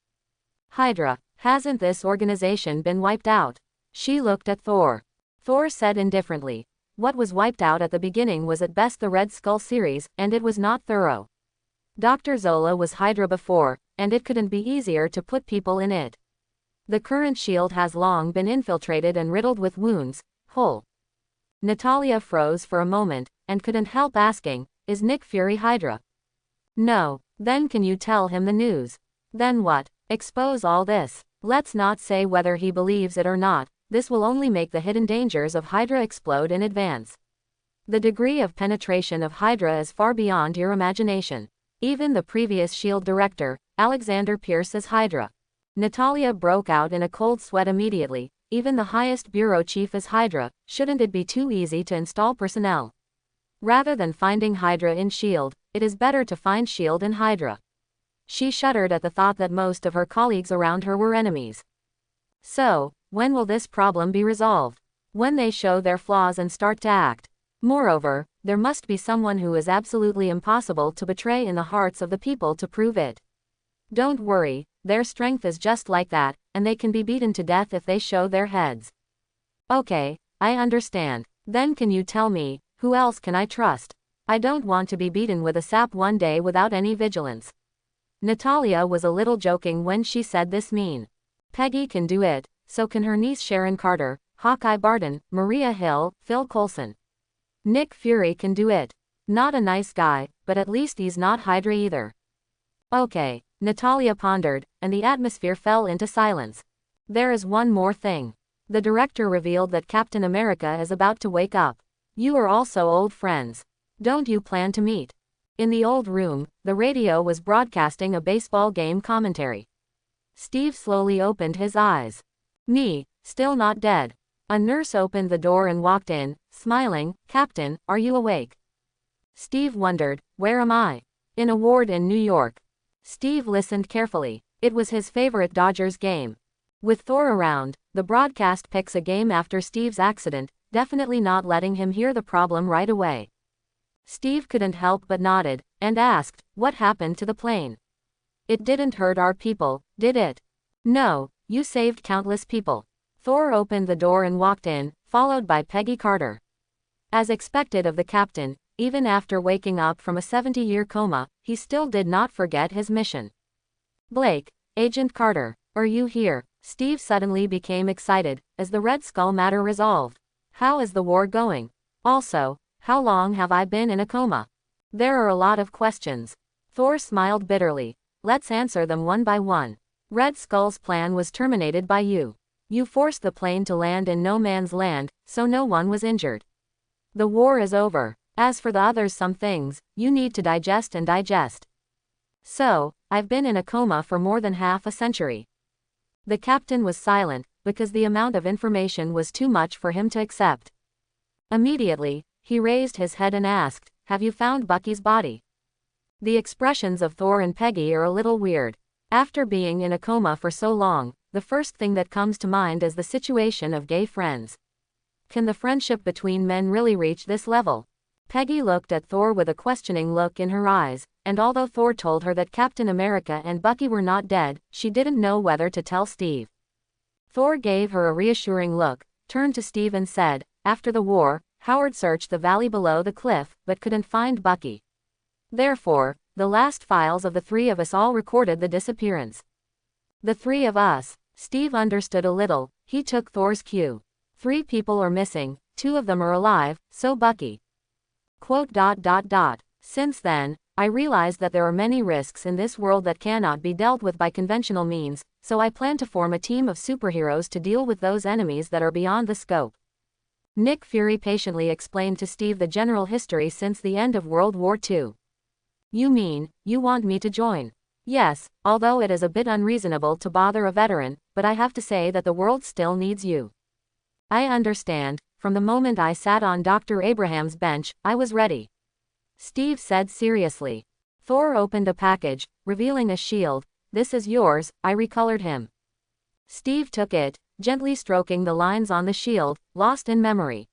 "Hydra, hasn't this organization been wiped out?" She looked at Thor. Thor said indifferently, "What was wiped out at the beginning was at best the Red Skull series, and it was not thorough. Dr. Zola was Hydra before, and it couldn't be easier to put people in it. The current shield has long been infiltrated and riddled with wounds, whole." Natalia froze for a moment, and couldn't help asking, "Is Nick Fury Hydra?" "No." "Then can you tell him the news?" "Then what? Expose all this?" "Let's not say whether he believes it or not. This will only make the hidden dangers of Hydra explode in advance. The degree of penetration of Hydra is far beyond your imagination. Even the previous SHIELD director, Alexander Pierce, is Hydra." Natalia broke out in a cold sweat immediately. Even the highest bureau chief is Hydra. Shouldn't it be too easy to install personnel? Rather than finding Hydra in SHIELD, it is better to find SHIELD in Hydra. She shuddered at the thought that most of her colleagues around her were enemies. So, when will this problem be resolved? When they show their flaws and start to act. Moreover, there must be someone who is absolutely impossible to betray in the hearts of the people to prove it. Don't worry, their strength is just like that, and they can be beaten to death if they show their heads. Okay, I understand. Then can you tell me, who else can I trust? I don't want to be beaten with a sap one day without any vigilance. Natalia was a little joking when she said this. Peggy can do it, so can her niece Sharon Carter, Hawkeye Barton, Maria Hill, Phil Coulson. Nick Fury can do it. Not a nice guy, but at least he's not Hydra either. Okay, Natalia pondered, and the atmosphere fell into silence. There is one more thing. The director revealed that Captain America is about to wake up. You are also old friends. Don't you plan to meet? In the old room, the radio was broadcasting a baseball game commentary. Steve slowly opened his eyes. Me, still not dead. A nurse opened the door and walked in, smiling. "Captain, are you awake?" Steve wondered, "Where am I?" "In a ward in New York." Steve listened carefully. It was his favorite Dodgers game. With Thor around, the broadcast picks a game after Steve's accident, definitely not letting him hear the problem right away. Steve couldn't help but nodded, and asked, "What happened to the plane? It didn't hurt our people, did it?" "No, you saved countless people." Thor opened the door and walked in, followed by Peggy Carter. As expected of the captain, even after waking up from a 70-year coma, he still did not forget his mission. "Blake, Agent Carter, are you here?" Steve suddenly became excited, as the Red Skull matter resolved. "How is the war going? Also, how long have I been in a coma?" "There are a lot of questions." Thor smiled bitterly. "Let's answer them one by one. Red Skull's plan was terminated by you. You forced the plane to land in no man's land, so no one was injured. The war is over. As for the others, some things you need to digest and digest. So, I've been in a coma for more than half a century." The captain was silent, because the amount of information was too much for him to accept. Immediately, he raised his head and asked, "Have you found Bucky's body?" The expressions of Thor and Peggy are a little weird. After being in a coma for so long, the first thing that comes to mind is the situation of gay friends. Can the friendship between men really reach this level? Peggy looked at Thor with a questioning look in her eyes, and although Thor told her that Captain America and Bucky were not dead, she didn't know whether to tell Steve. Thor gave her a reassuring look, turned to Steve and said, "After the war, Howard searched the valley below the cliff, but couldn't find Bucky. Therefore, the last files of the three of us all recorded the disappearance." The three of us. Steve understood a little. He took Thor's cue. 3 people are missing, 2 of them are alive, so Bucky. Quote. Since then, I realized that there are many risks in this world that cannot be dealt with by conventional means, so I plan to form a team of superheroes to deal with those enemies that are beyond the scope. Nick Fury patiently explained to Steve the general history since the end of World War II. "You mean, you want me to join?" "Yes, although it is a bit unreasonable to bother a veteran, but I have to say that the world still needs you." "I understand. From the moment I sat on Dr. Abraham's bench, I was ready," Steve said seriously. Thor opened a package, revealing a shield. "This is yours," I recolored him. Steve took it, gently stroking the lines on the shield, lost in memory.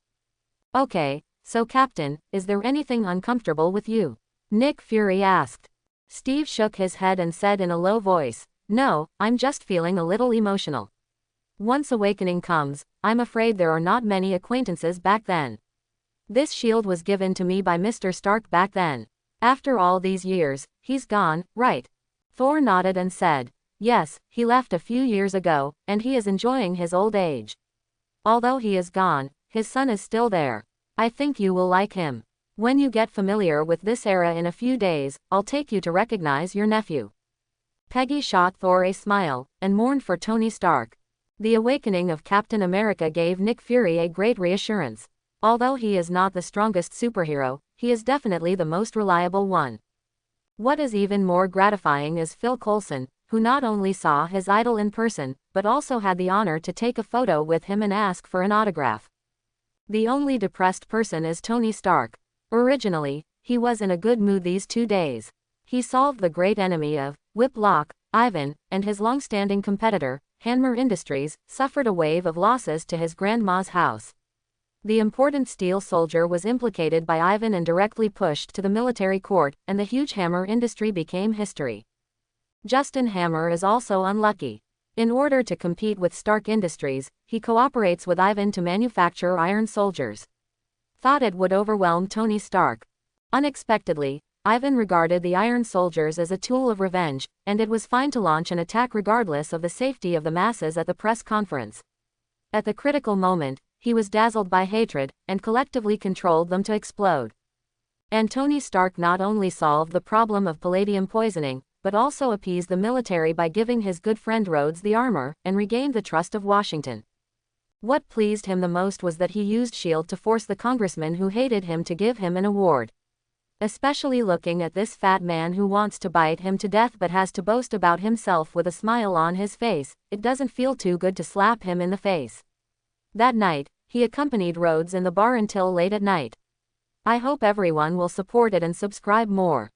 "Okay, so Captain, is there anything uncomfortable with you?" Nick Fury asked. Steve shook his head and said in a low voice, "No, I'm just feeling a little emotional. Once awakening comes, I'm afraid there are not many acquaintances back then. This shield was given to me by Mr. Stark back then. After all these years, he's gone, right?" Thor nodded and said, "Yes, he left a few years ago, and he is enjoying his old age. Although he is gone, his son is still there. I think you will like him. When you get familiar with this era in a few days, I'll take you to recognize your nephew." Peggy shot Thor a smile, and mourned for Tony Stark. The awakening of Captain America gave Nick Fury a great reassurance. Although he is not the strongest superhero, he is definitely the most reliable one. What is even more gratifying is Phil Coulson, who not only saw his idol in person, but also had the honor to take a photo with him and ask for an autograph. The only depressed person is Tony Stark. Originally, he was in a good mood these 2 days. He solved the great enemy of Whiplock, Ivan, and his long-standing competitor, Hammer Industries, suffered a wave of losses to his grandma's house. The important steel soldier was implicated by Ivan and directly pushed to the military court, and the huge Hammer industry became history. Justin Hammer is also unlucky. In order to compete with Stark Industries, he cooperates with Ivan to manufacture iron soldiers. Thought it would overwhelm Tony Stark. Unexpectedly, Ivan regarded the iron soldiers as a tool of revenge, and it was fine to launch an attack regardless of the safety of the masses at the press conference. At the critical moment, he was dazzled by hatred, and collectively controlled them to explode. And Tony Stark not only solved the problem of palladium poisoning, but also appeased the military by giving his good friend Rhodes the armor, and regained the trust of Washington. What pleased him the most was that he used S.H.I.E.L.D. to force the congressman who hated him to give him an award. Especially looking at this fat man who wants to bite him to death but has to boast about himself with a smile on his face, it doesn't feel too good to slap him in the face. That night, he accompanied Rhodes in the bar until late at night. I hope everyone will support it and subscribe more.